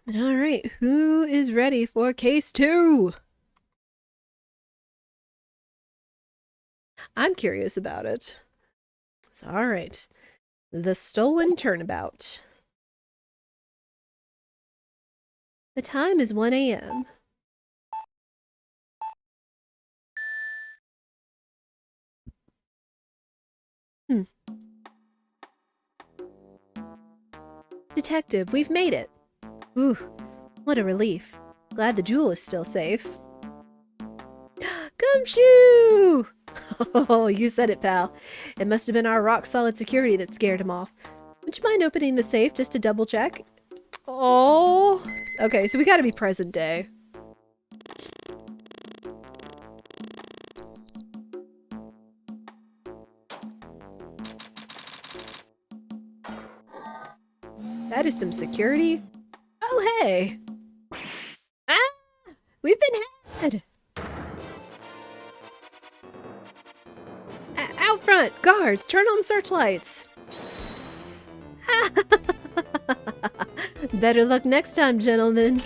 Alright, who is ready for case 2? I'm curious about it. So, alright. The Stolen Turnabout. The time is 1 a.m. Detective, we've made it. Ooh, what a relief. Glad the jewel is still safe. Gumshoe! Oh, you said it, pal. It must have been our rock-solid security that scared him off. Would you mind opening the safe just to double-check? Oh. Okay, so we gotta be present day. That is some security. Oh, hey. Ah! We've been had! Out front! Guards, turn on the searchlights! Better luck next time, gentlemen.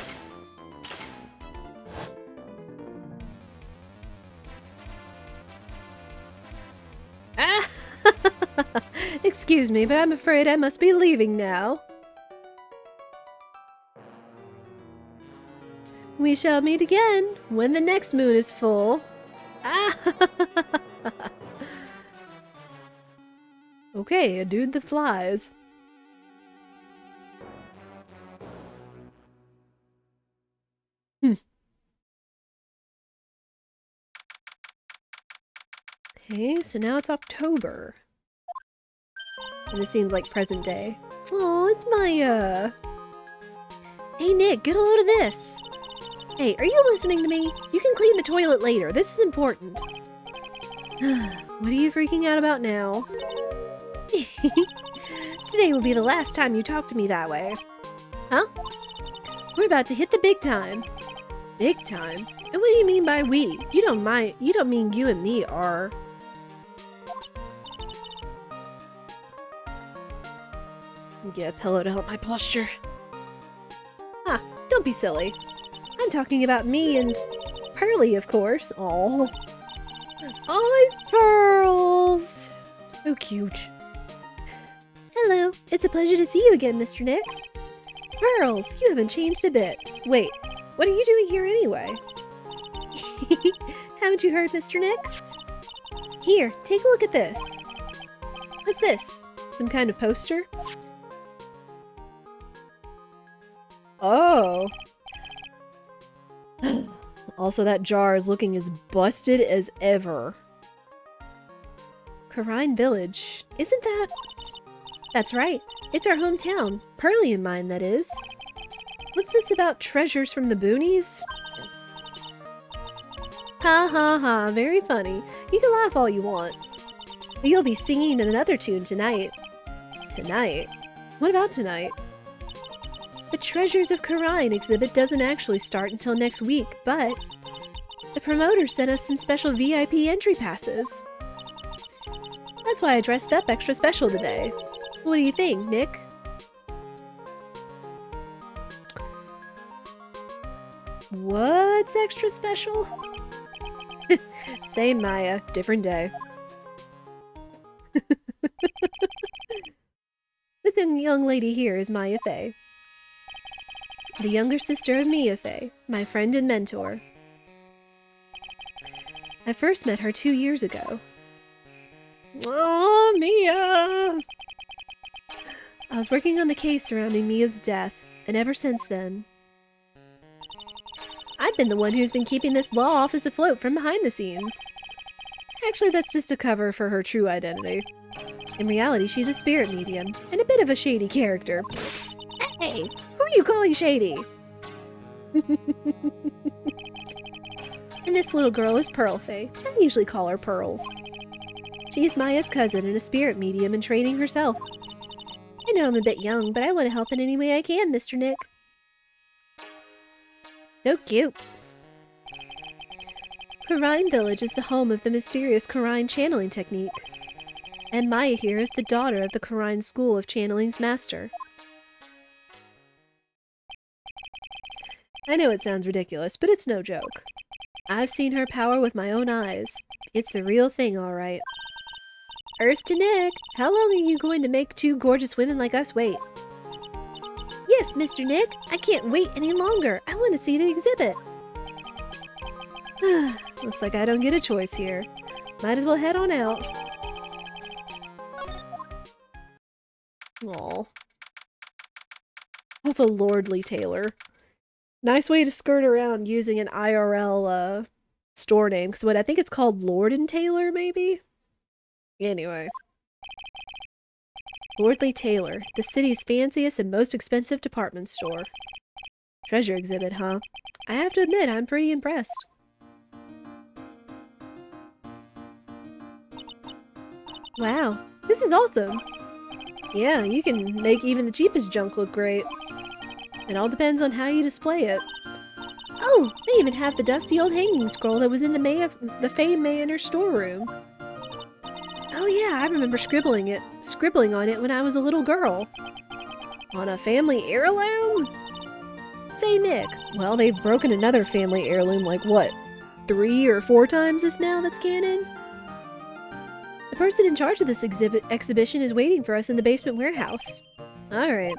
Ah! Excuse me, but I'm afraid I must be leaving now. We shall meet again when the next moon is full. Ah! Okay, a dude that flies. Okay, so now it's October. And this seems like present day. Oh, it's Maya. Hey Nick, get a load of this. Hey, are you listening to me? You can clean the toilet later. This is important. What are you freaking out about now? Today will be the last time you talk to me that way. Huh? We're about to hit the big time. Big time? And what do you mean by we? You don't mean you and me are. Get a pillow to help my posture. Ah, don't be silly. I'm talking about me and Pearly, of course. Oh, it's Pearls. So cute. Hello, it's a pleasure to see you again, Mr. Nick. Pearls, you haven't changed a bit. Wait, what are you doing here anyway? Haven't you heard, Mr. Nick? Here, take a look at this. What's this? Some kind of poster? Oh. Also, that jar is looking as busted as ever. Karine Village. Isn't that... That's right. It's our hometown. Pearly and mine, that is. What's this about treasures from the boonies? Ha ha ha, very funny. You can laugh all you want. But you'll be singing another tune tonight. Tonight? What about tonight? The Treasures of Karine exhibit doesn't actually start until next week, but the promoter sent us some special VIP entry passes. That's why I dressed up extra special today. What do you think, Nick? What's extra special? Same Maya, different day. This young lady here is Maya Fey, the younger sister of Mia Fey, my friend and mentor. I first met her 2 years ago. Oh, Mia! I was working on the case surrounding Mia's death, and ever since then, I've been the one who's been keeping this law office afloat from behind the scenes. Actually, that's just a cover for her true identity. In reality, she's a spirit medium, and a bit of a shady character. Hey, who are you calling shady? And this little girl is Pearl Fey. I usually call her Pearls. She's Maya's cousin and a spirit medium in training herself. I know I'm a bit young, but I want to help in any way I can, Mr. Nick. So cute. Karine Village is the home of the mysterious Karine channeling technique. And Maya here is the daughter of the Karine School of Channeling's master. I know it sounds ridiculous, but it's no joke. I've seen her power with my own eyes. It's the real thing, all right. First to Nick, how long are you going to make two gorgeous women like us wait? Yes, Mr. Nick, I can't wait any longer. I want to see the exhibit. Looks like I don't get a choice here. Might as well head on out. Aw. Also, Lordly Taylor. Nice way to skirt around using an IRL store name, because I think it's called Lord and Taylor, maybe? Anyway. Lordly Taylor, the city's fanciest and most expensive department store. Treasure exhibit, huh? I have to admit, I'm pretty impressed. Wow, this is awesome! Yeah, you can make even the cheapest junk look great. It all depends on how you display it. Oh, they even have the dusty old hanging scroll that was in the Faye Manor storeroom. Oh yeah, I remember scribbling on it when I was a little girl. On a family heirloom? Say, Nick, well, they've broken another family heirloom like what, 3 or 4 times this now that's canon? The person in charge of this exhibition is waiting for us in the basement warehouse. Alright.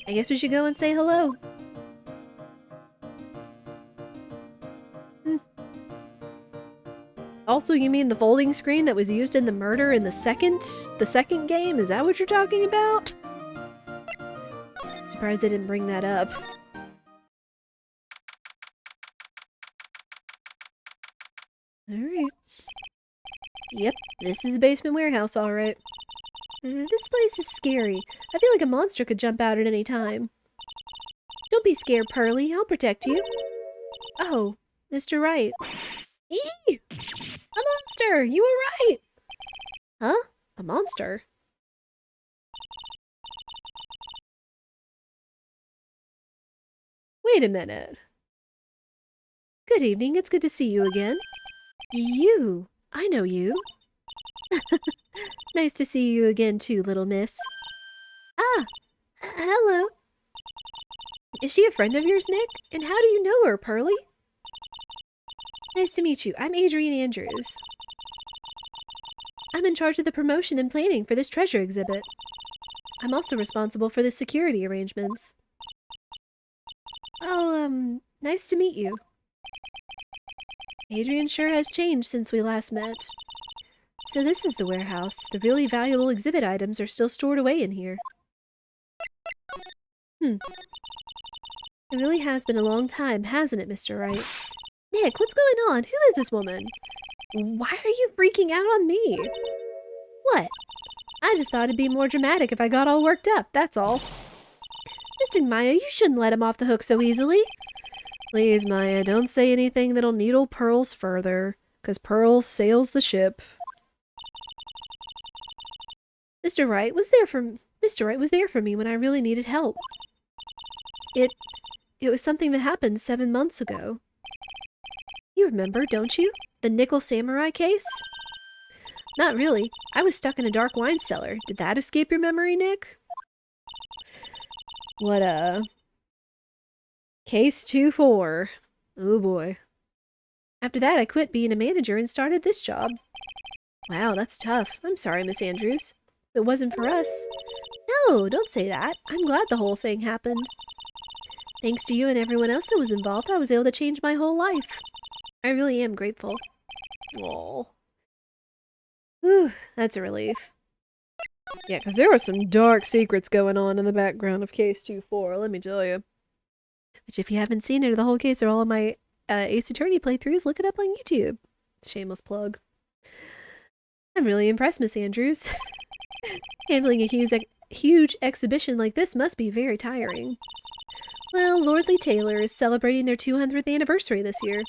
I guess we should go and say hello. Also, you mean the folding screen that was used in the murder in the second game? Is that what you're talking about? Surprised they didn't bring that up. Alright. Yep, this is a basement warehouse, alright. This place is scary. I feel like a monster could jump out at any time. Don't be scared, Pearly. I'll protect you. Oh, Mr. Wright. Eee! A monster! You were right! Huh? A monster? Wait a minute. Good evening. It's good to see you again. You! I know you. Nice to see you again too, little miss. Ah! Hello. Is she a friend of yours, Nick? And how do you know her, Pearly? Nice to meet you. I'm Adrian Andrews. I'm in charge of the promotion and planning for this treasure exhibit. I'm also responsible for the security arrangements. Oh, nice to meet you. Adrian sure has changed since we last met. So this is the warehouse. The really valuable exhibit items are still stored away in here. It really has been a long time, hasn't it, Mr. Wright? Nick, what's going on? Who is this woman? Why are you freaking out on me? What? I just thought it'd be more dramatic if I got all worked up, that's all. Mr. Maya, you shouldn't let him off the hook so easily. Please, Maya, don't say anything that'll needle Pearls further, 'cause Pearls sails the ship. Mr. Wright was there for me when I really needed help. It was something that happened 7 months ago. You remember, don't you? The Nickel Samurai case? Not really. I was stuck in a dark wine cellar. Did that escape your memory, Nick? What, Case 2-4. Oh boy. After that, I quit being a manager and started this job. Wow, that's tough. I'm sorry, Miss Andrews. If it wasn't for us. No, don't say that. I'm glad the whole thing happened. Thanks to you and everyone else that was involved, I was able to change my whole life. I really am grateful. Aww. Whew, that's a relief. Yeah, because there are some dark secrets going on in the background of Case 2-4, let me tell you. Which, if you haven't seen it or the whole case or all of my Ace Attorney playthroughs, look it up on YouTube. Shameless plug. I'm really impressed, Miss Andrews. Handling a huge exhibition like this must be very tiring. Well, Lordly Taylor is celebrating their 200th anniversary this year.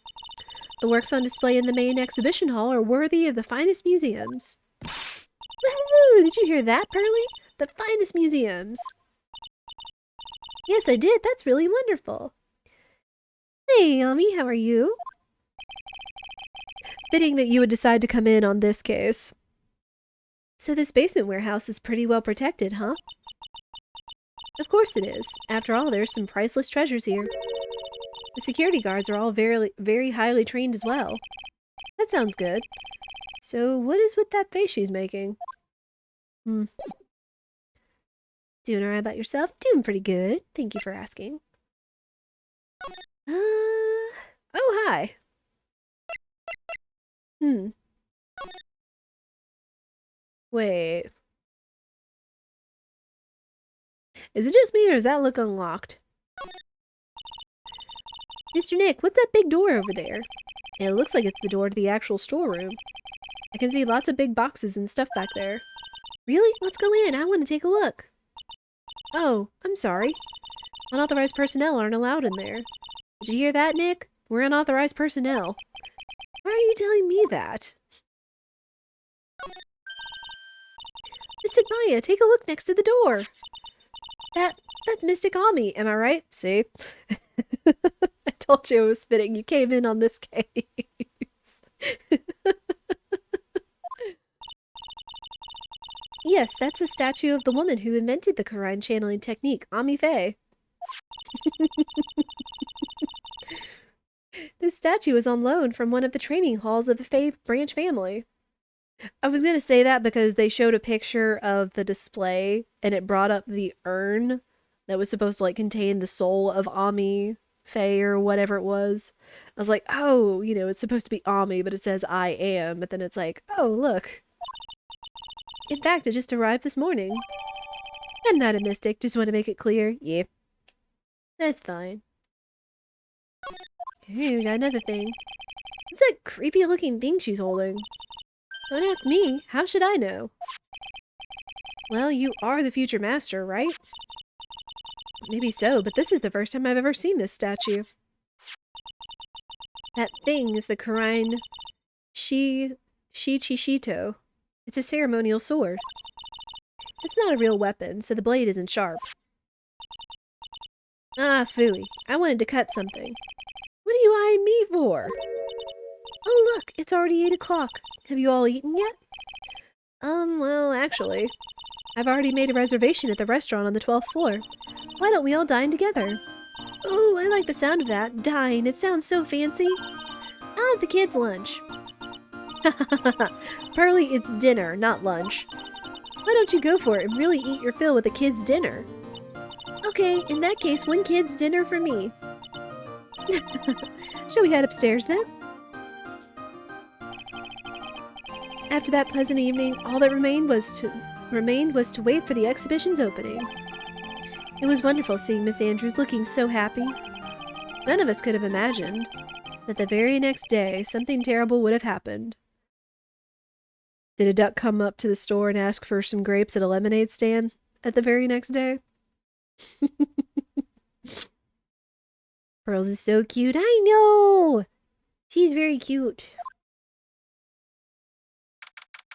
The works on display in the main exhibition hall are worthy of the finest museums. Woohoo! Did you hear that, Pearly? The finest museums. Yes, I did. That's really wonderful. Hey, Yami, how are you? Fitting that you would decide to come in on this case. So this basement warehouse is pretty well protected, huh? Of course it is. After all, there's some priceless treasures here. The security guards are all very highly trained as well. That sounds good. So what is with that face she's making? Doing alright about yourself? Doing pretty good. Thank you for asking. Oh, hi. Wait. Is it just me or does that look unlocked? Mr. Nick, what's that big door over there? It looks like it's the door to the actual storeroom. I can see lots of big boxes and stuff back there. Really? Let's go in. I want to take a look. Oh, I'm sorry. Unauthorized personnel aren't allowed in there. Did you hear that, Nick? We're unauthorized personnel. Why are you telling me that? Mystic Maya, take a look next to the door. That's Mystic Ami, am I right? See? I told you it was fitting. You came in on this case. Yes, that's a statue of the woman who invented the Quran channeling technique, Ami Faye. This statue is on loan from one of the training halls of the Faye branch family. I was going to say that because they showed a picture of the display and it brought up the urn that was supposed to like contain the soul of Ami Faye or whatever it was. I was like, oh, you know, it's supposed to be Ami, but it says I am. But then it's like, oh, look. In fact, it just arrived this morning. I'm not a mystic, just want to make it clear. Yeah. That's fine. Hey, we got another thing. What's that creepy looking thing she's holding? Don't ask me. How should I know? Well, you are the future master, right? Maybe so, but this is the first time I've ever seen this statue. That thing is the Quran Shichishito. It's a ceremonial sword. It's not a real weapon, so the blade isn't sharp. Ah, phooey. I wanted to cut something. What are you eyeing me for? Oh, look, it's already 8 o'clock. Have you all eaten yet? Well, actually, I've already made a reservation at the restaurant on the 12th floor. Why don't we all dine together? Oh, I like the sound of that. Dine. It sounds so fancy. I like the kids' lunch. Pearly, it's dinner, not lunch. Why don't you go for it and really eat your fill with a kid's dinner? Okay, in that case, one kid's dinner for me. Shall we head upstairs then? After that pleasant evening, all that remained was to wait for the exhibition's opening. It was wonderful seeing Miss Andrews looking so happy. None of us could have imagined that the very next day something terrible would have happened. Did a duck come up to the store and ask for some grapes at a lemonade stand at the very next day? Pearls is so cute. I know! She's very cute.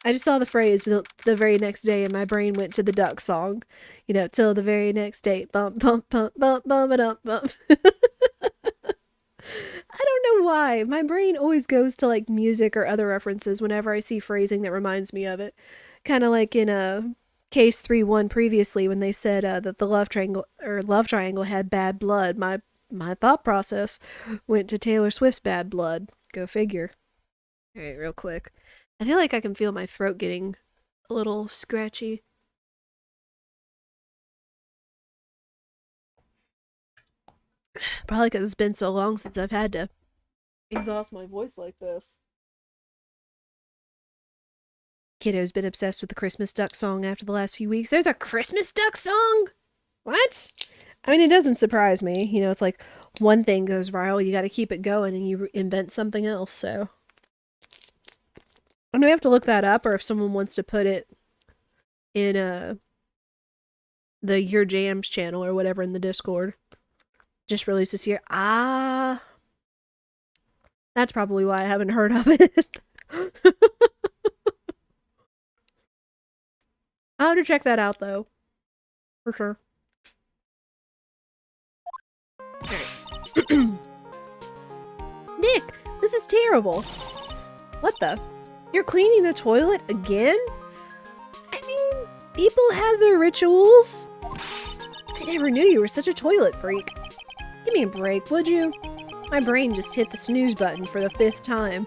I just saw the phrase the very next day and my brain went to the duck song. You know, till the very next day. Bump, bump, bump, bump, bump, bump, bump. I don't know why. My brain always goes to like music or other references whenever I see phrasing that reminds me of it. Kind of like in Case 3-1 previously when they said that the love triangle had bad blood. My thought process went to Taylor Swift's Bad Blood. Go figure. All right, real quick. I feel like I can feel my throat getting a little scratchy. Probably because it's been so long since I've had to exhaust my voice like this. Kiddo's been obsessed with the Christmas duck song after the last few weeks. There's a Christmas duck song? What? I mean, it doesn't surprise me. You know, it's like one thing goes viral, you gotta keep it going and you invent something else, so. I may have to look that up, or if someone wants to put it in the Your Jams channel or whatever in the Discord. Just released this year. Ah, that's probably why I haven't heard of it. I'll have to check that out though, for sure. Alright. Nick, this is terrible. What the? You're cleaning the toilet again? I mean, people have their rituals. I never knew you were such a toilet freak. Give me a break, would you? My brain just hit the snooze button for the 5th time.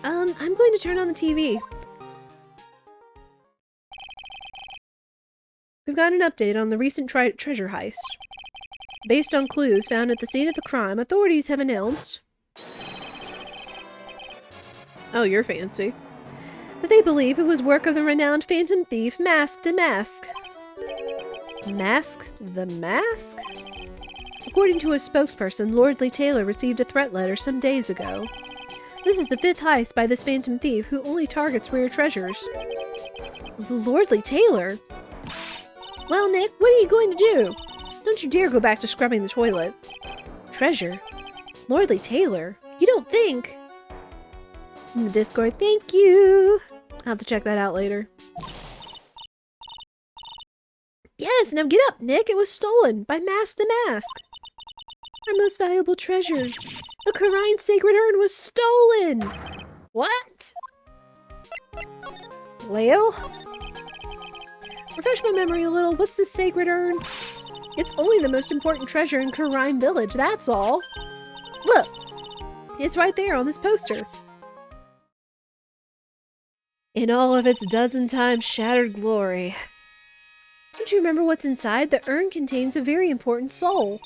I'm going to turn on the TV. We've got an update on the recent treasure heist. Based on clues found at the scene of the crime, authorities have announced... Oh, you're fancy. That they believe it was work of the renowned phantom thief Mask the Mask. Mask the Mask? According to a spokesperson, Lordly Taylor received a threat letter some days ago. This is the 5th heist by this phantom thief who only targets rare treasures. Lordly Taylor? Well, Nick, what are you going to do? Don't you dare go back to scrubbing the toilet. Treasure? Lordly Taylor? You don't think? In the Discord, thank you! I'll have to check that out later. Yes, now get up, Nick! It was stolen by Mask the Mask! Our most valuable treasure! The Karine Sacred Urn was stolen! What? Well? Refresh my memory a little. What's the Sacred Urn? It's only the most important treasure in Karine Village, that's all. Look! It's right there on this poster. In all of its dozen times shattered glory. Don't you remember what's inside? The urn contains a very important soul.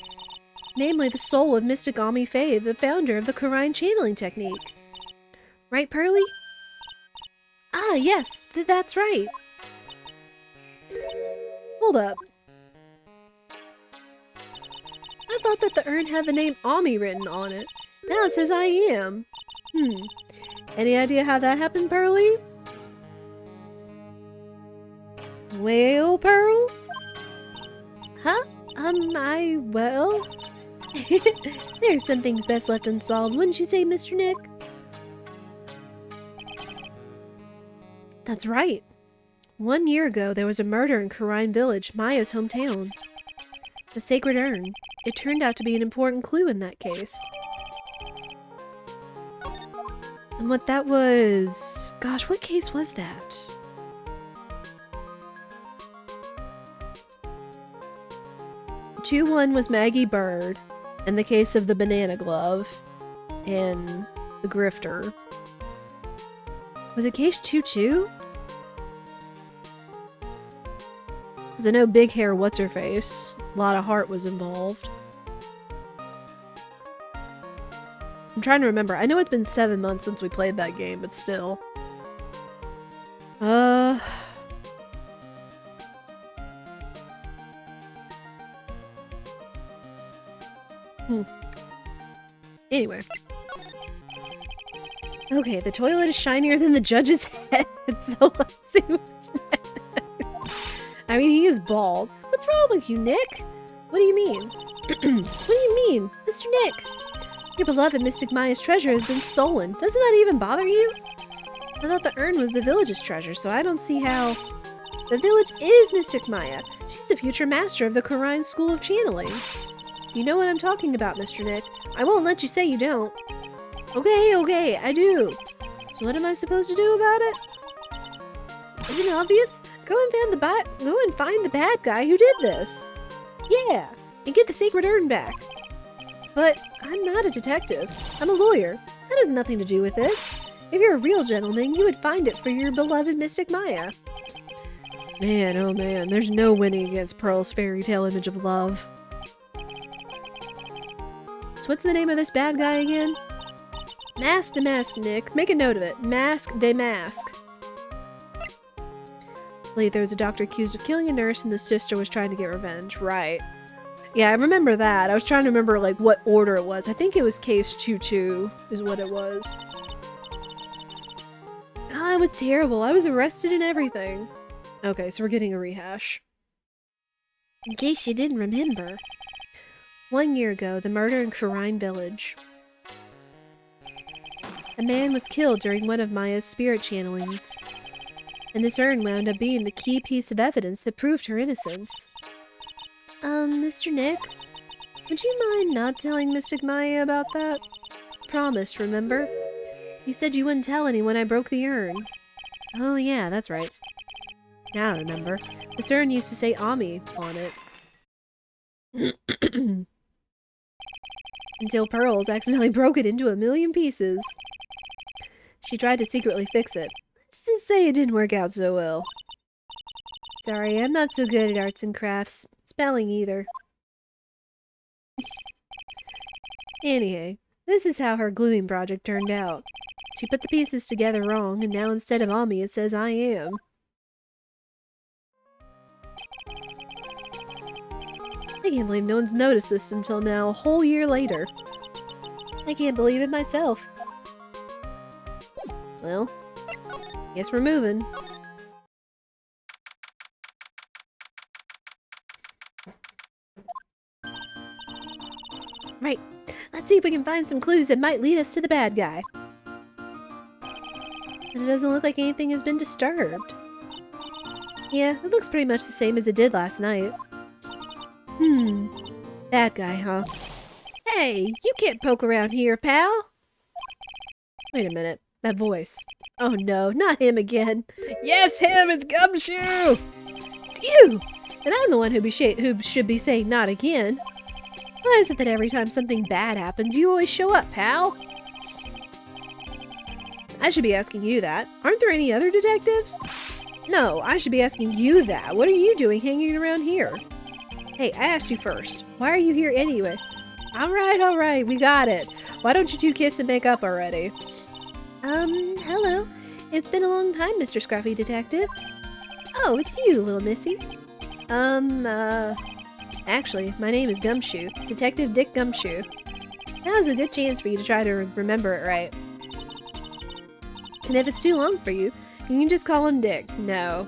Namely, the soul of Mystic Ami Faye, the founder of the Karine channeling technique. Right, Pearly? Ah, yes, that's right. Hold up. I thought that the urn had the name Ami written on it. Now it says I am. Any idea how that happened, Pearly? Whale pearls? Huh? Well... There's some things best left unsolved, wouldn't you say, Mr. Nick? That's right. 1 year ago, there was a murder in Karine Village, Maya's hometown. The Sacred Urn. It turned out to be an important clue in that case. And what that was... Gosh, what case was that? One was Maggie Bird, and the case of the banana glove, and the grifter. Was it case 2-2? Because I know Big Hair What's-Her-Face, a lot of heart was involved. I'm trying to remember. I know it's been 7 months since we played that game, but still. Anyway. Okay, the toilet is shinier than the judge's head, so let's see what's next. I mean, he is bald. What's wrong with you, Nick? What do you mean? What do you mean? Mr. Nick? Your beloved Mystic Maya's treasure has been stolen. Doesn't that even bother you? I thought the urn was the village's treasure, so I don't see how... The village is Mystic Maya. She's the future master of the Karine School of Channeling. You know what I'm talking about, Mr. Nick. I won't let you say you don't. Okay, I do. So what am I supposed to do about it? Isn't it obvious? Go and find the bad guy who did this. Yeah, and get the Sacred Urn back. But I'm not a detective. I'm a lawyer. That has nothing to do with this. If you're a real gentleman, you would find it for your beloved Mystic Maya. Man, oh man, there's no winning against Pearl's fairy tale image of love. So what's the name of this bad guy again? Mask the Mask, Nick. Make a note of it. Mask de Mask. I believe there was a doctor accused of killing a nurse and the sister was trying to get revenge. Right. Yeah, I remember that. I was trying to remember, like, what order it was. I think it was case 2-2 is what it was. Ah, it was terrible. I was arrested and everything. Okay, so we're getting a rehash. In case you didn't remember. 1 year ago, the murder in Karine Village. A man was killed during one of Maya's spirit channelings. And this urn wound up being the key piece of evidence that proved her innocence. Mr. Nick? Would you mind not telling Mystic Maya about that? Promise, remember? You said you wouldn't tell anyone I broke the urn. Oh yeah, that's right. Now I remember. This urn used to say Ami on it. Until Pearls accidentally broke it into a million pieces. She tried to secretly fix it. Let's just say it didn't work out so well. Sorry, I'm not so good at arts and crafts. Spelling either. Anyway, this is how her gluing project turned out. She put the pieces together wrong, and now instead of Ami, it says I am. I can't believe no one's noticed this until now, a whole year later. I can't believe it myself. Well, guess we're moving. Right, let's see if we can find some clues that might lead us to the bad guy. And it doesn't look like anything has been disturbed. Yeah, it looks pretty much the same as it did last night. Bad guy, huh? Hey, you can't poke around here, pal! Wait a minute, that voice. Oh no, not him again. Yes, him, it's Gumshoe! It's you! And I'm the one who should be saying not again. Why is it that every time something bad happens, you always show up, pal? I should be asking you that. Aren't there any other detectives? No, I should be asking you that. What are you doing hanging around here? Hey, I asked you first. Why are you here anyway? Alright, we got it. Why don't you two kiss and make up already? Hello. It's been a long time, Mr. Scruffy Detective. Oh, it's you, little missy. Actually, my name is Gumshoe. Detective Dick Gumshoe. Now's a good chance for you to try to remember it right. And if it's too long for you, you can just call him Dick. No.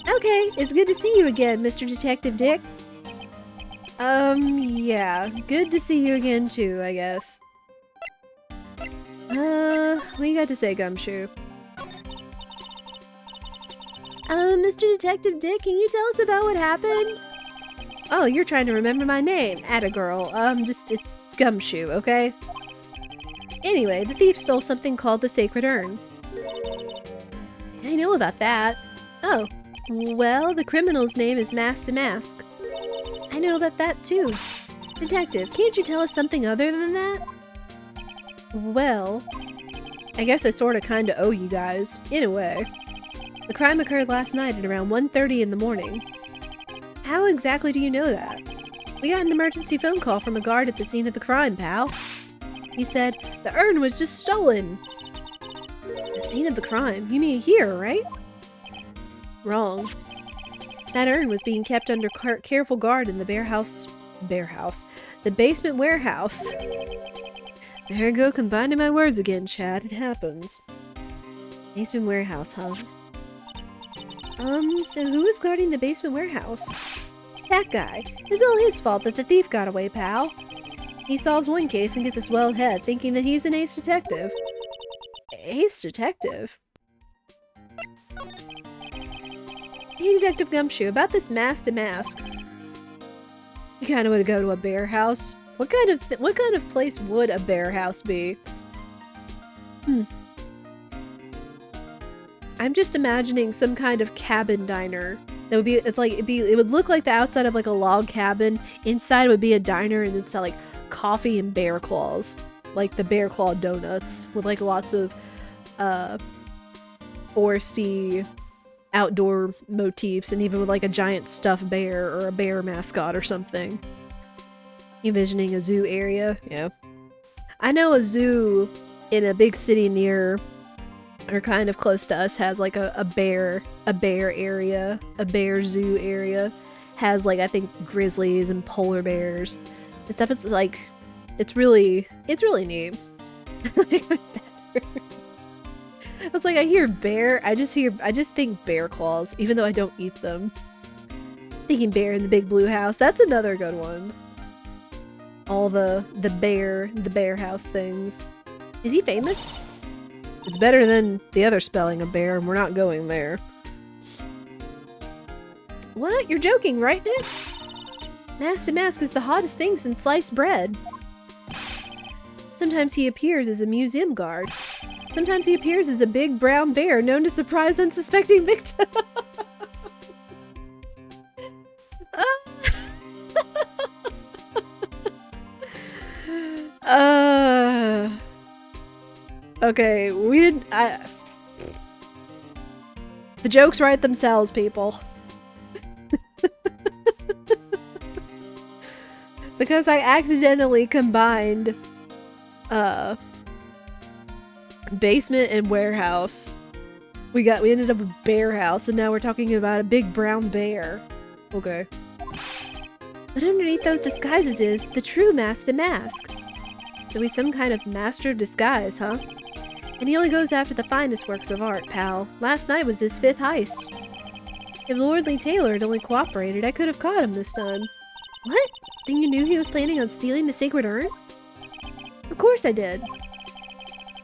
Okay, it's good to see you again, Mr. Detective Dick. Yeah. Good to see you again too, I guess. What you got to say, Gumshoe? Mr. Detective Dick, can you tell us about what happened? Oh, you're trying to remember my name. Atta girl. It's Gumshoe, okay? Anyway, the thief stole something called the Sacred Urn. I know about that. Oh, well, the criminal's name is Mask to Mask. I know about that too. Detective, can't you tell us something other than that? Well, I guess I sorta kinda owe you guys, in a way. The crime occurred last night at around 1:30 in the morning. How exactly do you know that? We got an emergency phone call from a guard at the scene of the crime, pal. He said, the urn was just stolen. The scene of the crime? You mean here, right? Wrong. That urn was being kept under careful guard in the the basement warehouse. There I go, combining my words again, Chad. It happens. Basement warehouse, huh? So who is guarding the basement warehouse? That guy. It's all his fault that the thief got away, pal. He solves one case and gets a swelled head, thinking that he's an ace detective. Ace detective? Hey, Detective Gumshoe, about this Mask to Mask. You kinda wanna go to a bear house? What kind of place would a bear house be? I'm just imagining some kind of cabin diner. That would be, it would look like the outside of like a log cabin. Inside would be a diner and it'd sell like coffee and bear claws. Like the bear claw donuts with like lots of, foresty outdoor motifs and even with like a giant stuffed bear or a bear mascot or something. Envisioning a zoo area, yeah. I know a zoo in a big city near or kind of close to us has like a bear area, a bear zoo area. Has like I think grizzlies and polar bears and stuff. It's like it's really neat. It's like I hear bear, I just think bear claws, even though I don't eat them. Thinking bear in the big blue house, that's another good one. All the bear house things. Is he famous? It's better than the other spelling of bear, and we're not going there. What? You're joking, right, Nick? Mask to Mask is the hottest thing since sliced bread. Sometimes he appears as a museum guard. Sometimes he appears as a big brown bear known to surprise unsuspecting victims. Okay, we didn't. The jokes write themselves, people. Because I accidentally combined basement and warehouse. We ended up with bear house, and now we're talking about a big brown bear. Okay. But underneath those disguises is the true master mask. So he's some kind of master of disguise, huh? And he only goes after the finest works of art, pal. Last night was his 5th heist. If Lordly Taylor had only cooperated, I could have caught him this time. What? Then you knew he was planning on stealing the sacred urn? Of course I did.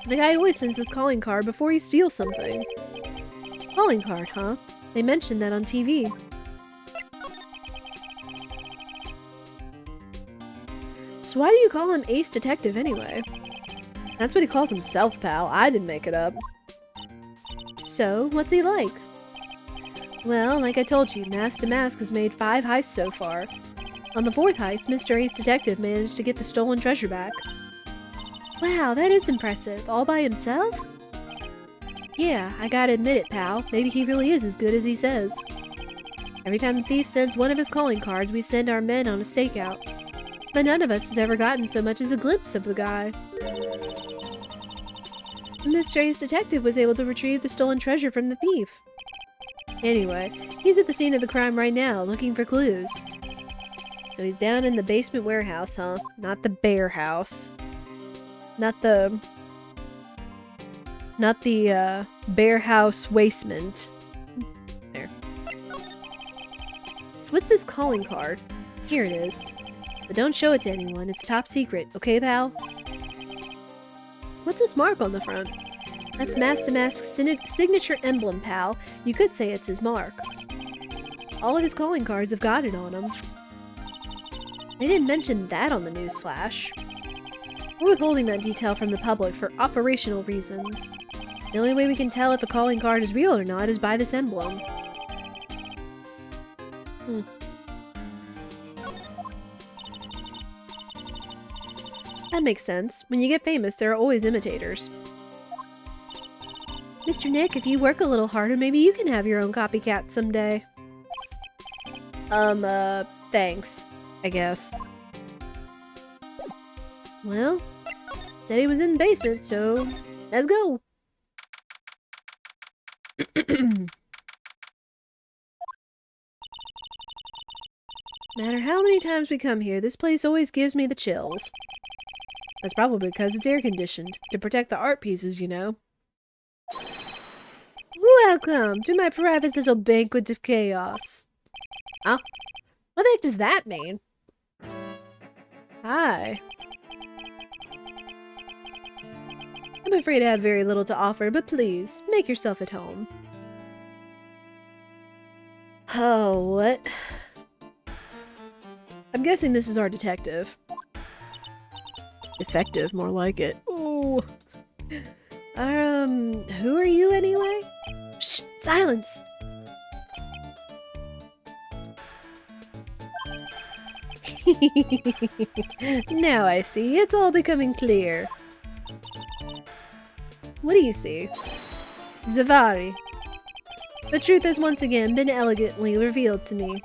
The guy always sends his calling card before he steals something. Calling card, huh? They mentioned that on TV. So why do you call him Ace Detective anyway? That's what he calls himself, pal. I didn't make it up. So, what's he like? Well, like I told you, Master Mask has made 5 heists so far. On the 4th heist, Mr. Ace Detective managed to get the stolen treasure back. Wow, that is impressive. All by himself? Yeah, I gotta admit it, pal. Maybe he really is as good as he says. Every time the thief sends one of his calling cards, we send our men on a stakeout. But none of us has ever gotten so much as a glimpse of the guy. Mr. Ace Detective was able to retrieve the stolen treasure from the thief. Anyway, he's at the scene of the crime right now, looking for clues. So he's down in the basement warehouse, huh? Not the bear house. Not the bear house basement. There. So what's this calling card? Here it is. But don't show it to anyone, it's top secret, okay, pal? What's this mark on the front? That's Master Mask's signature emblem, pal. You could say it's his mark. All of his calling cards have got it on them. They didn't mention that on the news flash. We're withholding that detail from the public for operational reasons. The only way we can tell if a calling card is real or not is by this emblem. That makes sense. When you get famous, there are always imitators. Mr. Nick, if you work a little harder, maybe you can have your own copycat someday. Thanks, I guess. Well, said he was in the basement, so let's go. Matter how many times we come here, this place always gives me the chills. That's probably because it's air-conditioned, to protect the art pieces, you know. Welcome to my private little banquet of chaos. Huh? What the heck does that mean? Hi. I'm afraid I have very little to offer, but please, make yourself at home. Oh, what? I'm guessing this is our detective. Effective, more like it. Ooh. Who are you anyway? Shh! Silence! Now I see. It's all becoming clear. What do you see? Zavari. The truth has once again been elegantly revealed to me.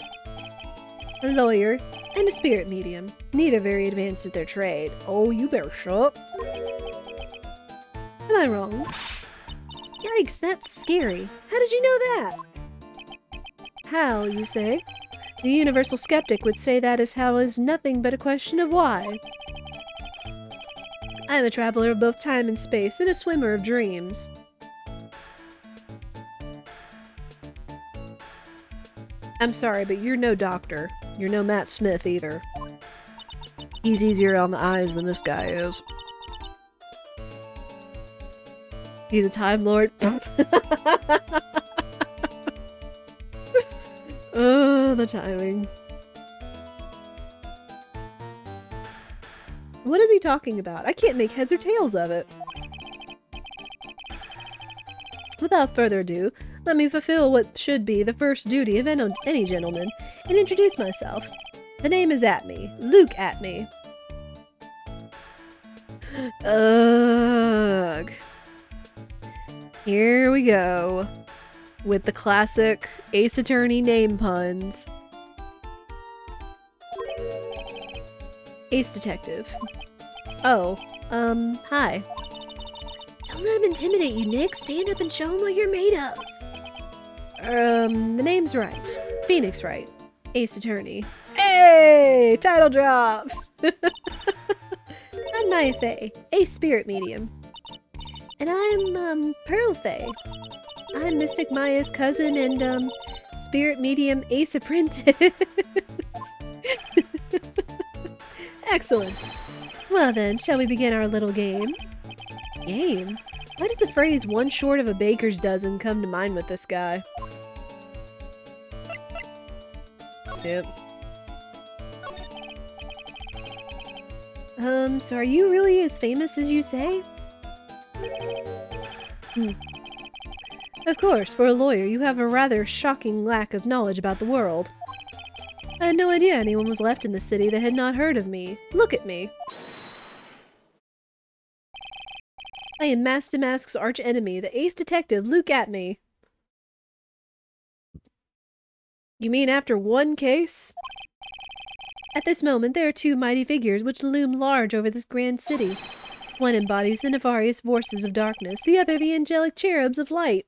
A lawyer and a spirit medium, neither very advanced at their trade. Oh, you better shut up. Am I wrong? Yikes, that's scary. How did you know that? How, you say? The universal skeptic would say that is how is nothing but a question of why. I am a traveler of both time and space and a swimmer of dreams. I'm sorry, but you're no doctor. You're no Matt Smith either. He's easier on the eyes than this guy is. He's a Time Lord. Oh, the timing. What is he talking about? I can't make heads or tails of it. Without further ado, let me fulfill what should be the first duty of any gentleman and introduce myself. The name is Atme. Luke Atme. Ugh. Here we go. With the classic Ace Attorney name puns. Ace Detective. Oh, hi. Don't let him intimidate you, Nick. Stand up and show him what you're made of. The name's right. Phoenix Wright. Ace Attorney. Hey! Title drop! I'm Maya Faye, Ace Spirit Medium. And I'm, Pearl Faye. I'm Mystic Maya's cousin and, Spirit Medium Ace Apprentice. Excellent. Well then, shall we begin our little game? Game? Why does the phrase one short of a baker's dozen come to mind with this guy? Yep. So are you really as famous as you say? Of course, for a lawyer, you have a rather shocking lack of knowledge about the world. I had no idea anyone was left in the city that had not heard of me. Look at me. I am Master Mask's arch enemy, the ace detective. Look at me. You mean after one case? At this moment, there are two mighty figures which loom large over this grand city. One embodies the nefarious forces of darkness, the other the angelic cherubs of light.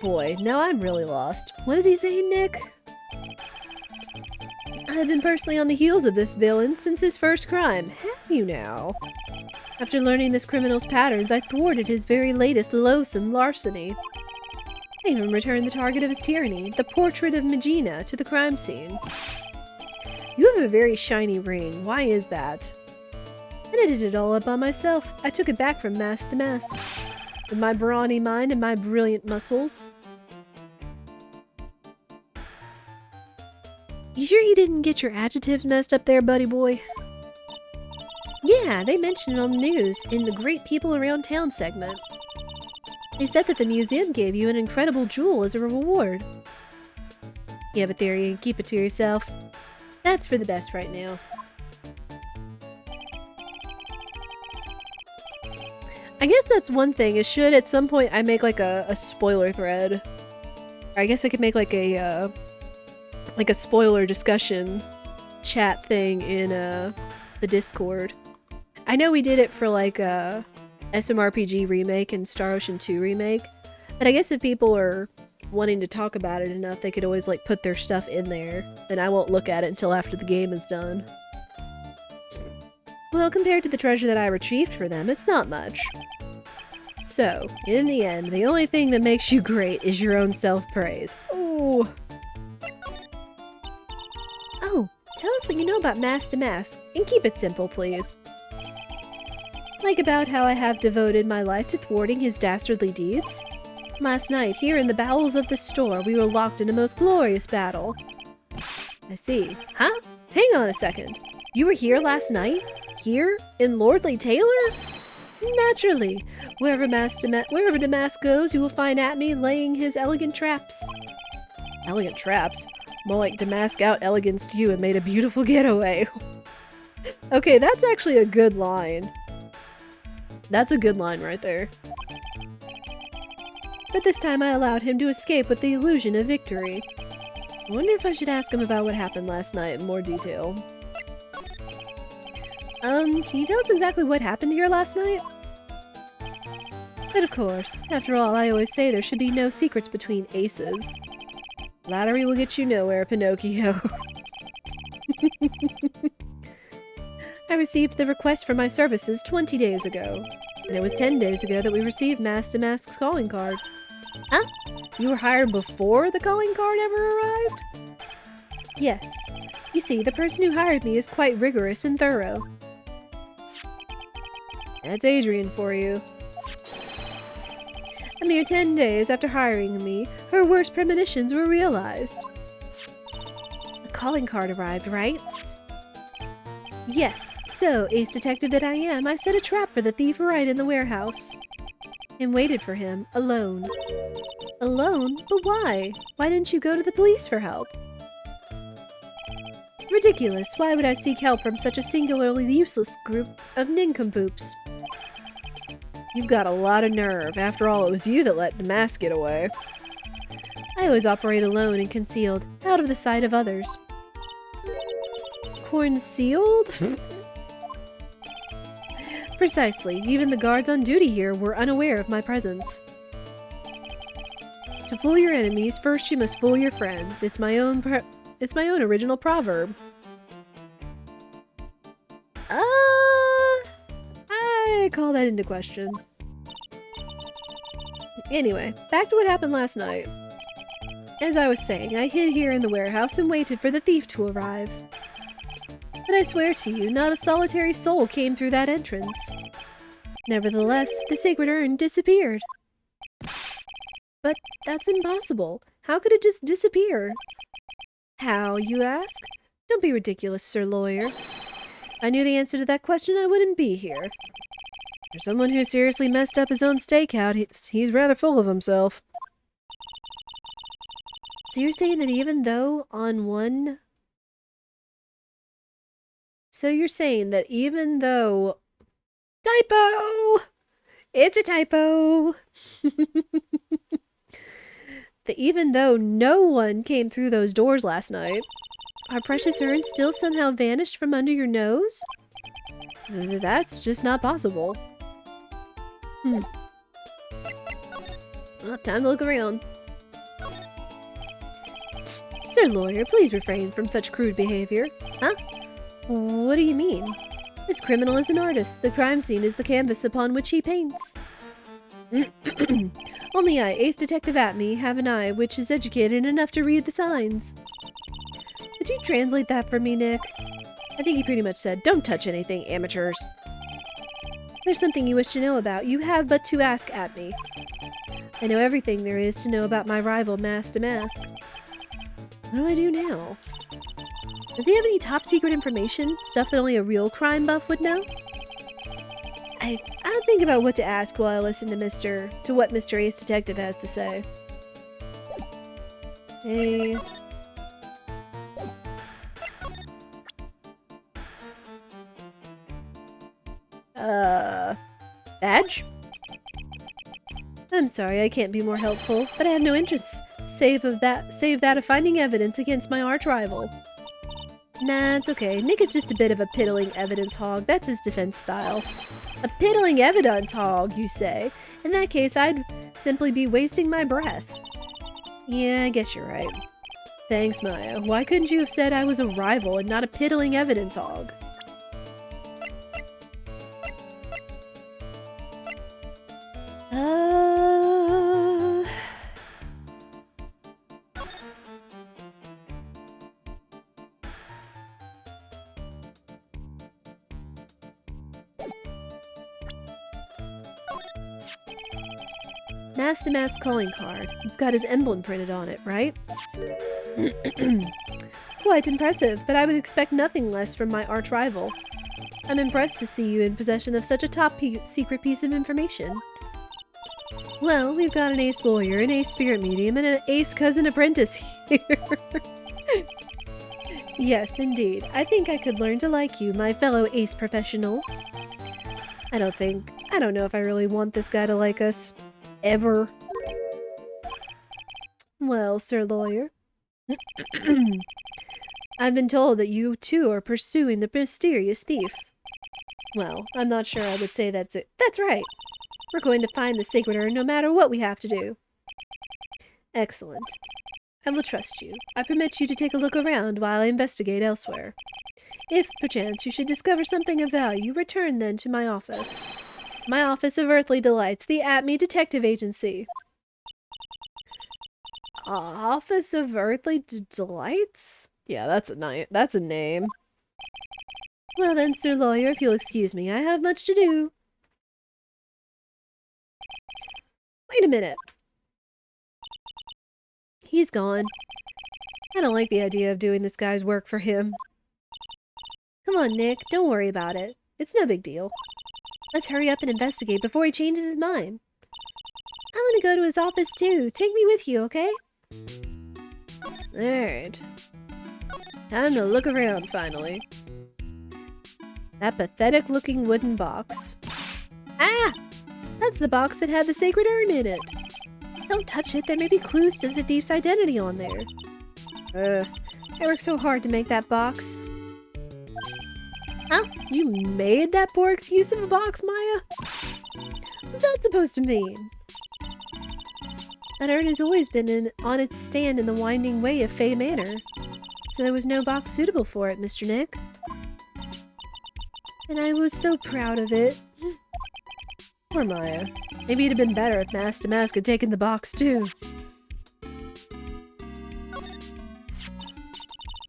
Boy, now I'm really lost. What is he saying, Nick? I've been personally on the heels of this villain since his first crime. Have you now? After learning this criminal's patterns, I thwarted his very latest loathsome larceny. I even returned the target of his tyranny, the portrait of Megina, to the crime scene. You have a very shiny ring. Why is that? And I did it all up by myself. I took it back from mask to mask. With my brawny mind and my brilliant muscles. You sure you didn't get your adjectives messed up there, buddy boy? Yeah, they mentioned it on the news in the Great People Around Town segment. They said that the museum gave you an incredible jewel as a reward. You have a theory and keep it to yourself. That's for the best right now. I guess that's one thing, is should at some point I make like a spoiler thread. Or I guess I could make like a spoiler discussion chat thing in the Discord. I know we did it for like SMRPG remake and Star Ocean 2 remake, but I guess if people are wanting to talk about it enough, they could always like put their stuff in there, and I won't look at it until after the game is done. Well, compared to the treasure that I retrieved for them, it's not much. So, in the end, the only thing that makes you great is your own self-praise. Ooh. Oh, tell us what you know about Mask to Mask, and keep it simple, please. Like about how I have devoted my life to thwarting his dastardly deeds? Last night, here in the bowels of the store, we were locked in a most glorious battle. I see. Huh? Hang on a second. You were here last night? Here? In Lordly Taylor? Naturally. Wherever Damask goes, you will find at me laying his elegant traps. Elegant traps? More like Damask out-eleganced you and made a beautiful getaway. Okay, that's actually a good line. That's a good line right there. But this time I allowed him to escape with the illusion of victory. I wonder if I should ask him about what happened last night in more detail. Can you tell us exactly what happened here last night? But of course, after all, I always say there should be no secrets between aces. Flattery will get you nowhere, Pinocchio. I received the request for my services 20 days ago, and it was 10 days ago that we received Mask to Mask's calling card. Huh? You were hired before the calling card ever arrived? Yes. You see, the person who hired me is quite rigorous and thorough. That's Adrian for you. A mere 10 days after hiring me, her worst premonitions were realized. A calling card arrived, right? Yes, so, ace detective that I am, I set a trap for the thief right in the warehouse. And waited for him, alone. Alone? But why? Why didn't you go to the police for help? Ridiculous. Why would I seek help from such a singularly useless group of nincompoops? You've got a lot of nerve. After all, it was you that let the mask get away. I always operate alone and concealed, out of the sight of others. Concealed? Precisely. Even the guards on duty here were unaware of my presence. To fool your enemies, first you must fool your friends. It's my own original proverb. I call that into question. Anyway, back to what happened last night. As I was saying, I hid here in the warehouse and waited for the thief to arrive. But I swear to you, not a solitary soul came through that entrance. Nevertheless, the sacred urn disappeared. But that's impossible. How could it just disappear? How, you ask? Don't be ridiculous, Sir Lawyer. If I knew the answer to that question, I wouldn't be here. For someone who seriously messed up his own stakeout, he's rather full of himself. So you're saying that even though on one... So you're saying that even though... Typo! It's a typo! That even though no one came through those doors last night, our precious urn still somehow vanished from under your nose? That's just not possible. Well, time to look around. Sir Lawyer, please refrain from such crude behavior. Huh? What do you mean? This criminal is an artist. The crime scene is the canvas upon which he paints. Only I, Ace Detective Atme, have an eye which is educated enough to read the signs. Could you translate that for me, Nick? I think he pretty much said, don't touch anything, amateurs. There's something you wish to know about. You have but to ask Atme. I know everything there is to know about my rival, Mask to Mask. What do I do now? Does he have any top secret information? Stuff that only a real crime buff would know? I'll think about what to ask while I listen to what Mr. Ace Detective has to say. Hey. Badge? I'm sorry, I can't be more helpful, but I have no interest save that of finding evidence against my arch rival. Nah, it's okay. Nick is just a bit of a piddling evidence hog. That's his defense style. A piddling evidence hog, you say? In that case, I'd simply be wasting my breath. Yeah, I guess you're right. Thanks, Maya. Why couldn't you have said I was a rival and not a piddling evidence hog? Mask to Mask calling card. You've got his emblem printed on it, right? Quite impressive, but I would expect nothing less from my arch rival. I'm impressed to see you in possession of such a top secret piece of information. Well, we've got an ace lawyer, an ace spirit medium, and an ace cousin apprentice here. Yes, indeed. I think I could learn to like you, my fellow ace professionals. I don't know if I really want this guy to like us. Ever. Well, Sir Lawyer. I've been told that you too are pursuing the mysterious thief. Well, I'm not sure I would say that's it. That's right. We're going to find the sacred urn no matter what we have to do. Excellent. I will trust you. I permit you to take a look around while I investigate elsewhere. If, perchance, you should discover something of value, return then to my office. My Office of Earthly Delights, the Atme Detective Agency. Office of Earthly Delights? Yeah, that's a name. Well then, Sir Lawyer, if you'll excuse me, I have much to do. Wait a minute. He's gone. I don't like the idea of doing this guy's work for him. Come on, Nick, don't worry about it. It's no big deal. Let's hurry up and investigate before he changes his mind. I want to go to his office too. Take me with you, okay? Alright. Time to look around, finally. That pathetic-looking wooden box. Ah! That's the box that had the sacred urn in it. Don't touch it, there may be clues to the thief's identity on there. Ugh, I worked so hard to make that box. Huh? You made that poor excuse of a box, Maya? What's that supposed to mean? That urn has always been on its stand in the winding way of Fey Manor, so there was no box suitable for it, Mr. Nick. And I was so proud of it. Poor Maya. Maybe it'd have been better if Mask to Mask had taken the box too.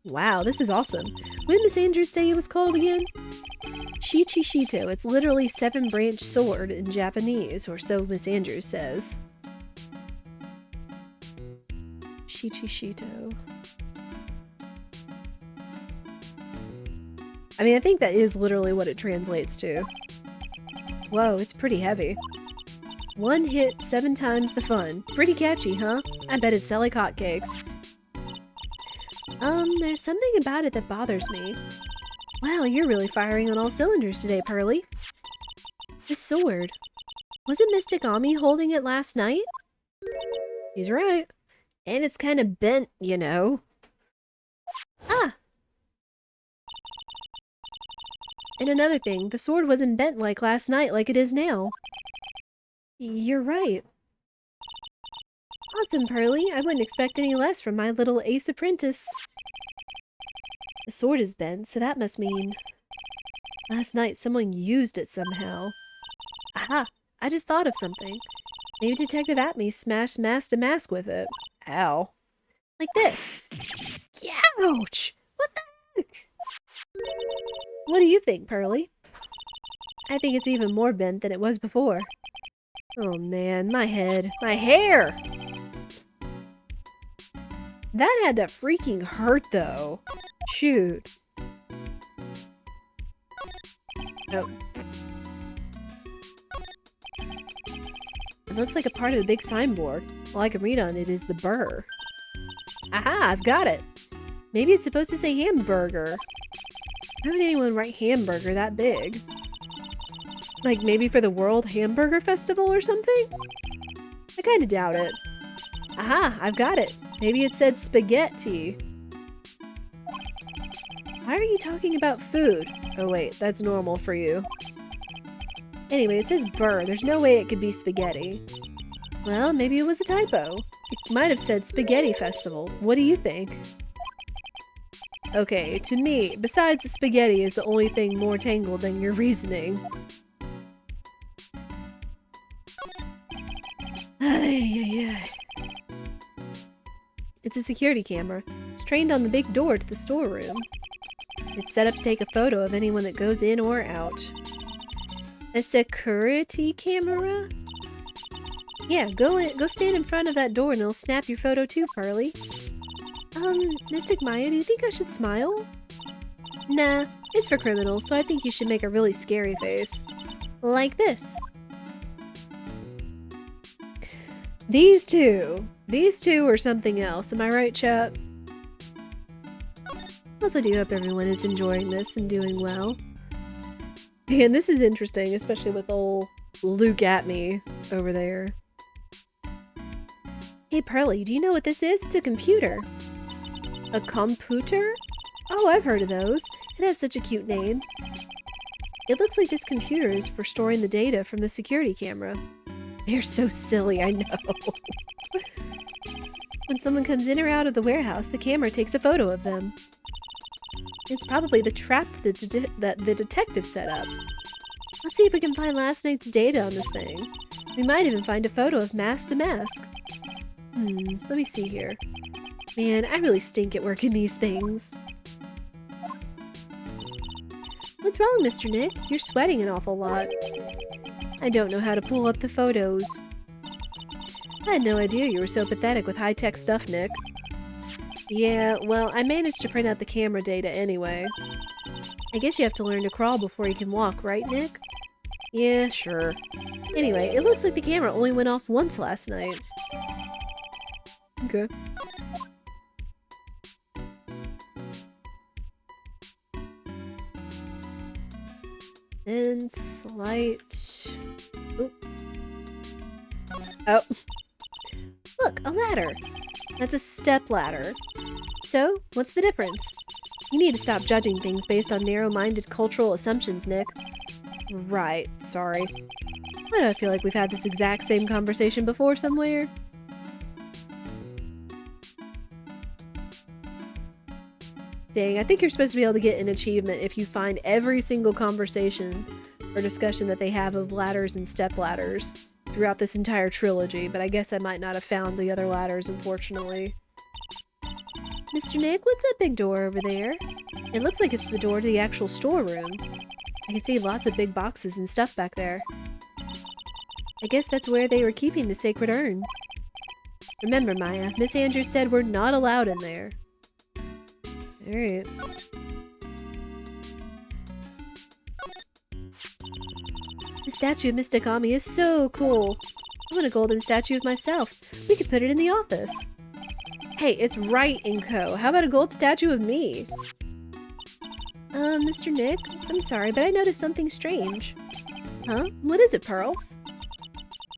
Wow, this is awesome. What did Miss Andrews say it was called again? Shichishito. It's literally 7-branch sword in Japanese, or so Miss Andrews says. Shichishito. I mean, I think that is literally what it translates to. Whoa, it's pretty heavy. 1 hit, 7 times the fun. Pretty catchy, huh? I bet it's selling hotcakes. There's something about it that bothers me. Wow, you're really firing on all cylinders today, Pearly. This sword. Wasn't Mystic Ami holding it last night? He's right. And it's kind of bent, you know. Ah! And another thing, the sword wasn't bent like last night like it is now. You're right. Awesome, Pearly. I wouldn't expect any less from my little ace apprentice. The sword is bent, so that must mean... Last night someone used it somehow. Aha! I just thought of something. Maybe Detective Atme smashed Mask to Mask with it. Ow. Like this. Ouch! What the heck? What do you think, Pearly? I think it's even more bent than it was before. Oh man, my head. My hair! That had to freaking hurt, though. Shoot. Oh. It looks like a part of a big signboard. All I can read on it is the burr. Aha, I've got it. Maybe it's supposed to say hamburger. How would anyone write hamburger that big? Like maybe for the World Hamburger Festival or something? I kinda doubt it. Aha, I've got it. Maybe it said spaghetti. Why are you talking about food? Oh wait, that's normal for you. Anyway, it says burr. There's no way it could be spaghetti. Well, maybe it was a typo. It might have said Spaghetti Festival. What do you think? Okay, to me, besides the spaghetti is the only thing more tangled than your reasoning. It's a security camera. It's trained on the big door to the storeroom. It's set up to take a photo of anyone that goes in or out. A security camera? Yeah, go stand in front of that door and it'll snap your photo too, Pearly. Mystic Maya, do you think I should smile? Nah, it's for criminals, so I think you should make a really scary face. Like this. These two are something else, am I right, chat? Also, do hope everyone is enjoying this and doing well. And this is interesting, especially with old Luke Atme over there. Hey Pearly, do you know what this is? It's a computer. A computer? Oh, I've heard of those. It has such a cute name. It looks like this computer is for storing the data from the security camera. They're so silly, I know. When someone comes in or out of the warehouse, the camera takes a photo of them. It's probably the trap that the detective set up. Let's see if we can find last night's data on this thing. We might even find a photo of Mask to Mask. Let me see here. Man, I really stink at working these things. What's wrong, Mr. Nick? You're sweating an awful lot. I don't know how to pull up the photos. I had no idea you were so pathetic with high-tech stuff, Nick. Yeah, well, I managed to print out the camera data anyway. I guess you have to learn to crawl before you can walk, right, Nick? Yeah, sure. Anyway, it looks like the camera only went off once last night. Okay. And slight... Oop. Oh. Look, a ladder. That's a step ladder. So, what's the difference? You need to stop judging things based on narrow-minded cultural assumptions, Nick. Right, sorry. Why do I feel like we've had this exact same conversation before somewhere? Dang, I think you're supposed to be able to get an achievement if you find every single conversation or discussion that they have of ladders and step ladders throughout this entire trilogy, but I guess I might not have found the other ladders, unfortunately. Mr. Nick, what's that big door over there? It looks like it's the door to the actual storeroom. I can see lots of big boxes and stuff back there. I guess that's where they were keeping the sacred urn. Remember, Maya, Miss Andrews said we're not allowed in there. Alright. The statue of Mystic Ami is so cool. I want a golden statue of myself. We could put it in the office. Hey, it's right, Inko. How about a gold statue of me? Mr. Nick, I'm sorry, but I noticed something strange. Huh? What is it, Pearls?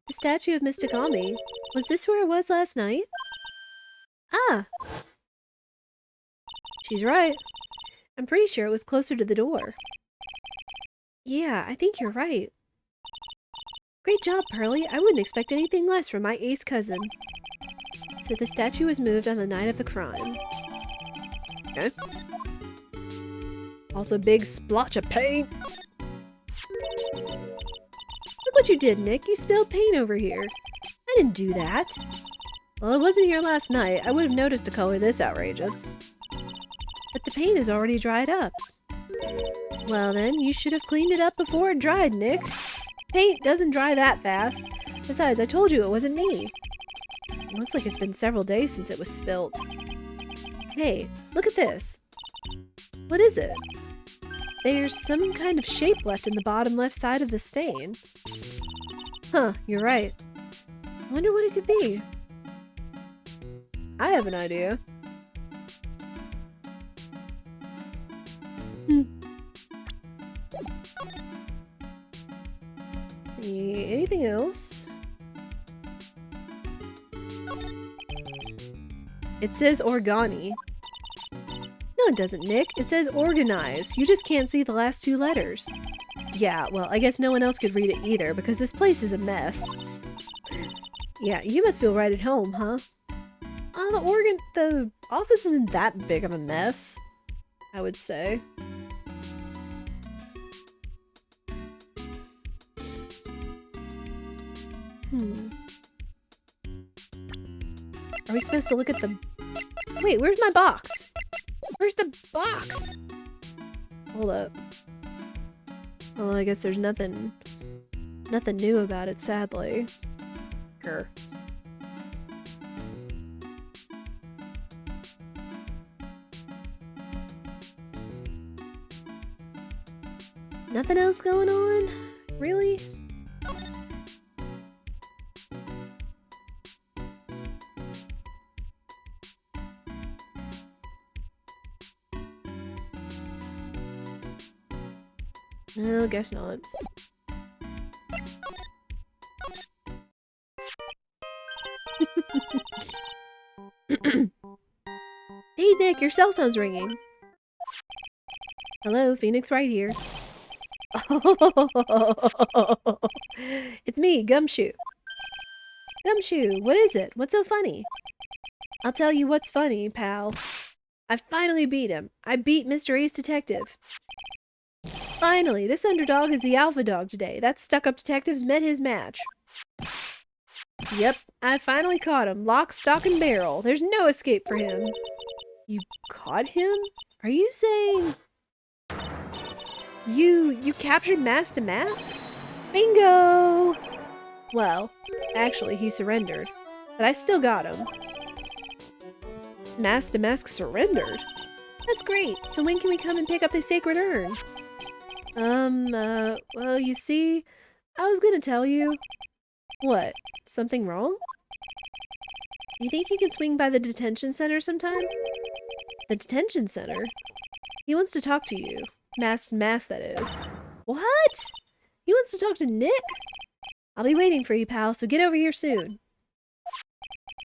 The statue of Mystic Ami. Was this where it was last night? Ah! She's right. I'm pretty sure it was closer to the door. Yeah, I think you're right. Great job, Pearly. I wouldn't expect anything less from my ace cousin. So the statue was moved on the night of the crime. Okay. Also big splotch of paint. Look what you did, Nick. You spilled paint over here. I didn't do that. Well, it wasn't here last night. I would have noticed a color this outrageous. But the paint is already dried up. Well then, you should have cleaned it up before it dried, Nick. Paint doesn't dry that fast. Besides, I told you it wasn't me. It looks like it's been several days since it was spilt. Hey, look at this. What is it? There's some kind of shape left in the bottom left side of the stain. Huh, you're right. I wonder what it could be. I have an idea. See, anything else? It says organi. No, it doesn't, Nick. It says organize. You just can't see the last two letters. Yeah, well, I guess no one else could read it either, because this place is a mess. Yeah, you must feel right at home, huh? The office isn't that big of a mess, I would say. Are we supposed to look at the... Wait, where's my box? Where's the box? Hold up. Well, I guess there's nothing new about it, sadly. Grr. Nothing else going on? Really? No, guess not. Hey Nick, your cell phone's ringing. Hello, Phoenix right here. It's me, Gumshoe. Gumshoe, what is it? What's so funny? I'll tell you what's funny, pal. I finally beat him. I beat Mr. Ace Detective. Finally, this underdog is the alpha dog today. That stuck-up detective's met his match. Yep, I finally caught him. Lock, stock, and barrel. There's no escape for him. You caught him? Are you saying... You captured Mask to Mask? Bingo! Well, actually, he surrendered. But I still got him. Mask to Mask surrendered? That's great. So when can we come and pick up the sacred urn? Well, you see, I was gonna tell you. What? Something wrong? You think you can swing by the detention center sometime? The detention center? He wants to talk to you. Mask, that is. What? He wants to talk to Nick? I'll be waiting for you, pal, so get over here soon.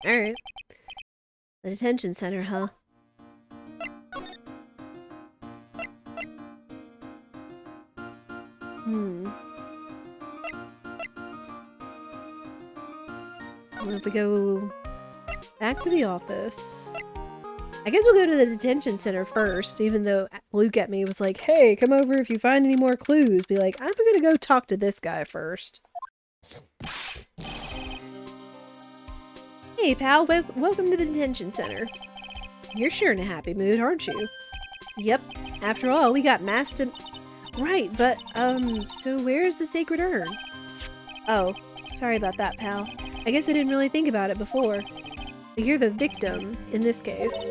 Alright. The detention center, huh? Well, if we go back to the office... I guess we'll go to the detention center first, even though Luke at me was like, hey, come over if you find any more clues. Be like, I'm gonna go talk to this guy first. Hey, pal, welcome to the detention center. You're sure in a happy mood, aren't you? Yep. After all, we got masked. Right, but, so where's the sacred urn? Oh, sorry about that, pal. I guess I didn't really think about it before. But you're the victim, in this case.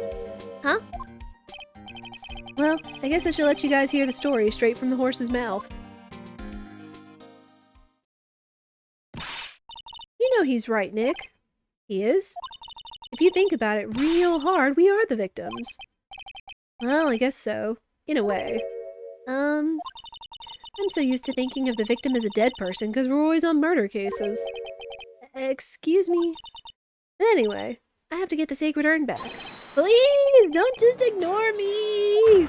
Huh? Well, I guess I should let you guys hear the story straight from the horse's mouth. You know he's right, Nick. He is. If you think about it real hard, we are the victims. Well, I guess so. In a way. I'm so used to thinking of the victim as a dead person because we're always on murder cases. Excuse me? But anyway, I have to get the sacred urn back. Please, don't just ignore me!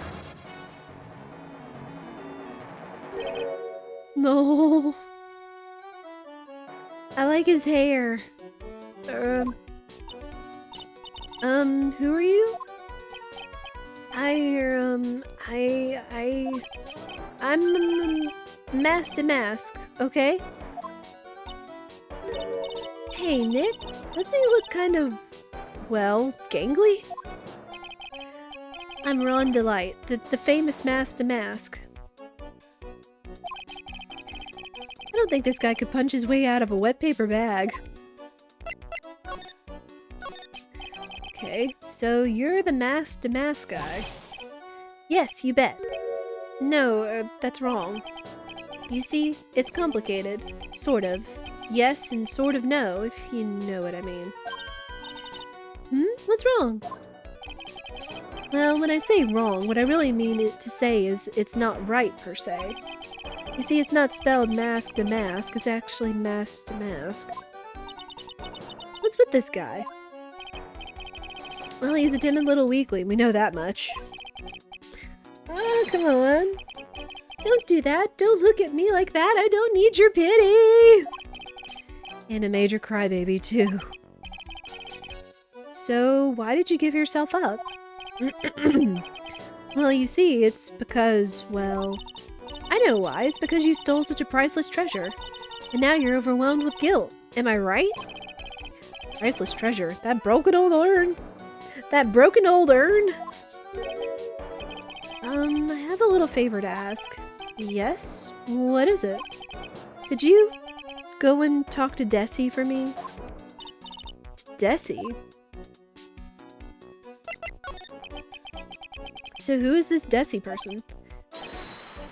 No. I like his hair. Who are you? I'm Mask to Mask, okay? Hey, Nick, doesn't he look kind of, well, gangly? I'm Ron Delight, the famous Mask to Mask. I don't think this guy could punch his way out of a wet paper bag. Okay, so you're the Mask to Mask guy. Yes, you bet. No, that's wrong. You see, it's complicated. Sort of. Yes and sort of no, if you know what I mean. What's wrong? Well, when I say wrong, what I really mean to say is it's not right, per se. You see, it's not spelled mask to mask, it's actually mask to mask. What's with this guy? Well, he's a timid little weakling, we know that much. Oh, come on. Don't do that, don't look at me like that, I don't need your pity! And a major crybaby, too. So, why did you give yourself up? Well, you see, it's because, well... I know why, it's because you stole such a priceless treasure. And now you're overwhelmed with guilt. Am I right? Priceless treasure? That broken old urn? That broken old urn? I have a little favor to ask. Yes? What is it? Could you go and talk to Desi for me? Desi? So who is this Desi person?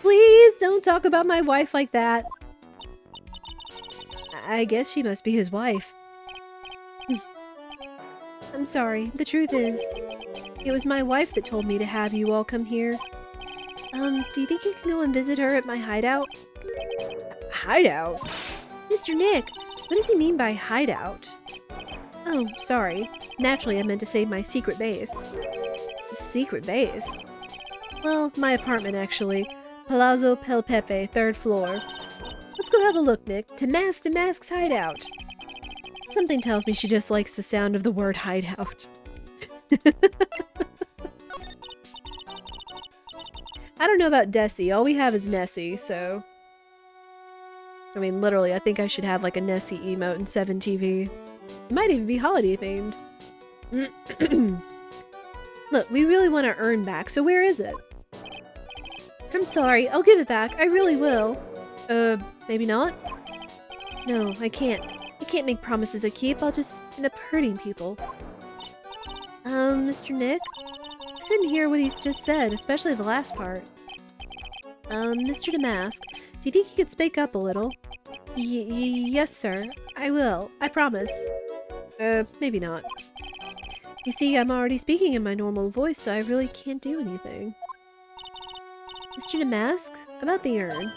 Please don't talk about my wife like that. I guess she must be his wife. I'm sorry. The truth is, it was my wife that told me to have you all come here. Do you think you can go and visit her at my hideout? Hideout? Mr. Nick, what does he mean by hideout? Oh, sorry. Naturally, I meant to say my secret base. Secret base? Well, my apartment, actually. Palazzo Pel Pepe, 3rd floor. Let's go have a look, Nick. To Mask's hideout. Something tells me she just likes the sound of the word hideout. I don't know about Desi. All we have is Nessie, so... I mean, literally, I think I should have like a Nessie emote in 7TV. It might even be holiday themed. Look, we really want our urn back, so where is it? I'm sorry, I'll give it back. I really will. Maybe not? No, I can't. I can't make promises I keep. I'll just end up hurting people. Mr. Nick? I couldn't hear what he's just said, especially the last part. Mr. Damask, do you think you could speak up a little? Yes, sir. I will. I promise. Maybe not. You see, I'm already speaking in my normal voice, so I really can't do anything. Mr. Damask? About the urn.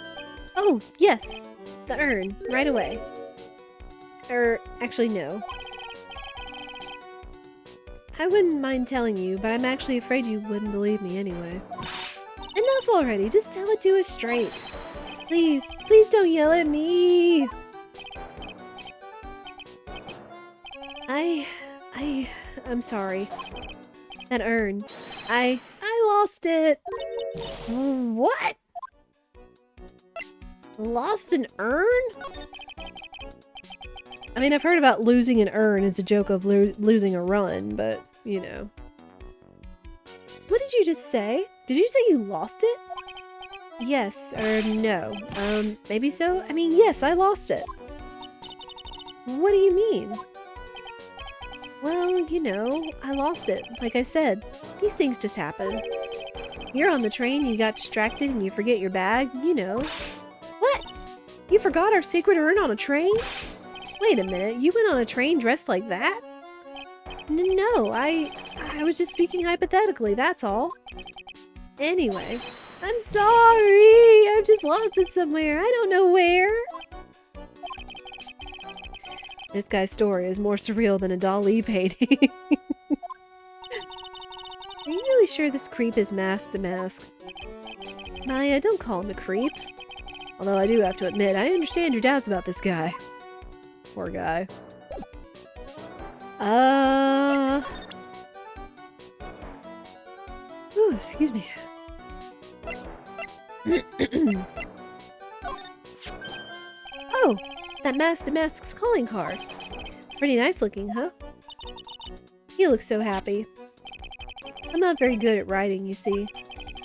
Oh, yes! The urn. Right away. Actually, no. I wouldn't mind telling you, but I'm actually afraid you wouldn't believe me anyway. Enough already, just tell it to us straight. Please, please don't yell at me! I'm sorry. That urn. I lost it! What? Lost an urn? I mean, I've heard about losing an urn as a joke of losing a run, but, you know. What did you just say? Did you say you lost it? Yes, or no. Maybe so? I mean, yes, I lost it. What do you mean? Well, you know, I lost it. Like I said, these things just happen. You're on the train, you got distracted, and you forget your bag, you know. What? You forgot our sacred urn on a train? Wait a minute, you went on a train dressed like that? No, I was just speaking hypothetically, that's all. Anyway, I'm sorry! I've just lost it somewhere, I don't know where! This guy's story is more surreal than a Dali painting. Are you really sure this creep is masked to mask? Maya, don't call him a creep. Although I do have to admit, I understand your doubts about this guy. Poor guy. Ooh, excuse me. Oh, that Mask to Mask's calling card. Pretty nice looking, huh? He looks so happy. I'm not very good at writing, you see.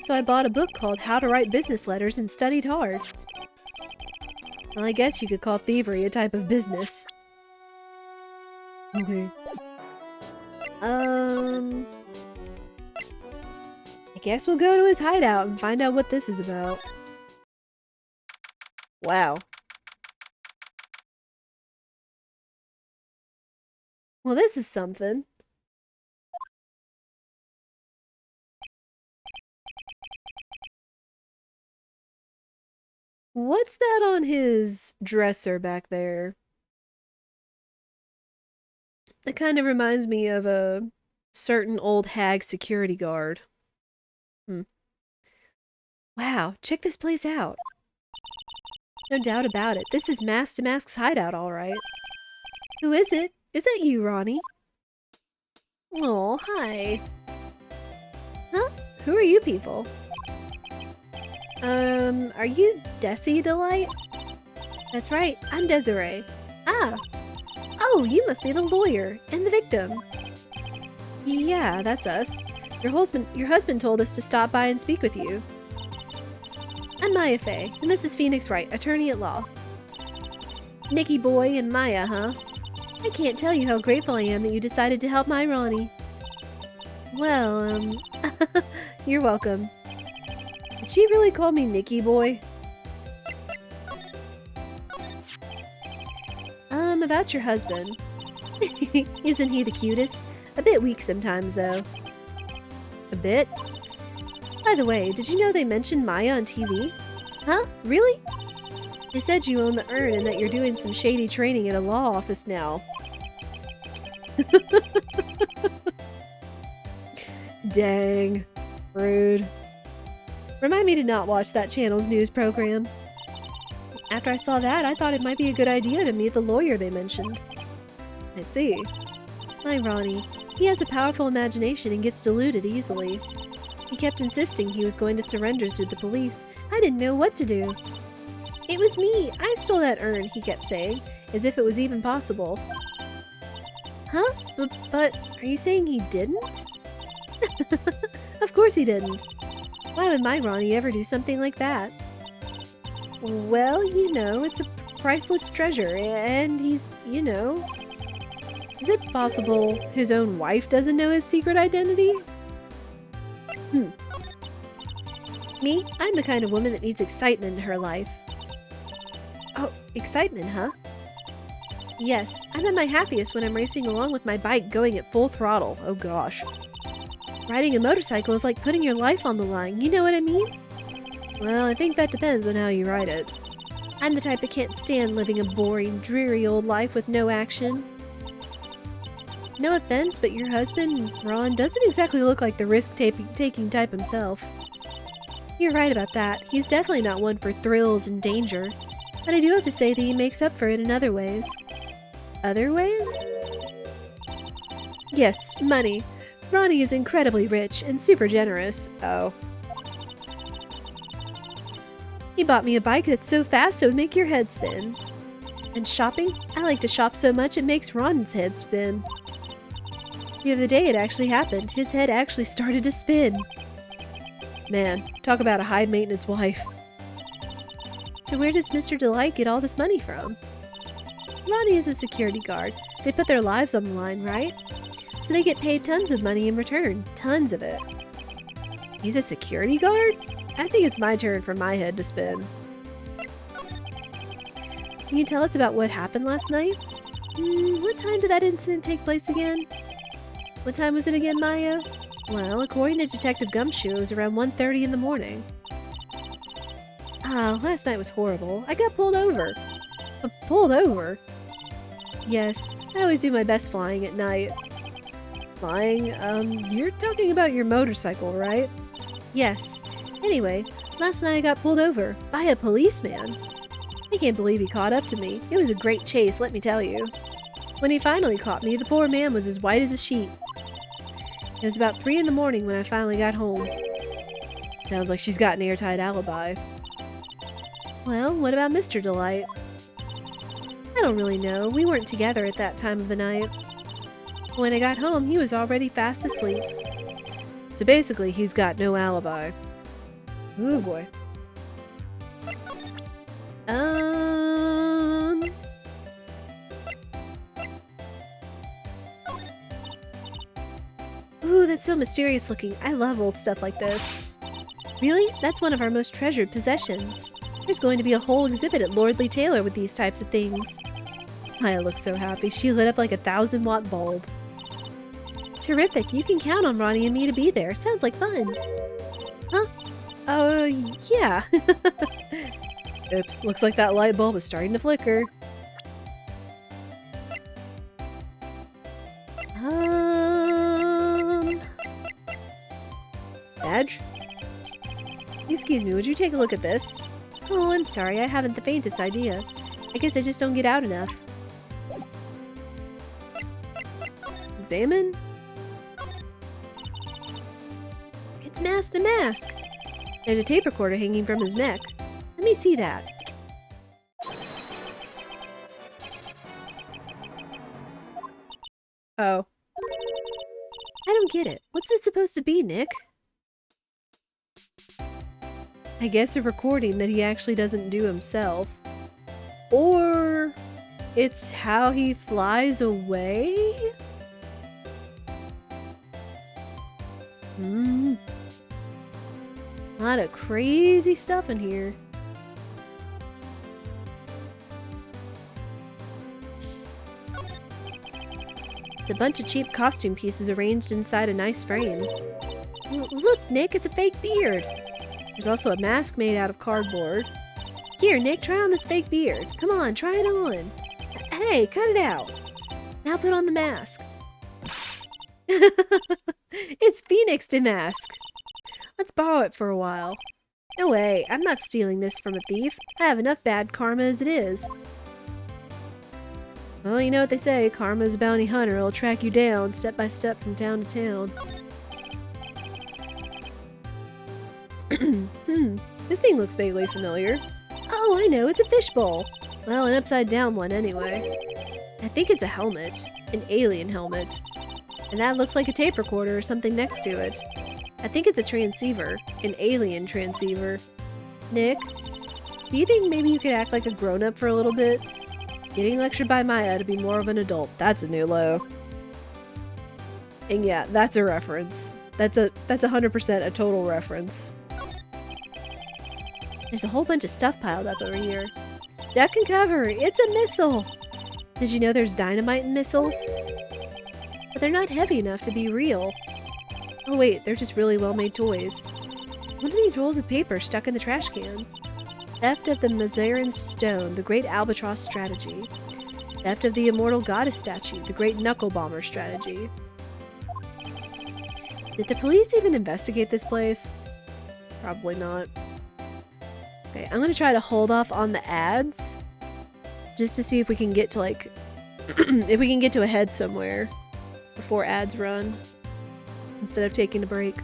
So I bought a book called How to Write Business Letters and studied hard. Well, I guess you could call thievery a type of business. Okay. I guess we'll go to his hideout and find out what this is about. Wow. Well, this is something. What's that on his dresser back there? It kind of reminds me of a certain old hag security guard. Wow, check this place out. No doubt about it. This is Mask to Mask's hideout, all right. Who is it? Is that you, Ronnie? Oh, hi. Huh? Who are you people? Are you Desi Delight? That's right, I'm Desiree. Ah! Oh, you must be the lawyer and the victim. Yeah, that's us. Your husband told us to stop by and speak with you. I'm Maya Fey, and this is Phoenix Wright, attorney at law. Nicky boy and Maya, huh? I can't tell you how grateful I am that you decided to help my Ronnie. Well, you're welcome. Did she really call me Nicky boy? About your husband. Isn't he the cutest? A bit weak sometimes, though. A bit? By the way, did you know they mentioned Maya on TV? Huh? Really? They said you own the urn and that you're doing some shady training at a law office now. Dang. Rude. Remind me to not watch that channel's news program. After I saw that, I thought it might be a good idea to meet the lawyer they mentioned. I see. My Ronnie. He has a powerful imagination and gets deluded easily. He kept insisting he was going to surrender to the police. I didn't know what to do. It was me! I stole that urn, he kept saying, as if it was even possible. Huh? But are you saying he didn't? Of course he didn't. Why would my Ronnie ever do something like that? Well, you know, it's a priceless treasure, and he's, you know... Is it possible his own wife doesn't know his secret identity? Me? I'm the kind of woman that needs excitement in her life. Oh, excitement, huh? Yes, I'm at my happiest when I'm racing along with my bike going at full throttle. Oh gosh. Riding a motorcycle is like putting your life on the line, you know what I mean? Well, I think that depends on how you ride it. I'm the type that can't stand living a boring, dreary old life with no action. No offense, but your husband, Ron, doesn't exactly look like the risk-taking type himself. You're right about that. He's definitely not one for thrills and danger. But I do have to say that he makes up for it in other ways. Other ways? Yes, money. Ronnie is incredibly rich and super generous. Oh. He bought me a bike that's so fast it would make your head spin. And shopping? I like to shop so much it makes Ron's head spin. The other day it actually happened. His head actually started to spin. Man, talk about a high-maintenance wife. So where does Mr. Delight get all this money from? Ronnie is a security guard. They put their lives on the line, right? So they get paid tons of money in return. Tons of it. He's a security guard? I think it's my turn for my head to spin. Can you tell us about what happened last night? What time did that incident take place again? What time was it again, Maya? Well, according to Detective Gumshoe, it was around 1:30 in the morning. Ah, last night was horrible. I got pulled over. Pulled over? Yes, I always do my best flying at night. Flying? You're talking about your motorcycle, right? Yes. Anyway, last night I got pulled over by a policeman. I can't believe he caught up to me. It was a great chase, let me tell you. When he finally caught me, the poor man was as white as a sheet. It was about 3 in the morning when I finally got home. Sounds like she's got an airtight alibi. Well, what about Mr. Delight? I don't really know. We weren't together at that time of the night. When I got home, he was already fast asleep. So basically, he's got no alibi. Ooh boy. Ooh, that's so mysterious looking. I love old stuff like this. Really? That's one of our most treasured possessions. There's going to be a whole exhibit at Lordly Taylor with these types of things. Maya looks so happy. She lit up like a 1,000-watt bulb. Terrific. You can count on Ronnie and me to be there. Sounds like fun. Huh? Yeah. Oops, looks like that light bulb is starting to flicker. Badge? Excuse me, would you take a look at this? Oh, I'm sorry, I haven't the faintest idea. I guess I just don't get out enough. Examine? It's Mask the Mask! There's a tape recorder hanging from his neck. Let me see that. Oh. I don't get it. What's this supposed to be, Nick? I guess a recording that he actually doesn't do himself. Or it's how he flies away? A lot of crazy stuff in here. It's a bunch of cheap costume pieces arranged inside a nice frame. Look, Nick, it's a fake beard. There's also a mask made out of cardboard. Here, Nick, try on this fake beard. Come on, try it on. Hey, cut it out. Now put on the mask. It's Phoenix Damask. Let's borrow it for a while. No way, I'm not stealing this from a thief. I have enough bad karma as it is. Well, you know what they say, karma's a bounty hunter. It'll track you down step by step from town to town. This thing looks vaguely familiar. Oh, I know, it's a fishbowl. Well, an upside down one anyway. I think it's a helmet. An alien helmet. And that looks like a tape recorder or something next to it. I think it's a transceiver. An alien transceiver. Nick, do you think maybe you could act like a grown-up for a little bit? Getting lectured by Maya to be more of an adult. That's a new low. And yeah, that's a reference. That's 100% a total reference. There's a whole bunch of stuff piled up over here. Duck and cover! It's a missile! Did you know there's dynamite in missiles? But they're not heavy enough to be real. Oh wait, they're just really well-made toys. What are these rolls of paper stuck in the trash can? Theft of the Mazarin Stone, the Great Albatross Strategy. Theft of the Immortal Goddess Statue, the Great Knuckle Bomber Strategy. Did the police even investigate this place? Probably not. Okay, I'm gonna try to hold off on the ads. Just to see if we can get to, like... if we can get to a head somewhere before ads run. Instead of taking a break.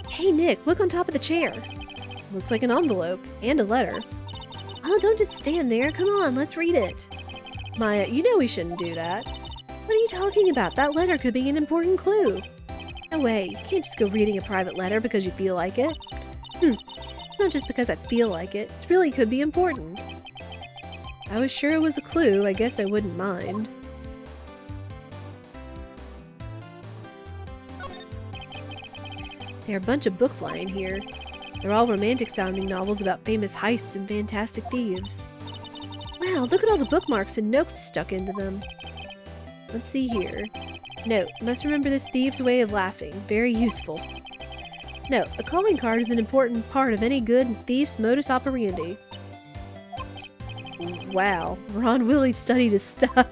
Hey Nick, look on top of the chair. Looks like an envelope. And a letter. Oh, don't just stand there. Come on, let's read it. Maya, you know we shouldn't do that. What are you talking about? That letter could be an important clue. No way. You can't just go reading a private letter because you feel like it. It's not just because I feel like it. It really could be important. If I was sure it was a clue, I guess I wouldn't mind. There are a bunch of books lying here. They're all romantic-sounding novels about famous heists and fantastic thieves. Wow, look at all the bookmarks and notes stuck into them. Let's see here. Note, must remember this thieves' way of laughing. Very useful. Note, a calling card is an important part of any good thief's modus operandi. Wow, Ron really studied his stuff.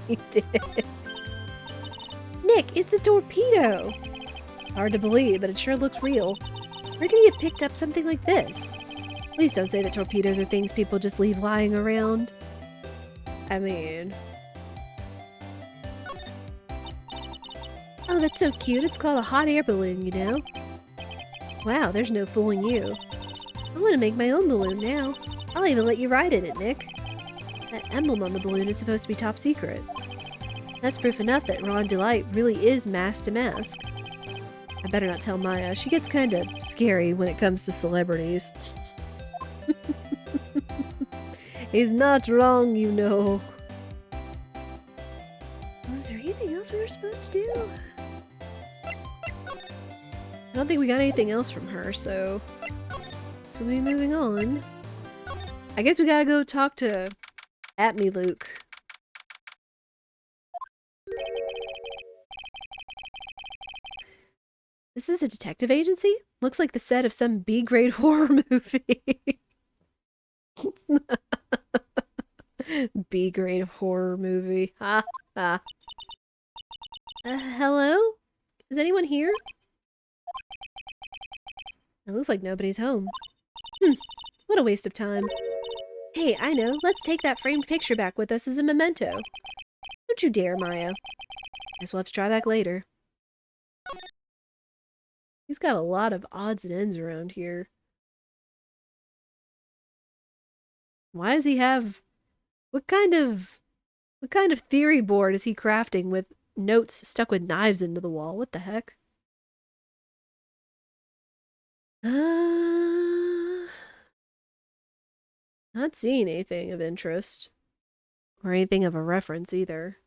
He did. Nick, it's a torpedo! Hard to believe, but it sure looks real. Where can you have picked up something like this? Please don't say that torpedoes are things people just leave lying around. I mean... Oh, that's so cute. It's called a hot air balloon, you know? Wow, there's no fooling you. I want to make my own balloon now. I'll even let you ride in it, Nick. That emblem on the balloon is supposed to be top secret. That's proof enough that Ron Delight really is mask to mask. I better not tell Maya. She gets kind of scary when it comes to celebrities. He's not wrong, you know. Was there anything else we were supposed to do? I don't think we got anything else from her, so we'll be moving on. I guess we gotta go talk to At-Me Luke. This is a detective agency? Looks like the set of some B-grade horror movie. B-grade horror movie. Ha ha. Hello? Is anyone here? It looks like nobody's home. What a waste of time. Hey, I know. Let's take that framed picture back with us as a memento. Don't you dare, Maya. Guess we'll have to try back later. He's got a lot of odds and ends around here. Why does he have... What kind of theory board is he crafting with notes stuck with knives into the wall? What the heck? Not seeing anything of interest. Or anything of a reference either.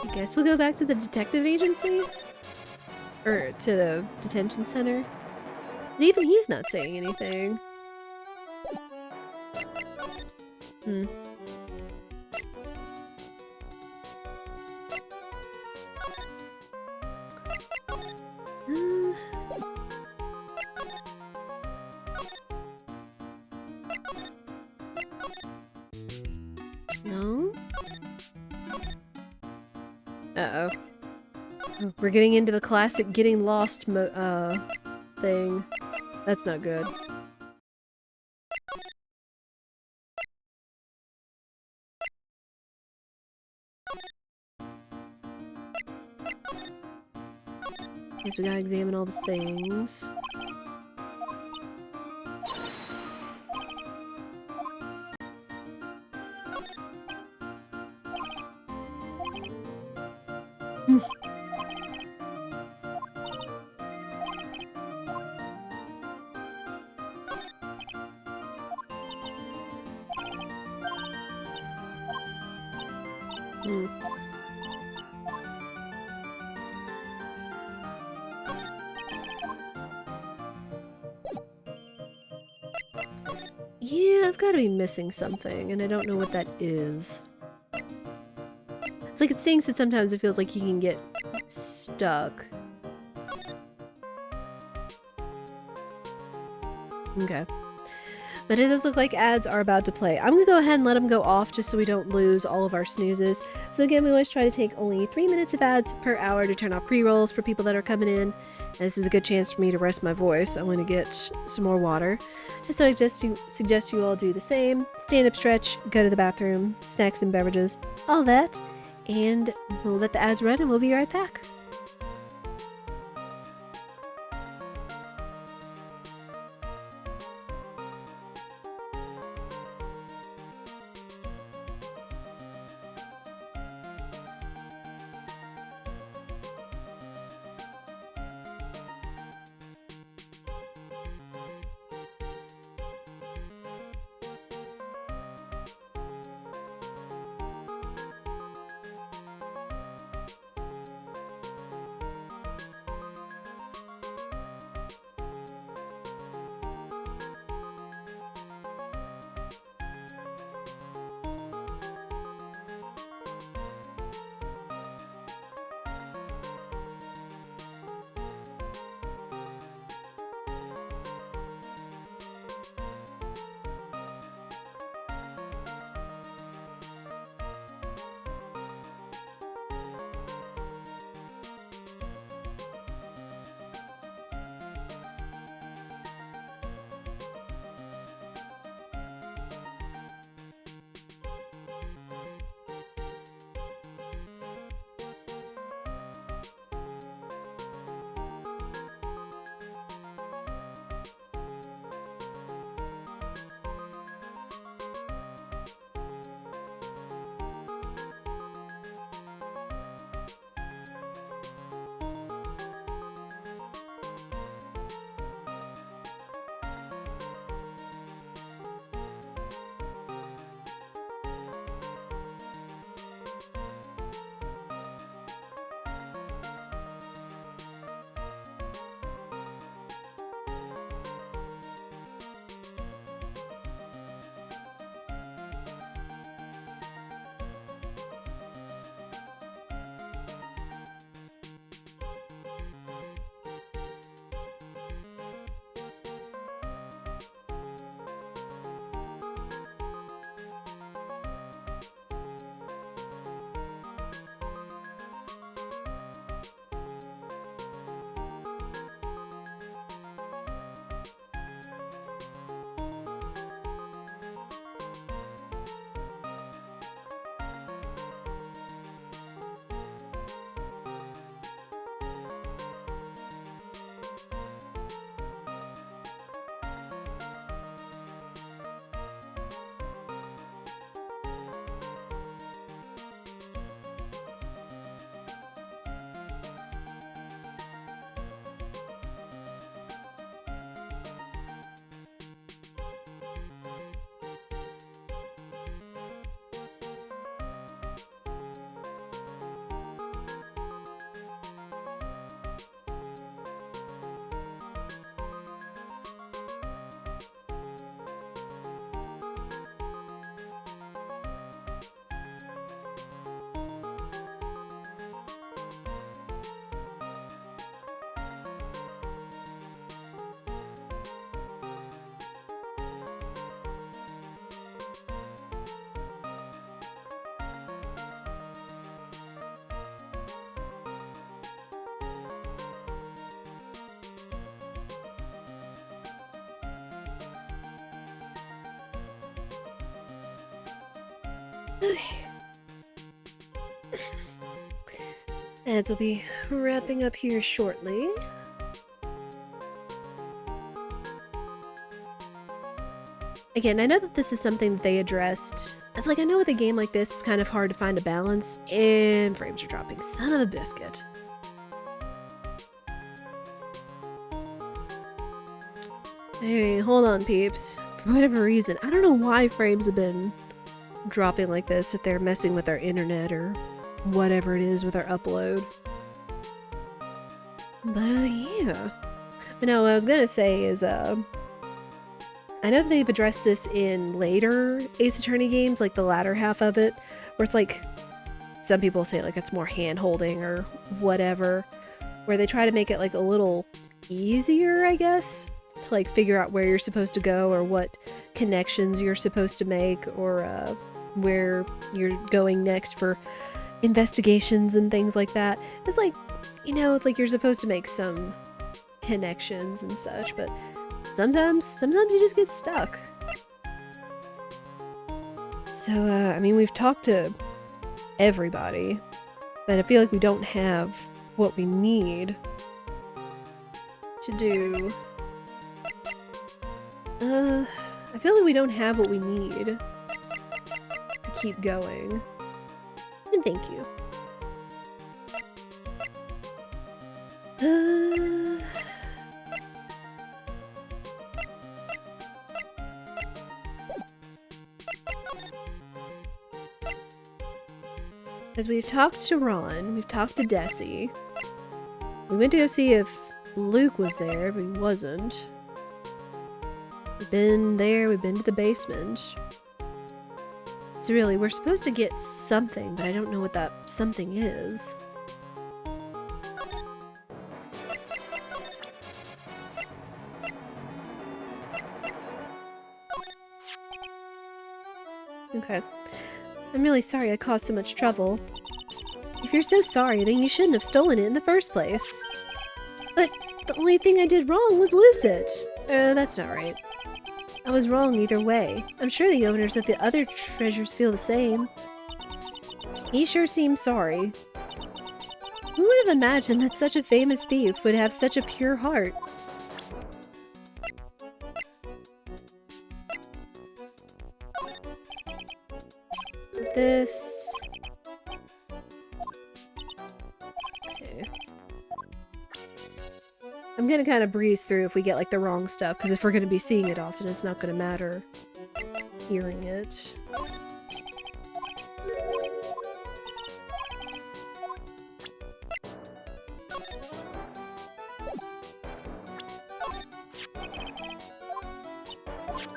I guess we'll go back to the detective agency? Or to the detention center? And even he's not saying anything. No? Uh-oh. We're getting into the classic getting lost thing. That's not good. Guess we gotta examine all the things. Yeah, I've got to be missing something, and I don't know what that is. It's like it stinks that sometimes it feels like you can get stuck. Okay. But it does look like ads are about to play. I'm gonna go ahead and let them go off just so we don't lose all of our snoozes. So again, we always try to take only 3 minutes of ads per hour to turn off pre-rolls for people that are coming in. And this is a good chance for me to rest my voice. I want to get some more water. And so I suggest you all do the same. Stand up, stretch, go to the bathroom, snacks and beverages, all that. And we'll let the ads run and we'll be right back. Okay. Ads will be wrapping up here shortly. Again, I know that this is something that they addressed. It's like, I know with a game like this, it's kind of hard to find a balance, and frames are dropping. Son of a biscuit. Hey, hold on, peeps. For whatever reason, I don't know why frames have been dropping like this, if they're messing with our internet or whatever it is with our upload. But, yeah. But no, what I was gonna say is, I know they've addressed this in later Ace Attorney games, like the latter half of it, where it's like, some people say like it's more hand-holding or whatever, where they try to make it like a little easier, I guess, to like figure out where you're supposed to go or what connections you're supposed to make or where you're going next for investigations and things like that. It's like, you know, it's like you're supposed to make some connections and such, but sometimes you just get stuck. So, I mean, we've talked to everybody, but I feel like we don't have what we need to do. I feel like we don't have what we need to keep going. And thank you. Because we've talked to Ron, we've talked to Desi. We went to go see if Luke was there, but he wasn't. We've been there, we've been to the basement. So really, we're supposed to get something, but I don't know what that something is. Okay. I'm really sorry I caused so much trouble. If you're so sorry, then you shouldn't have stolen it in the first place. But the only thing I did wrong was lose it. That's not right. I was wrong either way. I'm sure the owners of the other treasures feel the same. He sure seems sorry. Who would have imagined that such a famous thief would have such a pure heart? This... Okay. I'm gonna kind of breeze through if we get like the wrong stuff, because if we're gonna be seeing it often, it's not gonna matter hearing it.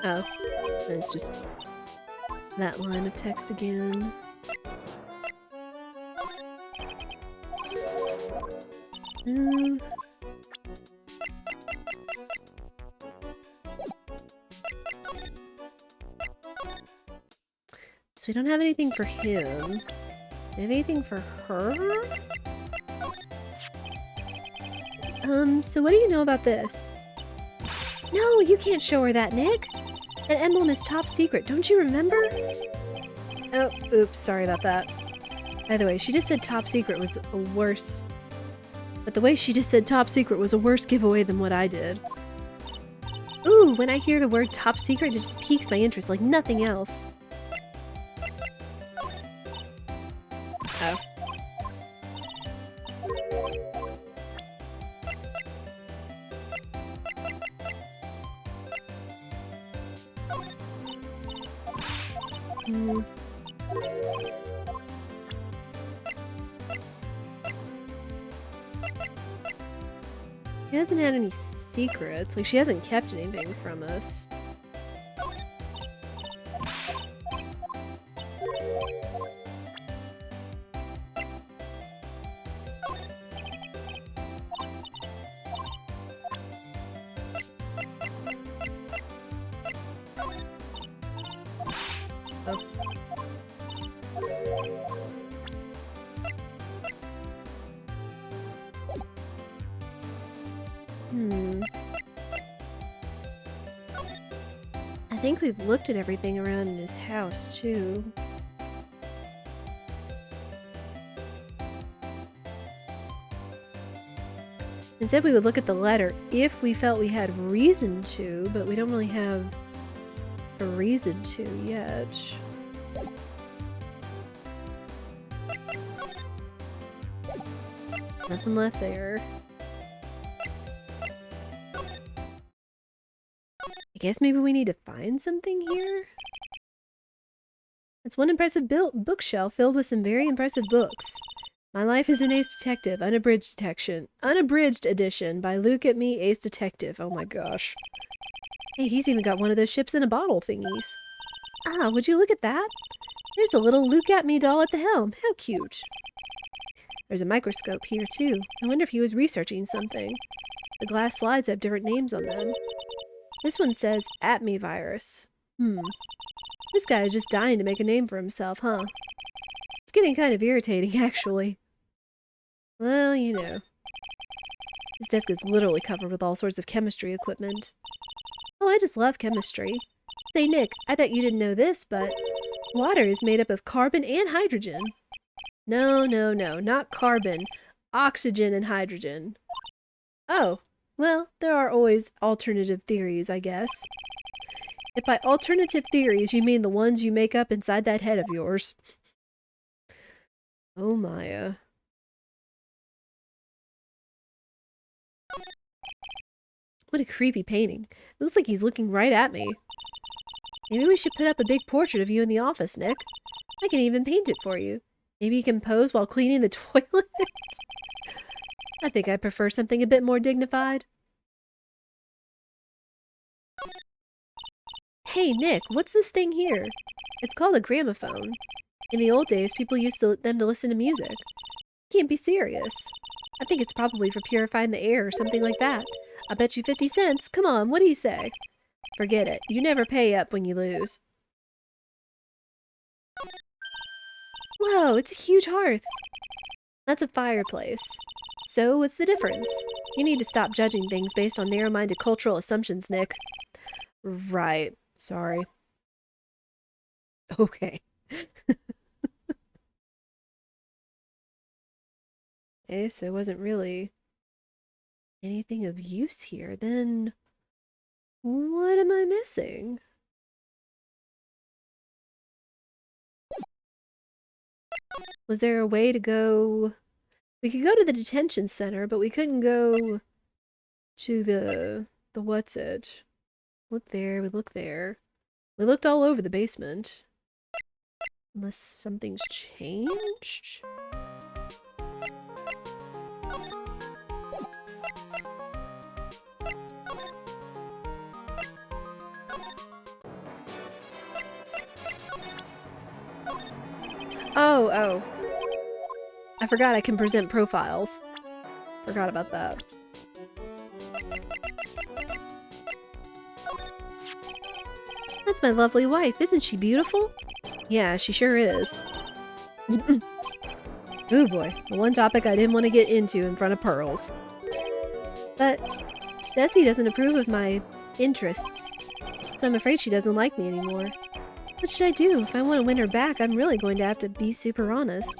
Oh, it's just that line of text again. So we don't have anything for him. We have anything for her? So what do you know about this? No, you can't show her that, Nick! That emblem is top secret, don't you remember? Oh, oops, sorry about that. By the way, she just said top secret was a worse... But the way she just said top secret was a worse giveaway than what I did. Ooh, when I hear the word top secret, it just piques my interest like nothing else. Oh. She hasn't had any secrets. Like, she hasn't kept anything from us. Oh. I think we've looked at everything around in his house, too. And said we would look at the letter if we felt we had reason to, but we don't really have a reason to yet. Nothing left there. I guess maybe we need to find something here? It's one impressive bookshelf filled with some very impressive books. My Life as an Ace Detective, Unabridged Edition by Luke at Me, Ace Detective. Oh my gosh. Hey, he's even got one of those ships in a bottle thingies. Ah, would you look at that? There's a little Look at Me doll at the helm. How cute. There's a microscope here, too. I wonder if he was researching something. The glass slides have different names on them. This one says At Me virus. This guy is just dying to make a name for himself, huh? It's getting kind of irritating, actually. Well, you know. His desk is literally covered with all sorts of chemistry equipment. Oh, I just love chemistry. Say, Nick, I bet you didn't know this, but water is made up of carbon and hydrogen. No, not carbon. Oxygen and hydrogen. Oh, well, there are always alternative theories, I guess. If by alternative theories you mean the ones you make up inside that head of yours. Oh, Maya. What a creepy painting. It looks like he's looking right at me. Maybe we should put up a big portrait of you in the office, Nick. I can even paint it for you. Maybe you can pose while cleaning the toilet? I think I prefer something a bit more dignified. Hey, Nick, what's this thing here? It's called a gramophone. In the old days, people used them to listen to music. You can't be serious. I think it's probably for purifying the air or something like that. I'll bet you 50 cents. Come on, what do you say? Forget it. You never pay up when you lose. Whoa, it's a huge hearth. That's a fireplace. So, what's the difference? You need to stop judging things based on narrow-minded cultural assumptions, Nick. Right. Sorry. Okay. Okay, so there wasn't really anything of use here. Then, what am I missing? Was there a way to go... We could go to the detention center, but we couldn't go to the what's it? Look there, we look there. We looked all over the basement. Unless something's changed? Oh. I forgot I can present profiles. Forgot about that. That's my lovely wife. Isn't she beautiful? Yeah, she sure is. Ooh boy, the one topic I didn't want to get into in front of Pearls. But Desi doesn't approve of my interests, so I'm afraid she doesn't like me anymore. What should I do? If I want to win her back, I'm really going to have to be super honest.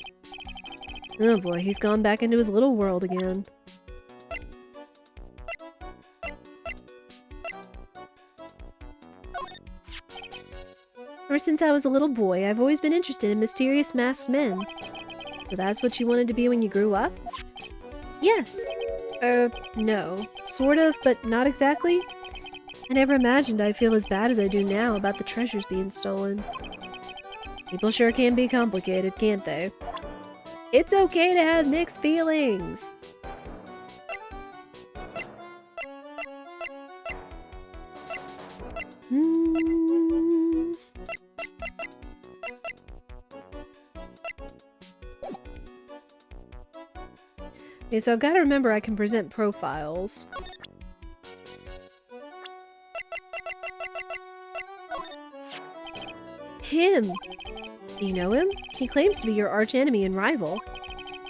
Oh boy, he's gone back into his little world again. Ever since I was a little boy, I've always been interested in mysterious masked men. So that's what you wanted to be when you grew up? Yes. No. Sort of, but not exactly. I never imagined I'd feel as bad as I do now about the treasures being stolen. People sure can be complicated, can't they? It's okay to have mixed feelings! Okay, so I've got to remember I can present profiles. Him! Do you know him? He claims to be your archenemy and rival.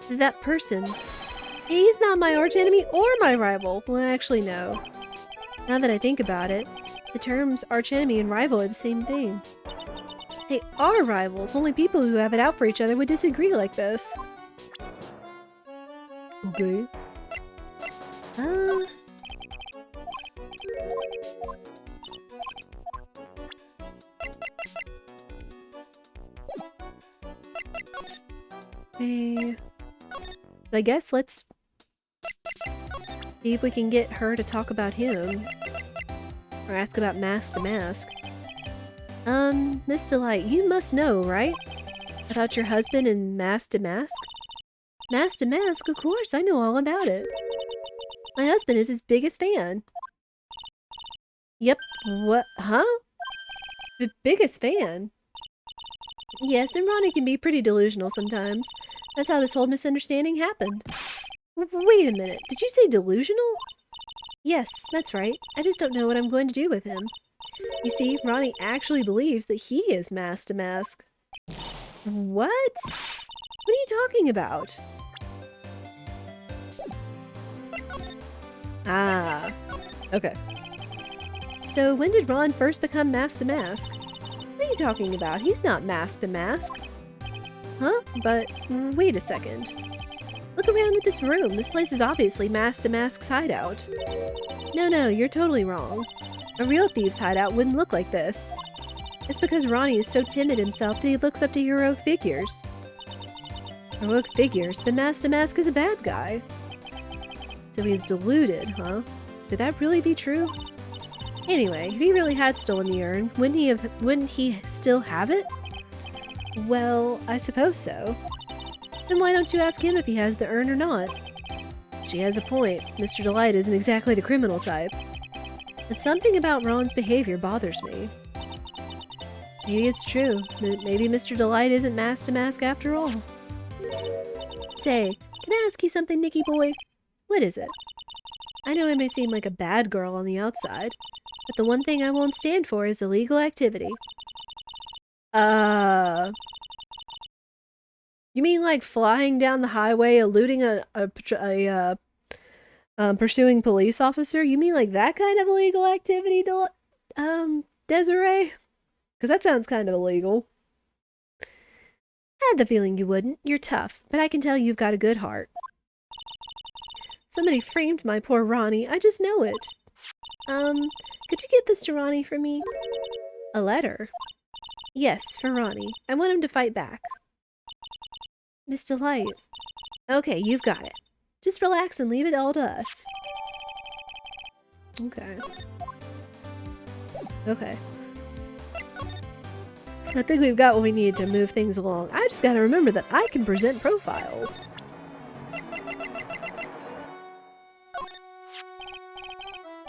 That person. He's not my archenemy or my rival! Well, actually, no. Now that I think about it, the terms archenemy and rival are the same thing. They are rivals, only people who have it out for each other would disagree like this. Okay. Okay. I guess let's see if we can get her to talk about him. Or ask about Mask to Mask. Miss Delight, you must know, right? About your husband and Mask to Mask? Mask to Mask? Of course, I know all about it. My husband is his biggest fan. Yep, What? Huh? The biggest fan? Yes, and Ronnie can be pretty delusional sometimes. That's how this whole misunderstanding happened. Wait a minute, did you say delusional? Yes, that's right. I just don't know what I'm going to do with him. You see, Ronnie actually believes that he is Mask to Mask. What? What are you talking about? Ah, okay. So when did Ron first become Mask to Mask? What are you talking about? He's not Mask to Mask. Huh? But wait a second. Look around at this room. This place is obviously Mask to Mask's hideout. No, you're totally wrong. A real thief's hideout wouldn't look like this. It's because Ronnie is so timid himself that he looks up to heroic figures. Heroic figures? Then Mask to Mask is a bad guy. So he's deluded, huh? Could that really be true? Anyway, if he really had stolen the urn, wouldn't he still have it? Well, I suppose so. Then why don't you ask him if he has the urn or not? She has a point. Mr. Delight isn't exactly the criminal type. But something about Ron's behavior bothers me. Maybe it's true. Maybe Mr. Delight isn't Mask to Mask after all. Say, can I ask you something, Nicky boy? What is it? I know I may seem like a bad girl on the outside, but the one thing I won't stand for is illegal activity. You mean like flying down the highway, eluding a pursuing police officer? You mean like that kind of illegal activity, Desiree? Because that sounds kind of illegal. I had the feeling you wouldn't. You're tough, but I can tell you've got a good heart. Somebody framed my poor Ronnie. I just know it. Could you get this to Ronnie for me? A letter? Yes, for Ronnie. I want him to fight back. Miss Delight. Okay, you've got it. Just relax and leave it all to us. Okay. Okay. I think we've got what we need to move things along. I just gotta remember that I can present profiles.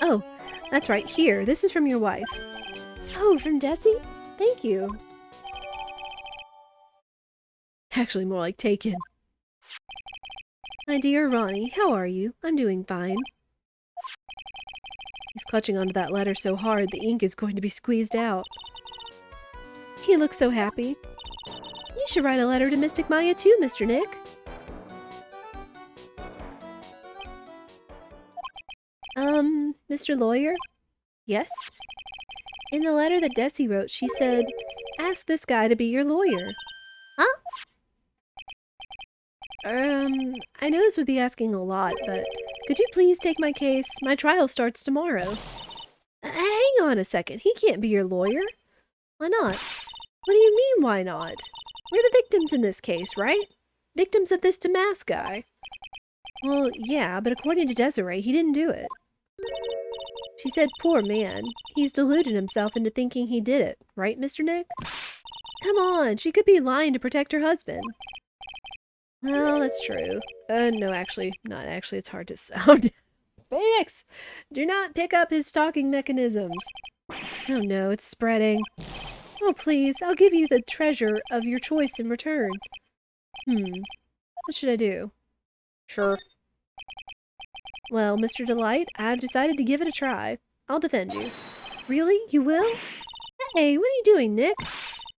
Oh, that's right. Here, this is from your wife. Oh, from Desi? Thank you. Actually, more like taken. My dear Ronnie, how are you? I'm doing fine. He's clutching onto that letter so hard the ink is going to be squeezed out. He looks so happy. You should write a letter to Mystic Maya too, Mr. Nick. Mr. Lawyer? Yes? In the letter that Desi wrote, she said, ask this guy to be your lawyer. Huh? I know this would be asking a lot, but could you please take my case? My trial starts tomorrow. Hang on a second. He can't be your lawyer. Why not? What do you mean, why not? We're the victims in this case, right? Victims of this Damask guy. Well, yeah, but according to Desiree, he didn't do it. She said, poor man. He's deluded himself into thinking he did it. Right, Mr. Nick? Come on, she could be lying to protect her husband. Well, that's true. No, actually, not actually. It's hard to sound. Phoenix! Do not pick up his talking mechanisms. Oh no, it's spreading. Oh, please, I'll give you the treasure of your choice in return. What should I do? Sure. Well, Mr. Delight, I've decided to give it a try. I'll defend you. Really? You will? Hey, what are you doing, Nick?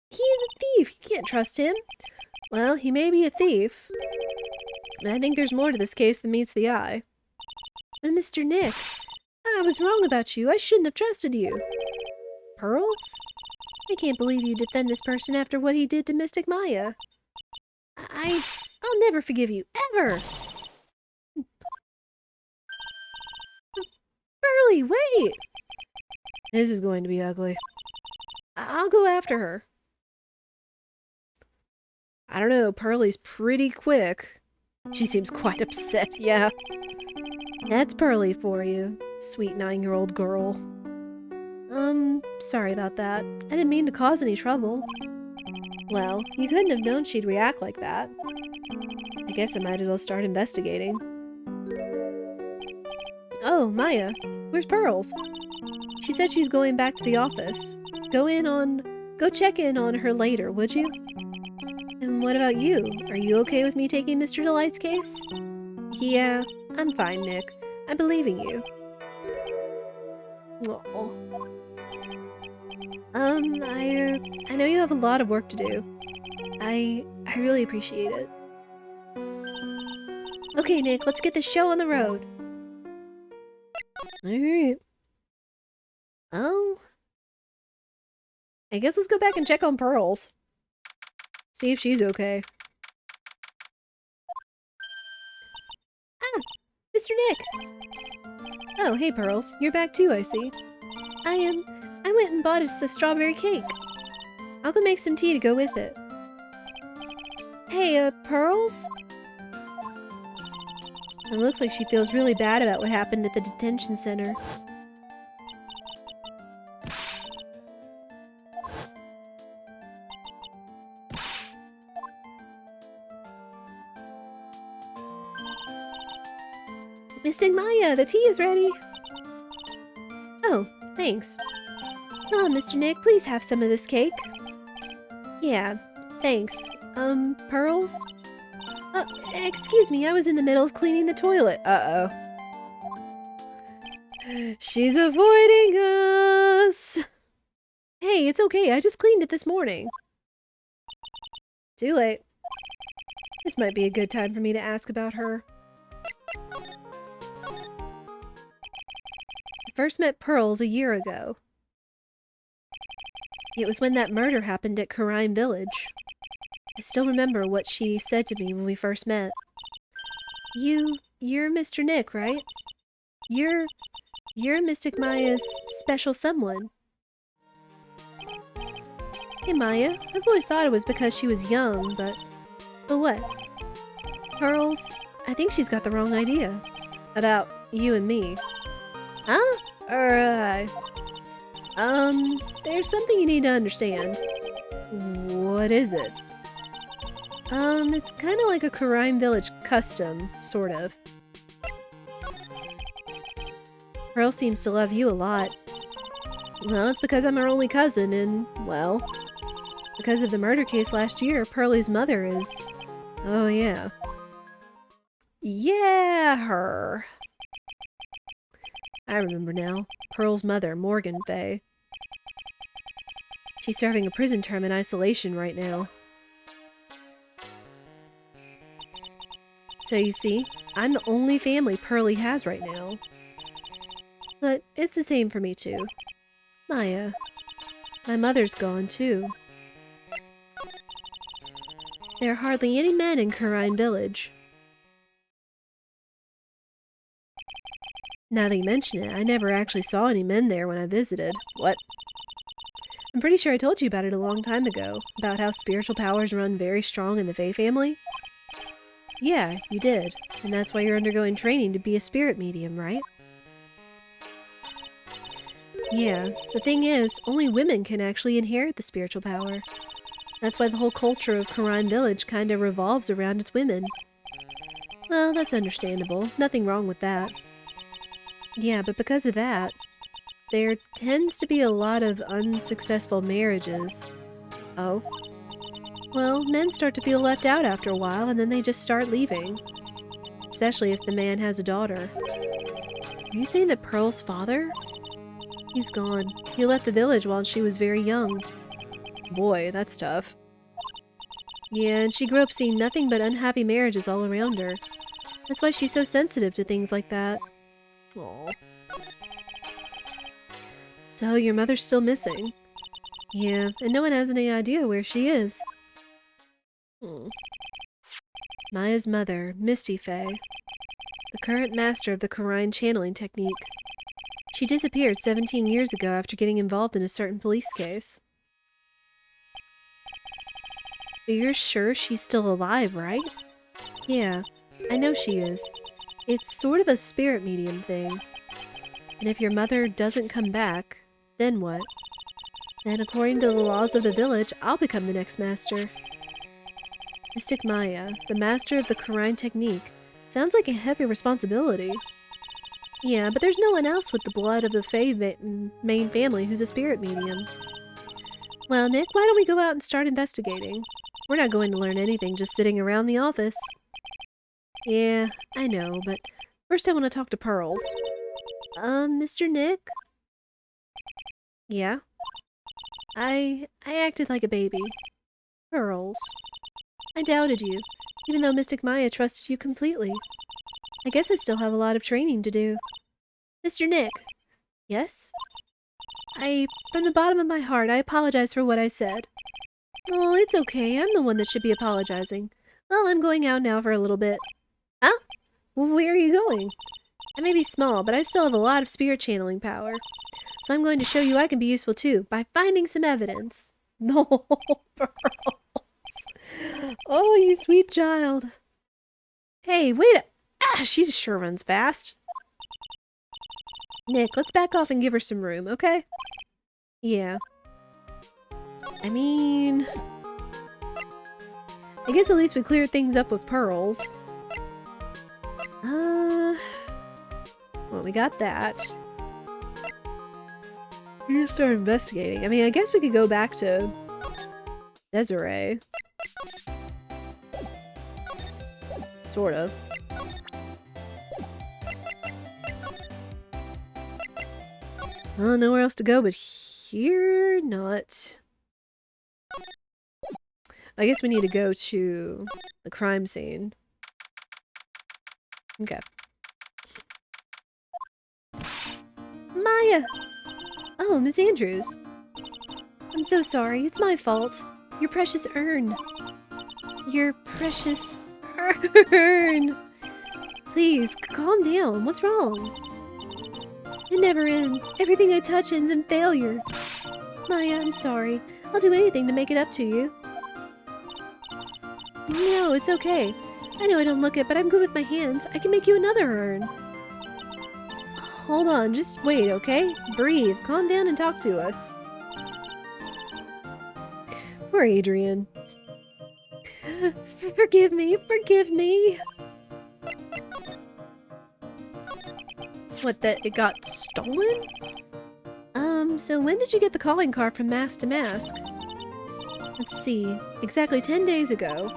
He's a thief. You can't trust him. Well, he may be a thief. And I think there's more to this case than meets the eye. But Mr. Nick, I was wrong about you. I shouldn't have trusted you. Pearls? I can't believe you defend this person after what he did to Mystic Maya. I'll never forgive you, ever! Pearly, wait! This is going to be ugly. I'll go after her. I don't know, Pearly's pretty quick. She seems quite upset, yeah. That's Pearly for you, sweet 9-year-old girl. Sorry about that. I didn't mean to cause any trouble. Well, you couldn't have known she'd react like that. I guess I might as well start investigating. Oh, Maya, where's Pearls? She said she's going back to the office. Go check in on her later, would you? And what about you? Are you okay with me taking Mr. Delight's case? Yeah, I'm fine, Nick. I believe in you. Aw. I know you have a lot of work to do. I really appreciate it. Okay, Nick, let's get this show on the road. Alright. I guess let's go back and check on Pearls. See if she's okay. Ah! Mr. Nick! Oh, hey Pearls. You're back too, I see. I went and bought us a strawberry cake. I'll go make some tea to go with it. Hey, Pearls? It looks like she feels really bad about what happened at the detention center. Mystic Maya, the tea is ready! Oh, thanks. Oh, Mr. Nick, please have some of this cake. Yeah, thanks. Pearls? Excuse me, I was in the middle of cleaning the toilet. Uh-oh. She's avoiding us! Hey, it's okay, I just cleaned it this morning. Too late. This might be a good time for me to ask about her. I first met Pearls a year ago. It was when that murder happened at Karine Village. I still remember what she said to me when we first met. You're Mr. Nick, right? You're Mystic Maya's special someone. Hey Maya, I've always thought it was because she was young, but what? Pearls, I think she's got the wrong idea. About you and me. Huh? There's something you need to understand. What is it? It's kind of like a Karine Village custom, sort of. Pearl seems to love you a lot. Well, it's because I'm her only cousin, and, well, because of the murder case last year, Pearlie's mother is... Oh, yeah. Yeah, her. I remember now. Pearl's mother, Morgan Fay. She's serving a prison term in isolation right now. So you see, I'm the only family Pearlie has right now. But it's the same for me too. Maya. My mother's gone too. There are hardly any men in Karine Village. Now that you mention it, I never actually saw any men there when I visited. What? I'm pretty sure I told you about it a long time ago, about how spiritual powers run very strong in the Fey family. Yeah, you did, and that's why you're undergoing training to be a spirit medium, right? Yeah, the thing is, only women can actually inherit the spiritual power. That's why the whole culture of Karine Village kinda revolves around its women. Well, that's understandable. Nothing wrong with that. Yeah, but because of that, there tends to be a lot of unsuccessful marriages. Oh? Well, men start to feel left out after a while, and then they just start leaving. Especially if the man has a daughter. Are you saying that Pearl's father? He's gone. He left the village while she was very young. Boy, that's tough. Yeah, and she grew up seeing nothing but unhappy marriages all around her. That's why she's so sensitive to things like that. Aww. So, your mother's still missing? Yeah, and no one has any idea where she is. Maya's mother, Misty Fay, the current master of the Karine channeling technique. She disappeared 17 years ago after getting involved in a certain police case. But you're sure she's still alive, right? Yeah, I know she is. It's sort of a spirit medium thing. And if your mother doesn't come back, then what? Then according to the laws of the village, I'll become the next master. Mystic Maya, the master of the Karine technique, sounds like a heavy responsibility. Yeah, but there's no one else with the blood of the main family who's a spirit medium. Well, Nick, why don't we go out and start investigating? We're not going to learn anything just sitting around the office. Yeah, I know, but first I want to talk to Pearls. Mr. Nick? Yeah? I acted like a baby. Pearls. I doubted you, even though Mystic Maya trusted you completely. I guess I still have a lot of training to do. Mr. Nick? Yes? From the bottom of my heart, I apologize for what I said. Oh, it's okay. I'm the one that should be apologizing. Well, I'm going out now for a little bit. Huh? Where are you going? I may be small, but I still have a lot of spirit channeling power. So I'm going to show you I can be useful too, by finding some evidence. No, Pearls. Oh, you sweet child. Hey, wait she sure runs fast. Nick, let's back off and give her some room, okay? Yeah. I mean... I guess at least we cleared things up with Pearls. Well, we got that. We're gonna start investigating. I mean, I guess we could go back to Desiree. Sort of. Well, nowhere else to go but here? Not. I guess we need to go to the crime scene. Okay. Maya! Oh, Miss Andrews. I'm so sorry. It's my fault. Your precious urn. Your precious urn. Please, calm down. What's wrong? It never ends. Everything I touch ends in failure. Maya, I'm sorry. I'll do anything to make it up to you. No, it's okay. I know I don't look it, but I'm good with my hands. I can make you another urn. Hold on, just wait, okay? Breathe, calm down and talk to us. Poor Adrian. Forgive me, forgive me. What, that it got stolen? So when did you get the calling card from Mask to Mask? Let's see, exactly 10 days ago.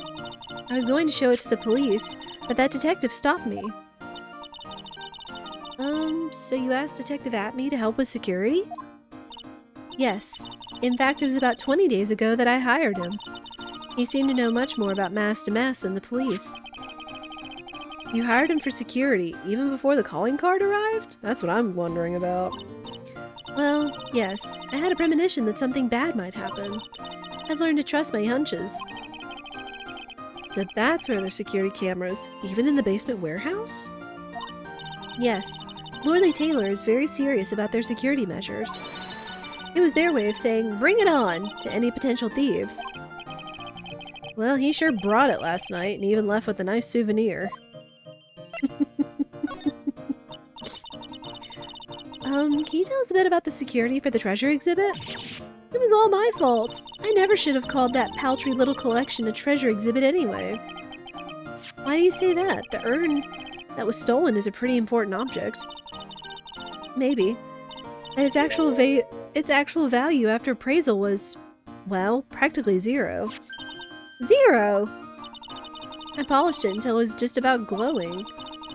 I was going to show it to the police, but that detective stopped me. So you asked Detective Atme to help with security? Yes. In fact, it was about 20 days ago that I hired him. He seemed to know much more about Mask to Mask than the police. You hired him for security, even before the calling card arrived? That's what I'm wondering about. Well, yes. I had a premonition that something bad might happen. I've learned to trust my hunches. So that's where there's security cameras, even in the basement warehouse? Yes. Lordly Taylor is very serious about their security measures. It was their way of saying, bring it on, to any potential thieves. Well, he sure brought it last night, and even left with a nice souvenir. Can you tell us a bit about the security for the treasure exhibit? It was all my fault. I never should have called that paltry little collection a treasure exhibit anyway. Why do you say that? The urn that was stolen is a pretty important object. Maybe. And its actual value after appraisal was, well, practically zero. Zero! I polished it until it was just about glowing.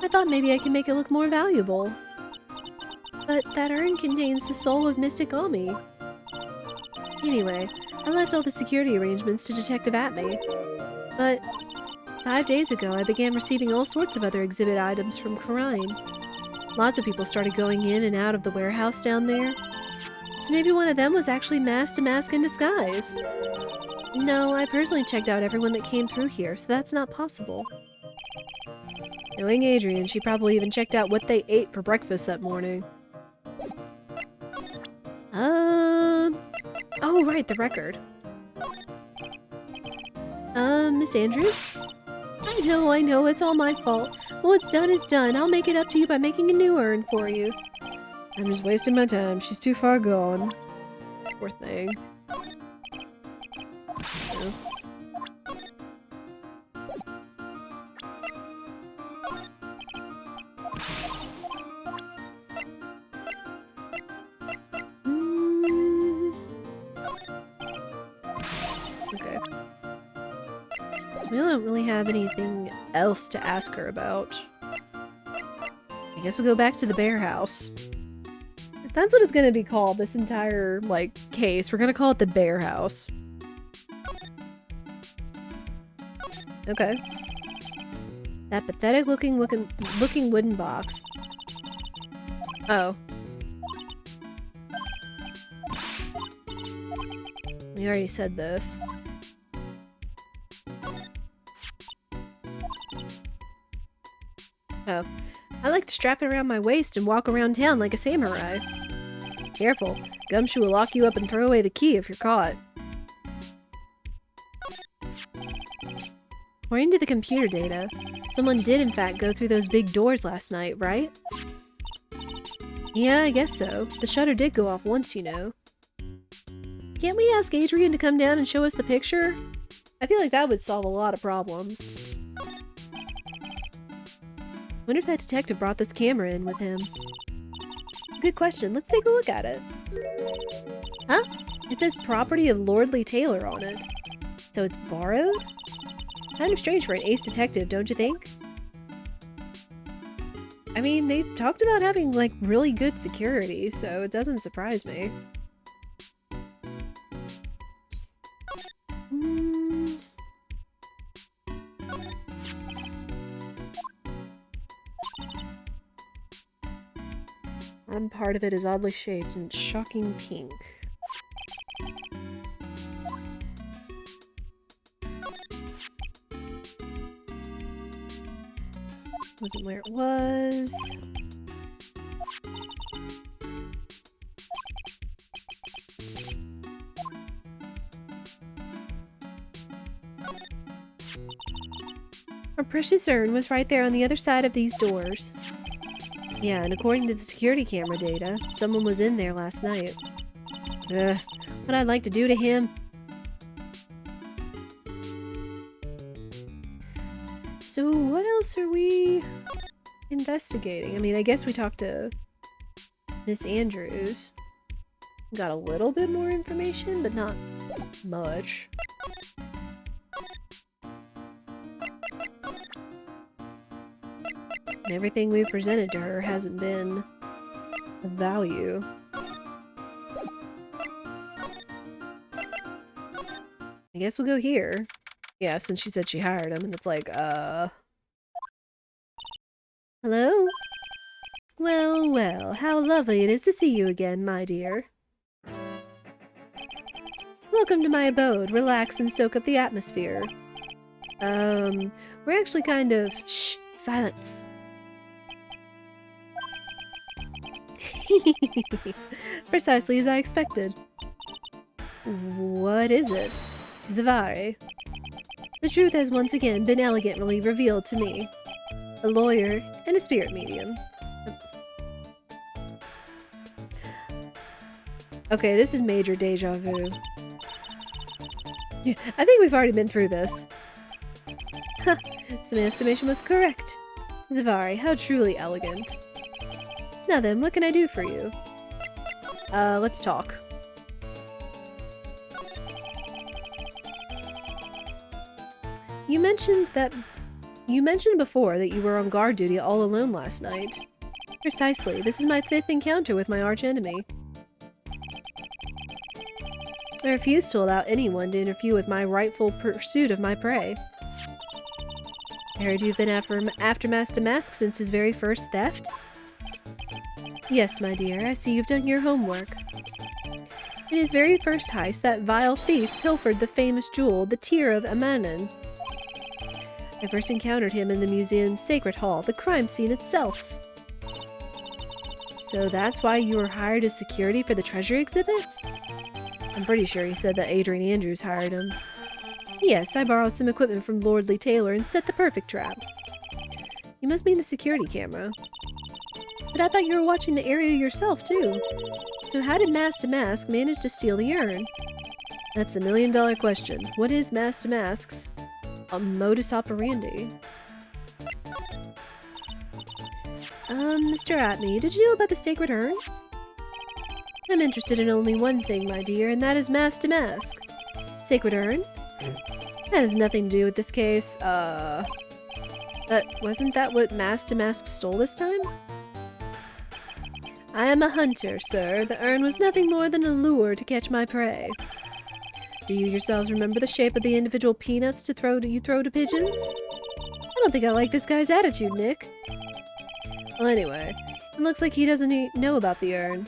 I thought maybe I could make it look more valuable. But that urn contains the soul of Mystic Ami. Anyway, I left all the security arrangements to Detective Atme. But 5 days ago, I began receiving all sorts of other exhibit items from Karine. Lots of people started going in and out of the warehouse down there. So maybe one of them was actually Mask to Mask in disguise. No, I personally checked out everyone that came through here, so that's not possible. Knowing Adrian, she probably even checked out what they ate for breakfast that morning. Oh, right, the record. Miss Andrews? I know, it's all my fault. What's done is done. I'll make it up to you by making a new urn for you. I'm just wasting my time. She's too far gone. Poor thing. Yeah. We don't really have anything else to ask her about. I guess we'll go back to the bear house. If that's what it's gonna be called, this entire, like, case, we're gonna call it the bear house. Okay. That pathetic looking wooden box. Oh. We already said this. Oh. I like to strap it around my waist and walk around town like a samurai. Careful. Gumshoe will lock you up and throw away the key if you're caught. According to the computer data, someone did in fact go through those big doors last night, right? Yeah, I guess so. The shutter did go off once, you know. Can't we ask Adrian to come down and show us the picture? I feel like that would solve a lot of problems. Wonder if that detective brought this camera in with him. Good question. Let's take a look at it. Huh? It says property of Lordly Taylor on it. So it's borrowed? Kind of strange for an ace detective, don't you think? I mean, they talked about having, like, really good security, so it doesn't surprise me. One part of it is oddly shaped and shocking pink. Wasn't where it was. Our precious urn was right there on the other side of these doors. Yeah, and according to the security camera data, someone was in there last night. Ugh, what I'd like to do to him. So what else are we investigating? I mean, I guess we talked to Miss Andrews. Got a little bit more information, but not much. And everything we've presented to her hasn't been of value. I guess we'll go here. Yeah, since she said she hired him, and it's like, Hello? Well, well, how lovely it is to see you again, my dear. Welcome to my abode. Relax and soak up the atmosphere. We're actually kind of... Shh! Silence! Precisely as I expected. What is it? Zavare. The truth has once again been elegantly revealed to me. A lawyer and a spirit medium. Okay, this is major deja vu. Yeah, I think we've already been through this. Ha! So my estimation was correct. Zavare, how truly elegant. Now then, what can I do for you? Let's talk. You mentioned before that you were on guard duty all alone last night. Precisely. This is my 5th encounter with my archenemy. I refuse to allow anyone to interfere with my rightful pursuit of my prey. I heard you've been after Master Mask since his very first theft? Yes, my dear, I see you've done your homework. In his very first heist, that vile thief pilfered the famous jewel, the Tear of Amanon. I first encountered him in the museum's Sacred Hall, the crime scene itself. So that's why you were hired as security for the treasure exhibit? I'm pretty sure he said that Adrian Andrews hired him. Yes, I borrowed some equipment from Lordly Taylor and set the perfect trap. You must mean the security camera. But I thought you were watching the area yourself, too. So how did Mask to Mask manage to steal the urn? That's the million-dollar question. What is Mask to Mask's modus operandi? Mr. Atney, did you know about the Sacred Urn? I'm interested in only one thing, my dear, and that is Mask to Mask. Sacred Urn? That has nothing to do with this case. Wasn't that what Mask to Mask stole this time? I am a hunter, sir. The urn was nothing more than a lure to catch my prey. Do you yourselves remember the shape of the individual peanuts you throw to pigeons? I don't think I like this guy's attitude, Nick. Well, anyway, it looks like he doesn't know about the urn.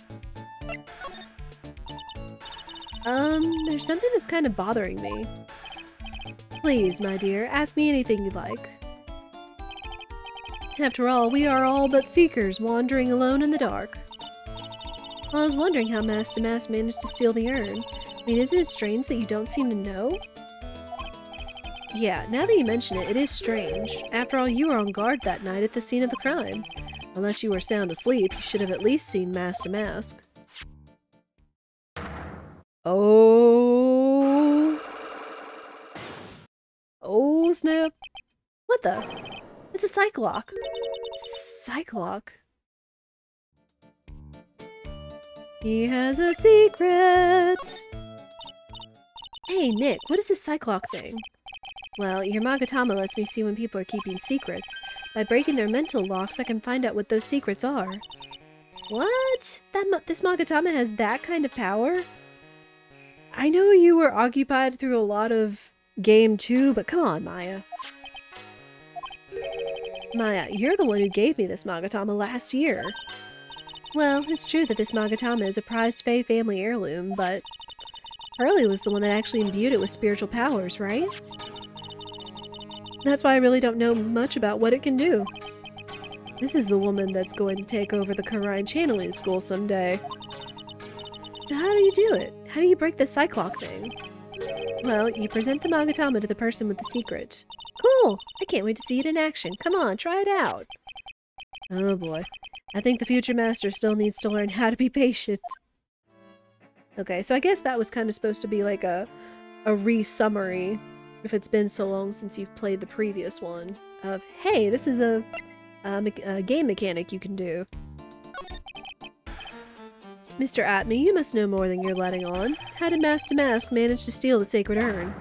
There's something that's kind of bothering me. Please, my dear, ask me anything you'd like. After all, we are all but seekers, wandering alone in the dark. Well, I was wondering how Mask to Mask managed to steal the urn. I mean, isn't it strange that you don't seem to know? Yeah, now that you mention it, it is strange. After all, you were on guard that night at the scene of the crime. Unless you were sound asleep, you should have at least seen Mask to Mask. Oh. Oh, snap. What the? It's a Cyclock. Cyclock. He has a secret. Hey, Nick, what is this Cyclock thing? Well, your Magatama lets me see when people are keeping secrets. By breaking their mental locks, I can find out what those secrets are. What? This Magatama has that kind of power? I know you were occupied through a lot of game 2, but come on, Maya. Maya, you're the one who gave me this Magatama last year. Well, it's true that this Magatama is a prized Fae family heirloom, but Hurley was the one that actually imbued it with spiritual powers, right? That's why I really don't know much about what it can do. This is the woman that's going to take over the Karine channeling school someday. So how do you do it? How do you break the Cyclock thing? Well, you present the Magatama to the person with the secret. Cool! I can't wait to see it in action. Come on, try it out! Oh boy. I think the future master still needs to learn how to be patient. Okay, so I guess that was kind of supposed to be like a re-summary, if it's been so long since you've played the previous one, of, hey, this is a game mechanic you can do. Mr. Atme, you must know more than you're letting on. How did Mask to Mask manage to steal the sacred urn?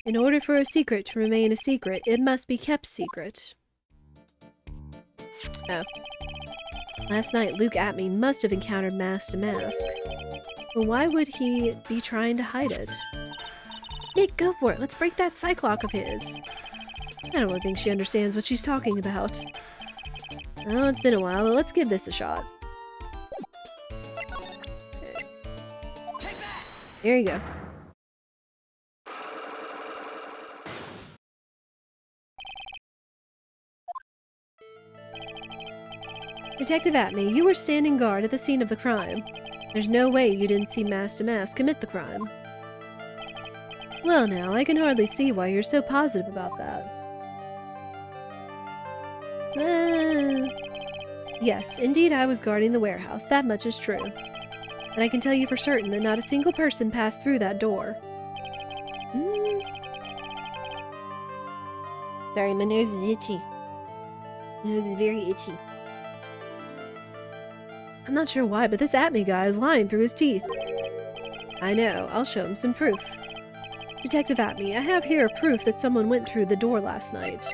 In order for a secret to remain a secret, it must be kept secret. Oh. Last night, Luke Atme must have encountered Mask to Mask. But why would he be trying to hide it? Nick, go for it! Let's break that Cyclock of his! I don't really think she understands what she's talking about. Well, it's been a while, but let's give this a shot. Okay. There you go. Detective Atme, you were standing guard at the scene of the crime. There's no way you didn't see Mask to Mask commit the crime. Well now, I can hardly see why you're so positive about that. Yes, indeed I was guarding the warehouse, that much is true. But I can tell you for certain that not a single person passed through that door. Sorry, my nose is itchy. My nose is very itchy. I'm not sure why, but this Atme guy is lying through his teeth. I know, I'll show him some proof. Detective Atme, I have here proof that someone went through the door last night.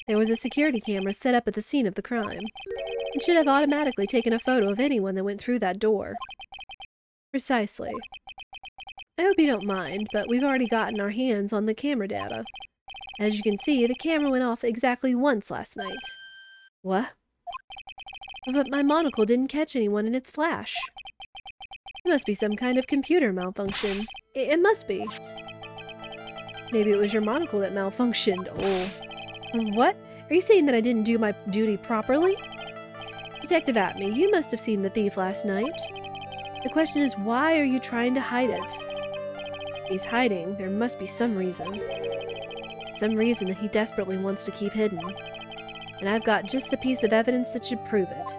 There was a security camera set up at the scene of the crime. It should have automatically taken a photo of anyone that went through that door. Precisely. I hope you don't mind, but we've already gotten our hands on the camera data. As you can see, the camera went off exactly once last night. What? But my monocle didn't catch anyone in its flash. It must be some kind of computer malfunction. It must be. Maybe it was your monocle that malfunctioned. Oh. What? Are you saying that I didn't do my duty properly? Detective Atme, you must have seen the thief last night. The question is, why are you trying to hide it? If he's hiding, there must be some reason. Some reason that he desperately wants to keep hidden. And I've got just the piece of evidence that should prove it.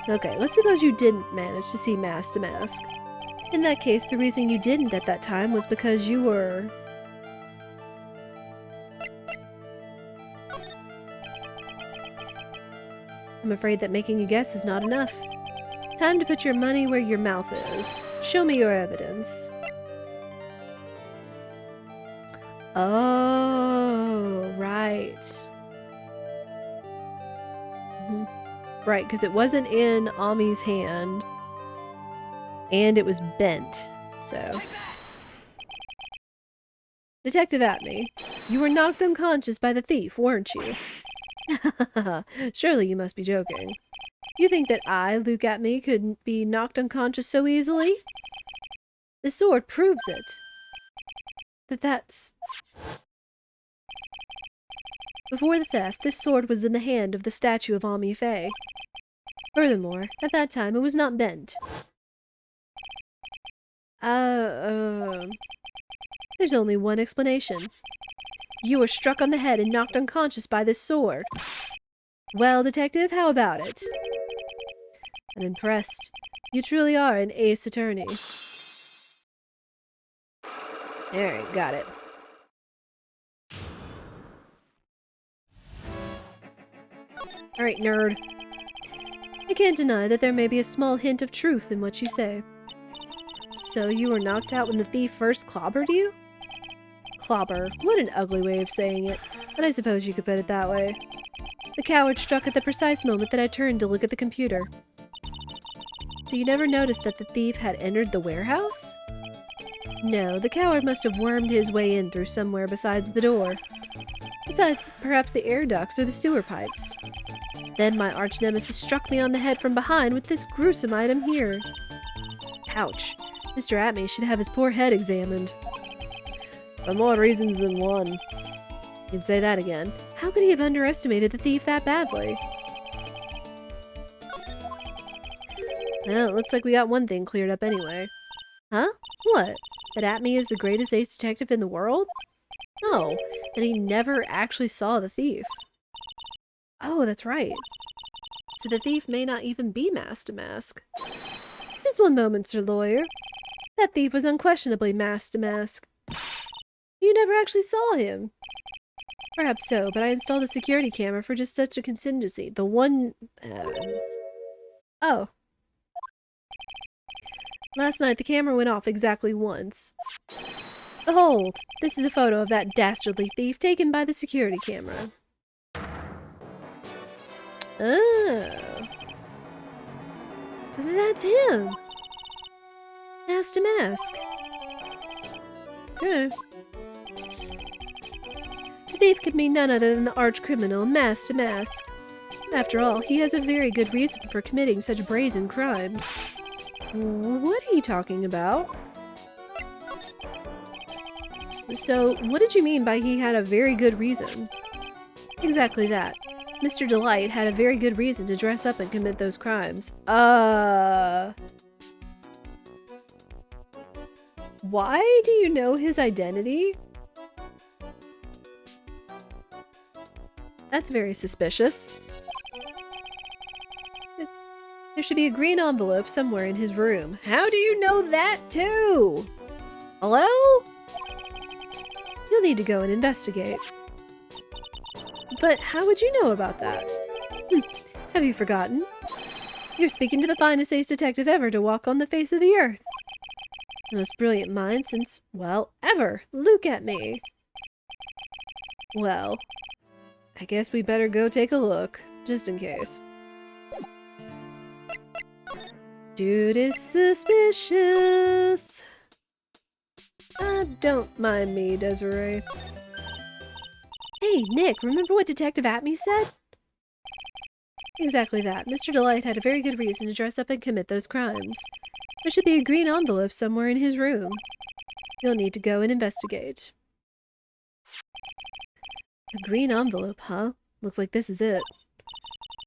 Okay, let's suppose you didn't manage to see Mask to Mask. In that case, the reason you didn't at that time was because you were... I'm afraid that making a guess is not enough. Time to put your money where your mouth is. Show me your evidence. Oh, right. Right, because it wasn't in Ami's hand. And it was bent, so... Detective Atme, you were knocked unconscious by the thief, weren't you? Surely you must be joking. You think that I, Luke Atme, could be knocked unconscious so easily? The sword proves it. That's... Before the theft, this sword was in the hand of the statue of Ami Faye. Furthermore, at that time it was not bent. There's only one explanation. You were struck on the head and knocked unconscious by this sword. Well, Detective, how about it? I'm impressed. You truly are an ace attorney. Alright, got it. Alright, nerd. I can't deny that there may be a small hint of truth in what you say. So you were knocked out when the thief first clobbered you? Clobber. What an ugly way of saying it, but I suppose you could put it that way. The coward struck at the precise moment that I turned to look at the computer. So you never noticed that the thief had entered the warehouse? No, the coward must have wormed his way in through somewhere besides the door. Besides, perhaps the air ducts or the sewer pipes. Then my arch-nemesis struck me on the head from behind with this gruesome item here. Ouch. Mr. Atme should have his poor head examined. For more reasons than one. You can say that again. How could he have underestimated the thief that badly? Well, it looks like we got one thing cleared up anyway. Huh? What? That Atme is the greatest ace detective in the world? No, that he never actually saw the thief. Oh, that's right. So the thief may not even be masked to mask. Just one moment, Sir Lawyer. That thief was unquestionably masked to mask. You never actually saw him. Perhaps so, but I installed a security camera for just such a contingency. The one... Oh. Last night the camera went off exactly once. Behold, this is a photo of that dastardly thief taken by the security camera. Oh. That's him! Mask to mask. Okay. The thief could mean none other than the arch-criminal, mask to mask. After all, he has a very good reason for committing such brazen crimes. What are you talking about? So, what did you mean by he had a very good reason? Exactly that. Mr. Delight had a very good reason to dress up and commit those crimes. Why do you know his identity? That's very suspicious. There should be a green envelope somewhere in his room. How do you know that too? Hello? You'll need to go and investigate. But how would you know about that? Have you forgotten? You're speaking to the finest ace detective ever to walk on the face of the earth. The most brilliant mind since, well, ever. Look at me. Well, I guess we better go take a look, just in case. Dude is suspicious. Don't mind me, Desiree. Hey, Nick, remember what Detective Atme said? Exactly that. Mr. Delight had a very good reason to dress up and commit those crimes. There should be a green envelope somewhere in his room. You'll need to go and investigate. A green envelope, huh? Looks like this is it.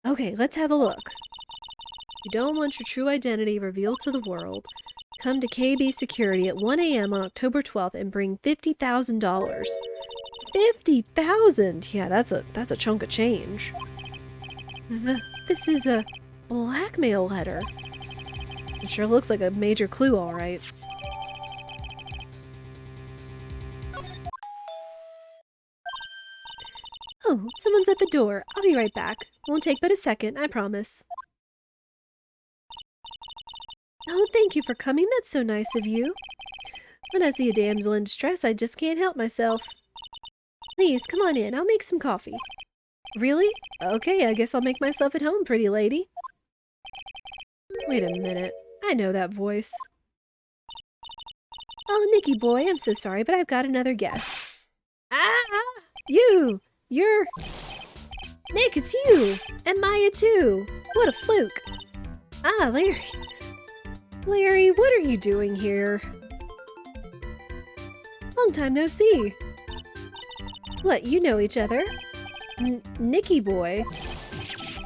Okay, let's have a look. If you don't want your true identity revealed to the world, come to KB Security at 1 a.m. on October 12th and bring $50,000. 50,000! Yeah, that's a chunk of change. This is a blackmail letter. It sure looks like a major clue, all right. Oh, Someone's at the door. I'll be right back. Won't take but a second, I promise. Oh, thank you for coming. That's so nice of you. When I see a damsel in distress, I just can't help myself. Please, come on in. I'll make some coffee. Really? Okay, I guess I'll make myself at home, pretty lady. Wait a minute. I know that voice. Oh, Nicky boy, I'm so sorry, but I've got another guess. Ah! You! You're... Nick, it's you! And Maya, too! What a fluke! Ah, Larry. Larry, what are you doing here? Long time no see. What, you know each other? Nicky boy.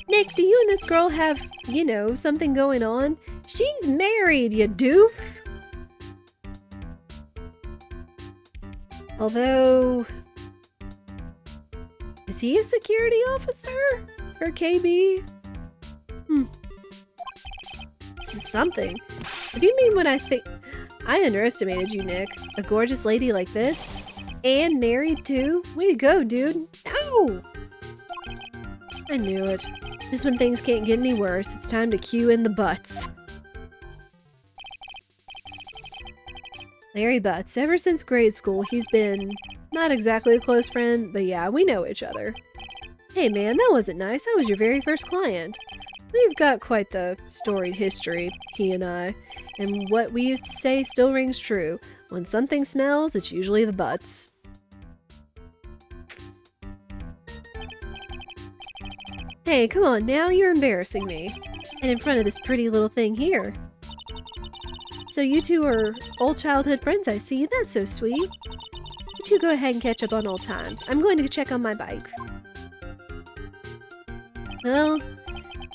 Nick, do you and this girl have, you know, something going on? She's married, you doof! Although... Is he a security officer? For KB? This is something. If you mean what I think... I underestimated you, Nick. A gorgeous lady like this? And married, too? Way to go, dude. No! I knew it. Just when things can't get any worse, it's time to cue in the butts. Larry Butts. Ever since grade school, he's been not exactly a close friend, but yeah, we know each other. Hey man, that wasn't nice. I was your very first client. We've got quite the storied history, he and I. And what we used to say still rings true. When something smells, it's usually the butts. Hey, come on now, you're embarrassing me. And in front of this pretty little thing here. So you two are old childhood friends, I see. That's so sweet. You two go ahead and catch up on old times. I'm going to check on my bike. Well,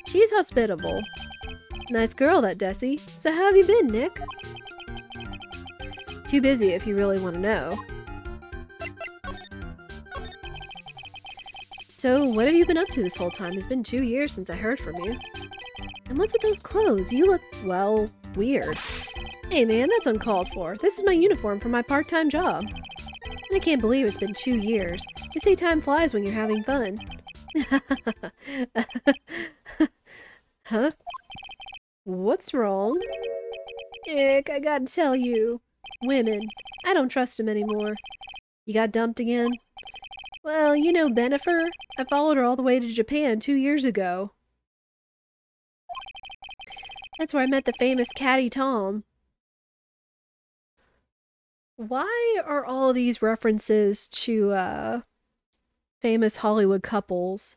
she's hospitable. Nice girl, that Desi. So how have you been, Nick? Too busy if you really want to know. So, what have you been up to this whole time? It's been 2 years since I heard from you. And what's with those clothes? You look, well, weird. Hey man, that's uncalled for. This is my uniform for my part-time job. And I can't believe it's been 2 years. They say time flies when you're having fun. Huh? What's wrong? Ick, I gotta tell you. Women. I don't trust them anymore. You got dumped again? Well, you know Benifer? I followed her all the way to Japan 2 years ago. That's where I met the famous Caddy Tom. Why are all these references to, famous Hollywood couples?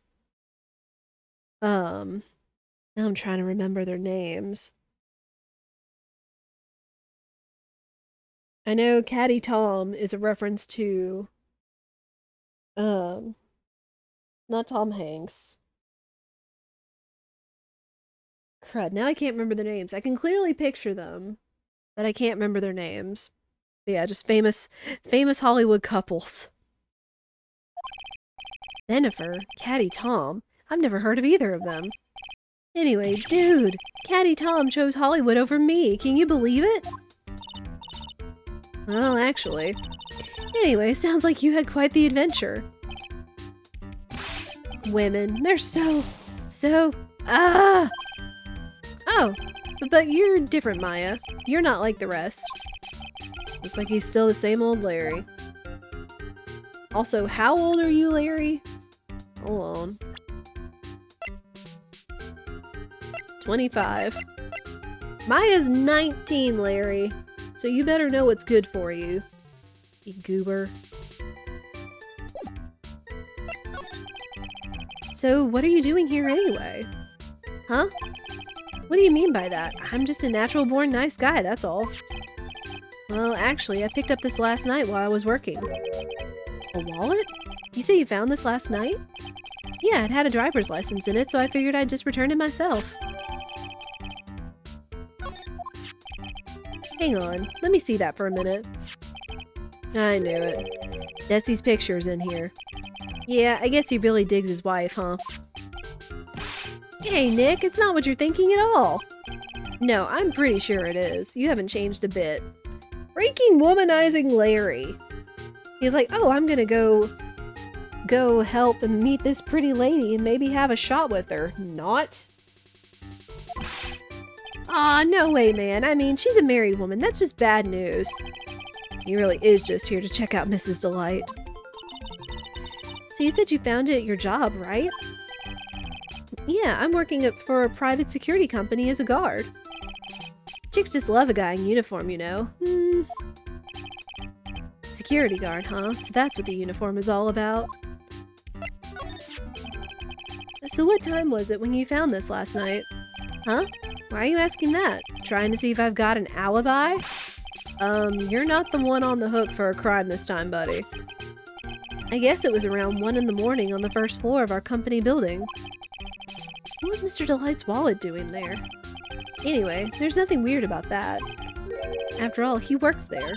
Now I'm trying to remember their names. I know Caddy Tom is a reference to, not Tom Hanks. Crud, now I can't remember their names. I can clearly picture them, but I can't remember their names. But yeah, just famous Hollywood couples. Benifer, Caddy Tom. I've never heard of either of them. Anyway, dude, Caddy Tom chose Hollywood over me. Can you believe it? Well, actually. Anyway, sounds like you had quite the adventure. Women, they're so... Oh, but you're different, Maya. You're not like the rest. Looks like he's still the same old Larry. Also, how old are you, Larry? Hold on. 25. Maya's 19, Larry. So you better know what's good for you. You goober. So, what are you doing here anyway? Huh? What do you mean by that? I'm just a natural-born nice guy, that's all. Well, actually, I picked up this last night while I was working. A wallet? You say you found this last night? Yeah, it had a driver's license in it, so I figured I'd just return it myself. Hang on, let me see that for a minute. I knew it. Desi's picture's in here. Yeah, I guess he really digs his wife, huh? Hey, Nick, it's not what you're thinking at all. No, I'm pretty sure it is. You haven't changed a bit. Freaking womanizing Larry. He's like, oh, I'm gonna go go help and meet this pretty lady and maybe have a shot with her. Not? Aw, no way, man. I mean, she's a married woman. That's just bad news. He really is just here to check out Mrs. Delight. So you said you found it at your job, right? Yeah, I'm working for a private security company as a guard. Chicks just love a guy in uniform, you know. Security guard, huh? So that's what the uniform is all about. So what time was it when you found this last night? Huh? Why are you asking that? Trying to see if I've got an alibi? You're not the one on the hook for a crime this time, buddy. I guess it was around 1 in the morning on the first floor of our company building. What was Mr. Delight's wallet doing there? Anyway, there's nothing weird about that. After all, he works there.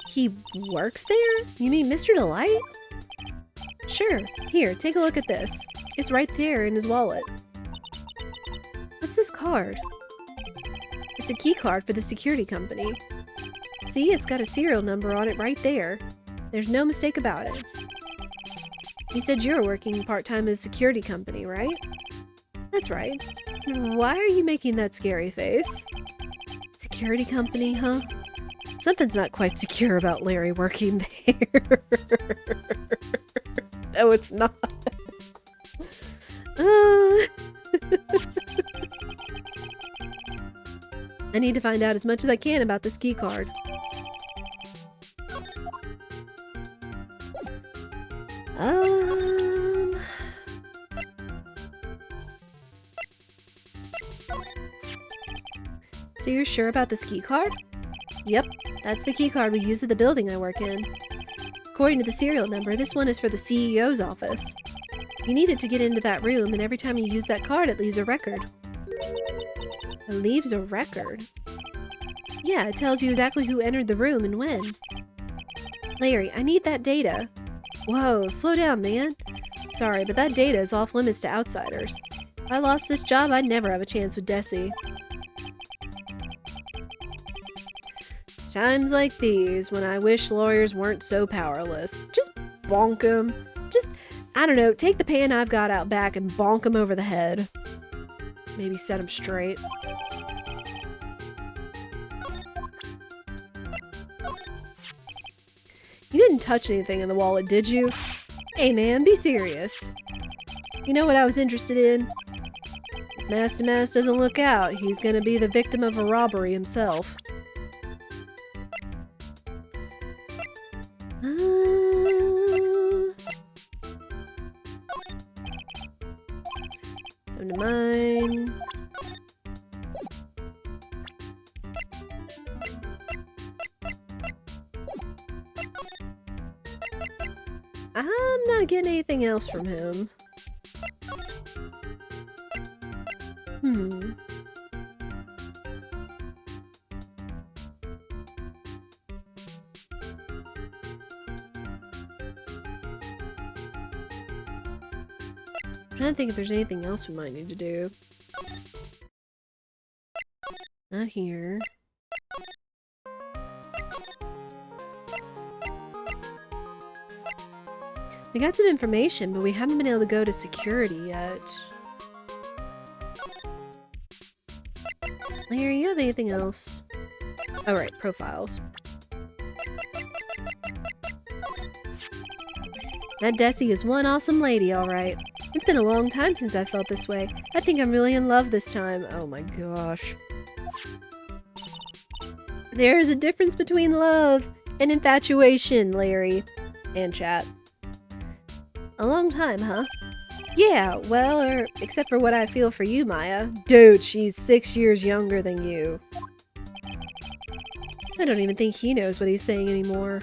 He works there? You mean Mr. Delight? Sure. Here, take a look at this. It's right there in his wallet. What's this card? It's a key card for the security company. See, it's got a serial number on it right there. There's no mistake about it. You said you were working part-time at a security company, right? That's right. Why are you making that scary face? Security company, huh? Something's not quite secure about Larry working there. No, it's not. I need to find out as much as I can about this key card. So you're sure about this key card? Yep, that's the key card we use at the building I work in. According to the serial number, this one is for the CEO's office. You need it to get into that room, and every time you use that card, it leaves a record. It leaves a record? Yeah, it tells you exactly who entered the room and when. Larry, I need that data. Whoa, slow down, man. Sorry, but that data is off limits to outsiders. If I lost this job, I'd never have a chance with Desi. It's times like these when I wish lawyers weren't so powerless. Just bonk them. Just, I don't know, take the pan I've got out back and bonk them over the head. Maybe set them straight. You didn't touch anything in the wallet, did you? Hey man, be serious. You know what I was interested in? If Master Mass doesn't look out, he's gonna be the victim of a robbery himself. Come to mine. I'm not getting anything else from him. I'm trying to think if there's anything else we might need to do. Not here. We got some information, but we haven't been able to go to security yet. Larry, you have anything else? Oh, right, profiles. That Desi is one awesome lady, alright. It's been a long time since I felt this way. I think I'm really in love this time. Oh my gosh. There's a difference between love and infatuation, Larry. And chat. A long time, huh? Yeah, well, except for what I feel for you, Maya. Dude, she's 6 years younger than you. I don't even think he knows what he's saying anymore.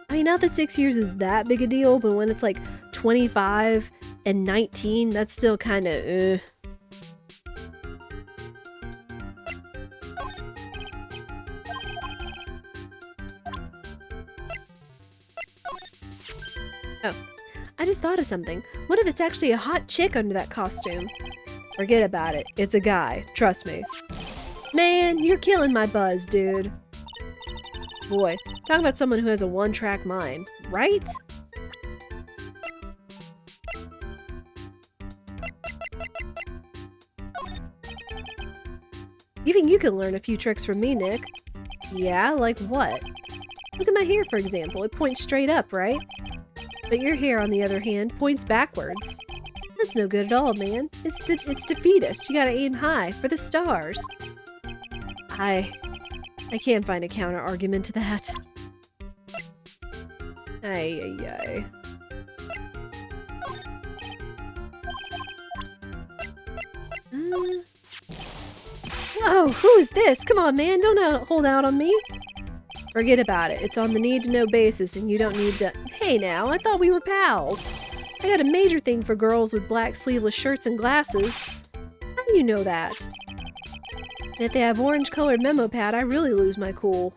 I mean, not that 6 years is that big a deal, but when it's like 25 and 19, that's still kinda, Oh. I just thought of something. What if it's actually a hot chick under that costume? Forget about it. It's a guy. Trust me. Man, you're killing my buzz, dude. Boy, talk about someone who has a one-track mind, right? Even you can learn a few tricks from me, Nick. Yeah, like what? Look at my hair, for example. It points straight up, right? But your hair, on the other hand, points backwards. That's no good at all, man. It's defeatist. You gotta aim high, for the stars. I can't find a counter-argument to that. Ay. Whoa, who is this? Come on, man, don't hold out on me. Forget about it. It's on the need-to-know basis, and you don't need to— Hey now, I thought we were pals. I got a major thing for girls with black sleeveless shirts and glasses. How do you know that? And if they have orange-colored memo pad, I really lose my cool.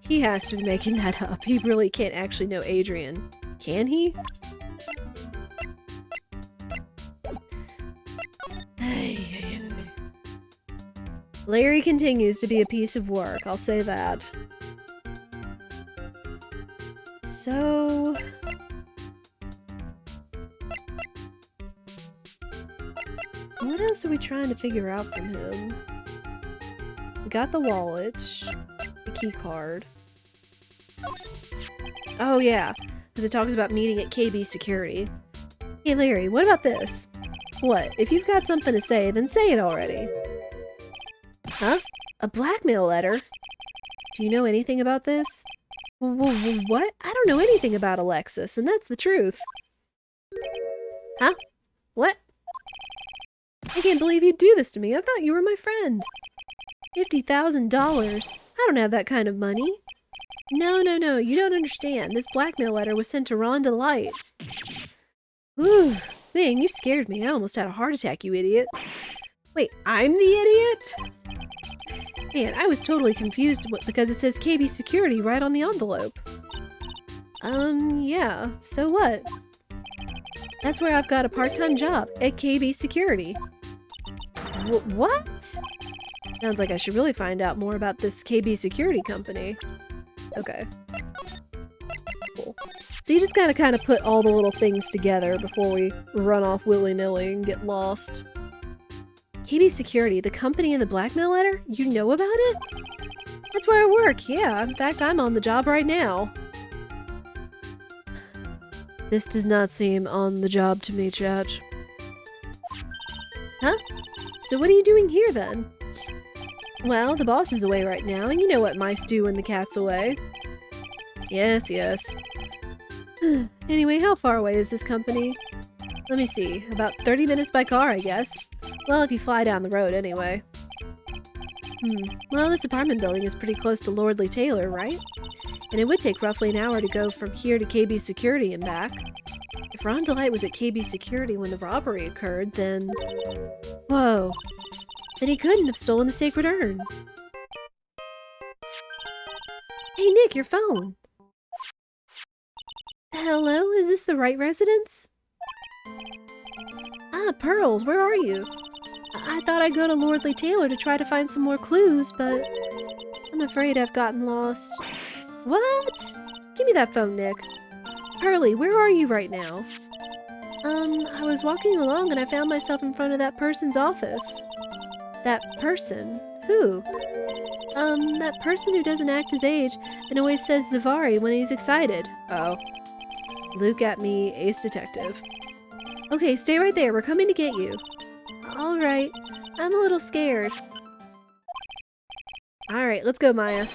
He has to be making that up. He really can't actually know Adrian. Can he? Larry continues to be a piece of work, I'll say that. So... what else are we trying to figure out from him? We got the wallet, the key card. Oh yeah, because it talks about meeting at KB Security. Hey Larry, what about this? What? If you've got something to say, then say it already. Huh? A blackmail letter? Do you know anything about this? What? I don't know anything about Alexis, and that's the truth. Huh? What? I can't believe you'd do this to me. I thought you were my friend. $50,000. I don't have that kind of money. No, you don't understand. This blackmail letter was sent to Rhonda Light. Ooh, man, you scared me. I almost had a heart attack, you idiot. Wait, I'm the idiot? Man, I was totally confused because it says KB Security right on the envelope. Yeah, so what? That's where I've got a part-time job, at KB Security. What? Sounds like I should really find out more about this KB Security company. Okay. Cool. So you just gotta kind of put all the little things together before we run off willy-nilly and get lost. KB Security, the company in the blackmail letter? You know about it? That's where I work, yeah. In fact, I'm on the job right now. This does not seem on the job to me, Chatch. Huh? So what are you doing here, then? Well, the boss is away right now, and you know what mice do when the cat's away. Yes. Anyway, how far away is this company? Let me see. About 30 minutes by car, I guess. Well, if you fly down the road, anyway. Well, this apartment building is pretty close to Lordly Taylor, right? And it would take roughly an hour to go from here to KB Security and back. If Rhonda Light was at KB Security when the robbery occurred, then... Whoa. Then he couldn't have stolen the sacred urn. Hey, Nick, your phone. Hello, is this the right residence? Ah, Pearls, where are you? I thought I'd go to Lordly Taylor to try to find some more clues, but I'm afraid I've gotten lost. What? Give me that phone, Nick. Pearly, where are you right now? I was walking along and I found myself in front of that person's office. That person? Who? That person who doesn't act his age and always says Zavari when he's excited. Oh. Luke at me, ace detective. Okay, stay right there. We're coming to get you. Alright. I'm a little scared. Alright, let's go, Maya.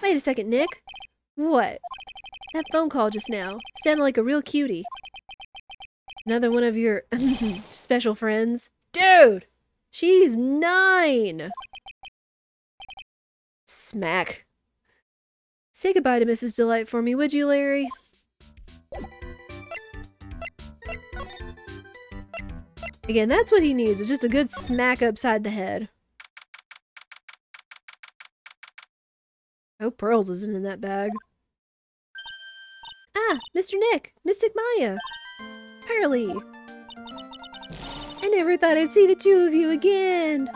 Wait a second, Nick. What? That phone call just now sounded like a real cutie. Another one of your special friends? Dude! She's 9! Smack. Say goodbye to Mrs. Delight for me, would you, Larry? Again, that's what he needs, is just a good smack upside the head. I hope Pearls isn't in that bag. Ah, Mr. Nick! Mystic Maya! Pearly! I never thought I'd see the two of you again!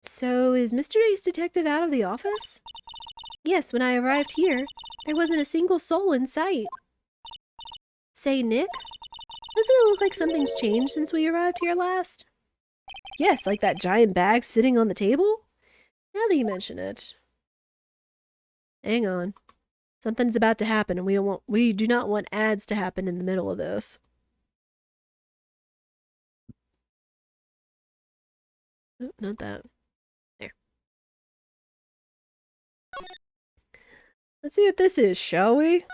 So, is Mr. Ace Detective out of the office? Yes, when I arrived here, there wasn't a single soul in sight. Say, Nick? Doesn't it look like something's changed since we arrived here last? Yes, like that giant bag sitting on the table? Now that you mention it. Hang on. Something's about to happen, and we do not want ads to happen in the middle of this. Oh, not that. There. Let's see what this is, shall we?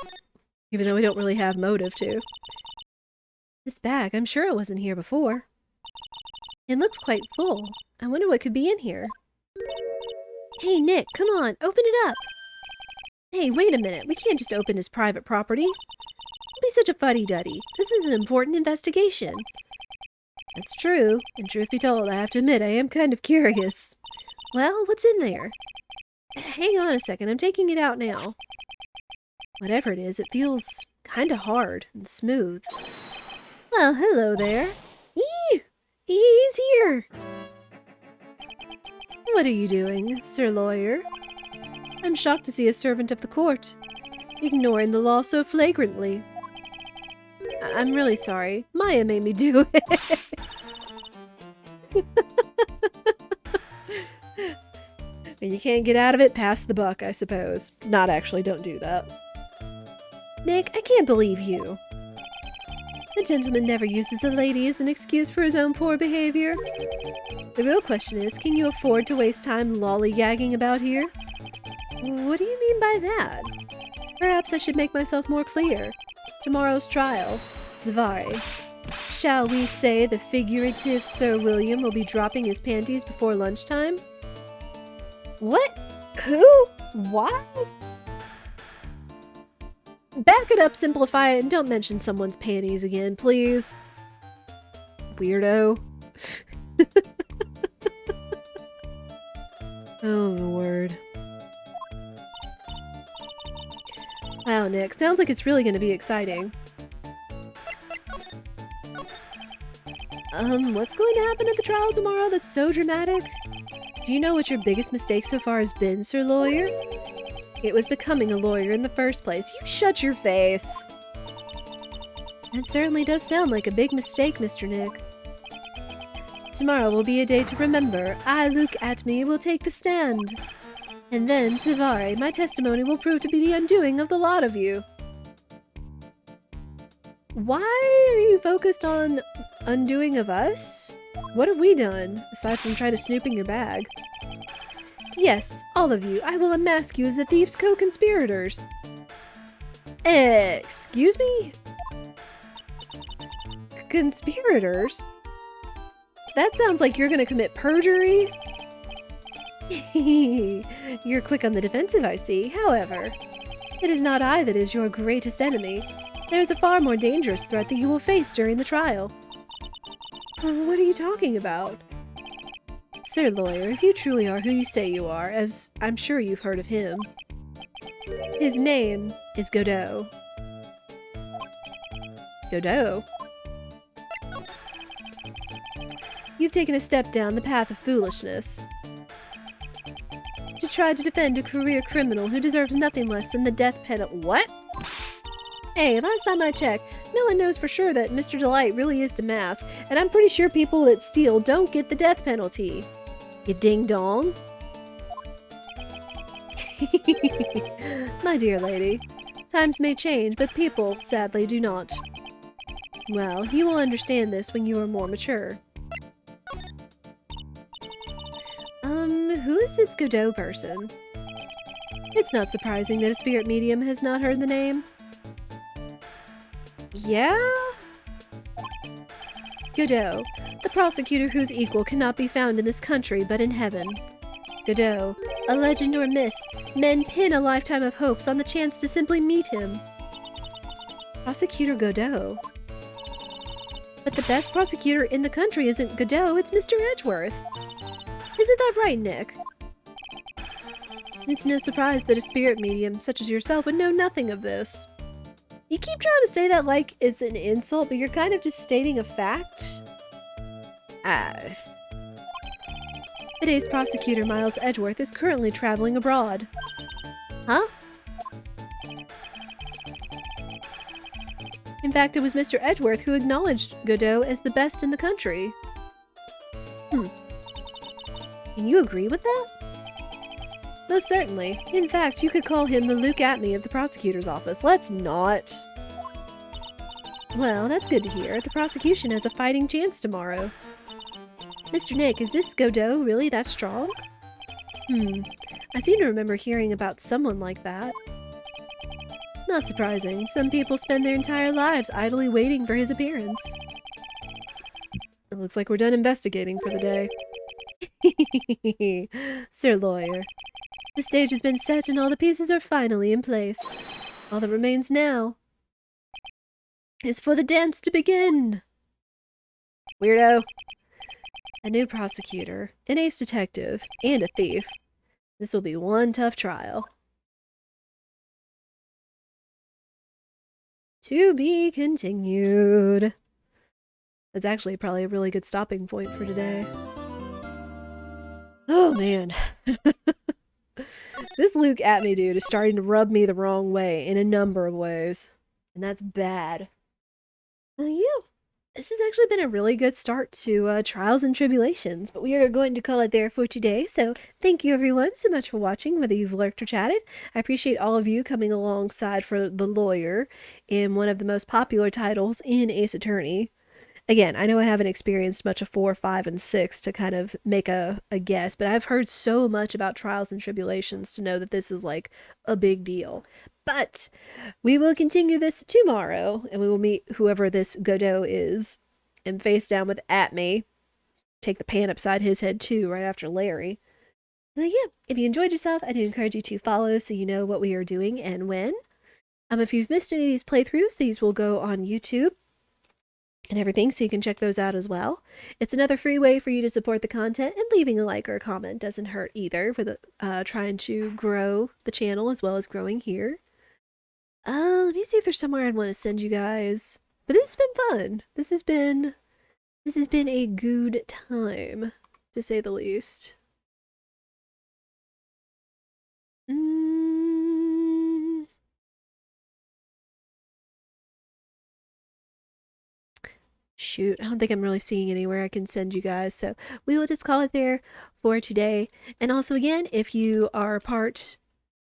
Even though we don't really have motive to. This bag, I'm sure it wasn't here before. It looks quite full. I wonder what could be in here. Hey, Nick, come on, open it up! Hey, wait a minute, we can't just open his private property. Don't be such a fuddy-duddy. This is an important investigation. That's true, and truth be told, I have to admit I am kind of curious. Well, what's in there? Hang on a second, I'm taking it out now. Whatever it is, it feels kinda hard and smooth. Well, hello there. Eee! He's here! What are you doing, Sir Lawyer? I'm shocked to see a servant of the court, ignoring the law so flagrantly. I'm really sorry. Maya made me do it. When you can't get out of it, pass the buck, I suppose. Not actually, don't do that. Nick, I can't believe you. The gentleman never uses a lady as an excuse for his own poor behavior. The real question is, can you afford to waste time lollygagging about here? What do you mean by that? Perhaps I should make myself more clear. Tomorrow's trial, Zavari. Shall we say the figurative Sir William will be dropping his panties before lunchtime? What? Who? What? Back it up, simplify it, and don't mention someone's panties again, please. Weirdo. Oh, my word. Wow, Nick. Sounds like it's really going to be exciting. What's going to happen at the trial tomorrow that's so dramatic? Do you know what your biggest mistake so far has been, Sir Lawyer? It was becoming a lawyer in the first place. You shut your face! That certainly does sound like a big mistake, Mr. Nick. Tomorrow will be a day to remember. I, Look at Me, will take the stand. And then, Zavari, my testimony will prove to be the undoing of the lot of you. Why are you focused on undoing of us? What have we done, aside from try to snoop in your bag? Yes, all of you. I will unmask you as the thieves' co-conspirators. Excuse me? Conspirators? That sounds like you're gonna commit perjury. You're quick on the defensive, I see. However, it is not I that is your greatest enemy. There is a far more dangerous threat that you will face during the trial. What are you talking about? Sir Lawyer, if you truly are who you say you are, as I'm sure you've heard of him, his name is Godot. Godot? You've taken a step down the path of foolishness. To try to defend a career criminal who deserves nothing less than the death penalty. What? Hey, last time I checked, no one knows for sure that Mr. Delight really is demasked, and I'm pretty sure people that steal don't get the death penalty. You ding-dong. My dear lady, times may change, but people, sadly, do not. Well, you will understand this when you are more mature. Who is this Godot person? It's not surprising that a spirit medium has not heard the name. Yeah? Godot, the prosecutor whose equal cannot be found in this country but in heaven. Godot, a legend or myth, men pin a lifetime of hopes on the chance to simply meet him. Prosecutor Godot. But the best prosecutor in the country isn't Godot, it's Mr. Edgeworth. Isn't that right, Nick? It's no surprise that a spirit medium such as yourself would know nothing of this. You keep trying to say that like it's an insult, but you're kind of just stating a fact? Today's prosecutor, Miles Edgeworth, is currently traveling abroad. Huh? In fact, it was Mr. Edgeworth who acknowledged Godot as the best in the country. Can you agree with that? Most certainly. In fact, you could call him the Luke Atme of the prosecutor's office. Let's not. Well, that's good to hear. The prosecution has a fighting chance tomorrow. Mr. Nick, is this Godot really that strong? I seem to remember hearing about someone like that. Not surprising. Some people spend their entire lives idly waiting for his appearance. It looks like we're done investigating for the day. Sir Lawyer. The stage has been set and all the pieces are finally in place. All that remains now is for the dance to begin. Weirdo. A new prosecutor, an ace detective, and a thief. This will be one tough trial. To be continued. That's actually probably a really good stopping point for today. Oh man. This Luke Atme dude is starting to rub me the wrong way in a number of ways. And that's bad. Yeah. This has actually been a really good start to Trials and Tribulations, but we are going to call it there for today. So thank you everyone so much for watching, whether you've lurked or chatted. I appreciate all of you coming alongside for The Lawyer in one of the most popular titles in Ace Attorney. Again, I know I haven't experienced much of 4, 5, and 6 to kind of make a guess, but I've heard so much about Trials and Tribulations to know that this is like a big deal. But we will continue this tomorrow, and we will meet whoever this Godot is, and face down with Atme. Take the pan upside his head too, right after Larry. But yeah, if you enjoyed yourself, I do encourage you to follow so you know what we are doing and when. If you've missed any of these playthroughs, these will go on YouTube and everything, so you can check those out as well. It's another free way for you to support the content, and leaving a like or a comment doesn't hurt either for the trying to grow the channel as well as growing here. Let me see if there's somewhere I'd want to send you guys. But this has been fun. This has been a good time, to say the least. Shoot, I don't think I'm really seeing anywhere I can send you guys, so we will just call it there for today. And also, again, if you are part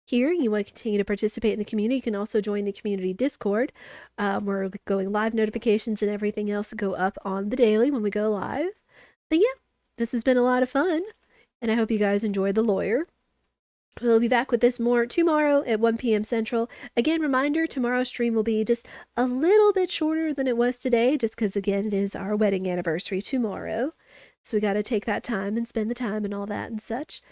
here, you want to continue to participate in the community, you can also join the community Discord. We're going live, notifications and everything else go up on the daily when we go live. But yeah, this has been a lot of fun, and I hope you guys enjoyed The Lawyer. We'll be back with this more tomorrow at 1 p.m. Central. Again, reminder, tomorrow's stream will be just a little bit shorter than it was today, just because, again, it is our wedding anniversary tomorrow. So we got to take that time and spend the time and all that and such.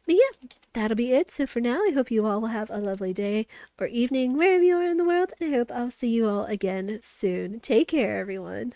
But yeah, that'll be it. So for now, I hope you all will have a lovely day or evening wherever you are in the world, and I hope I'll see you all again soon. Take care, everyone.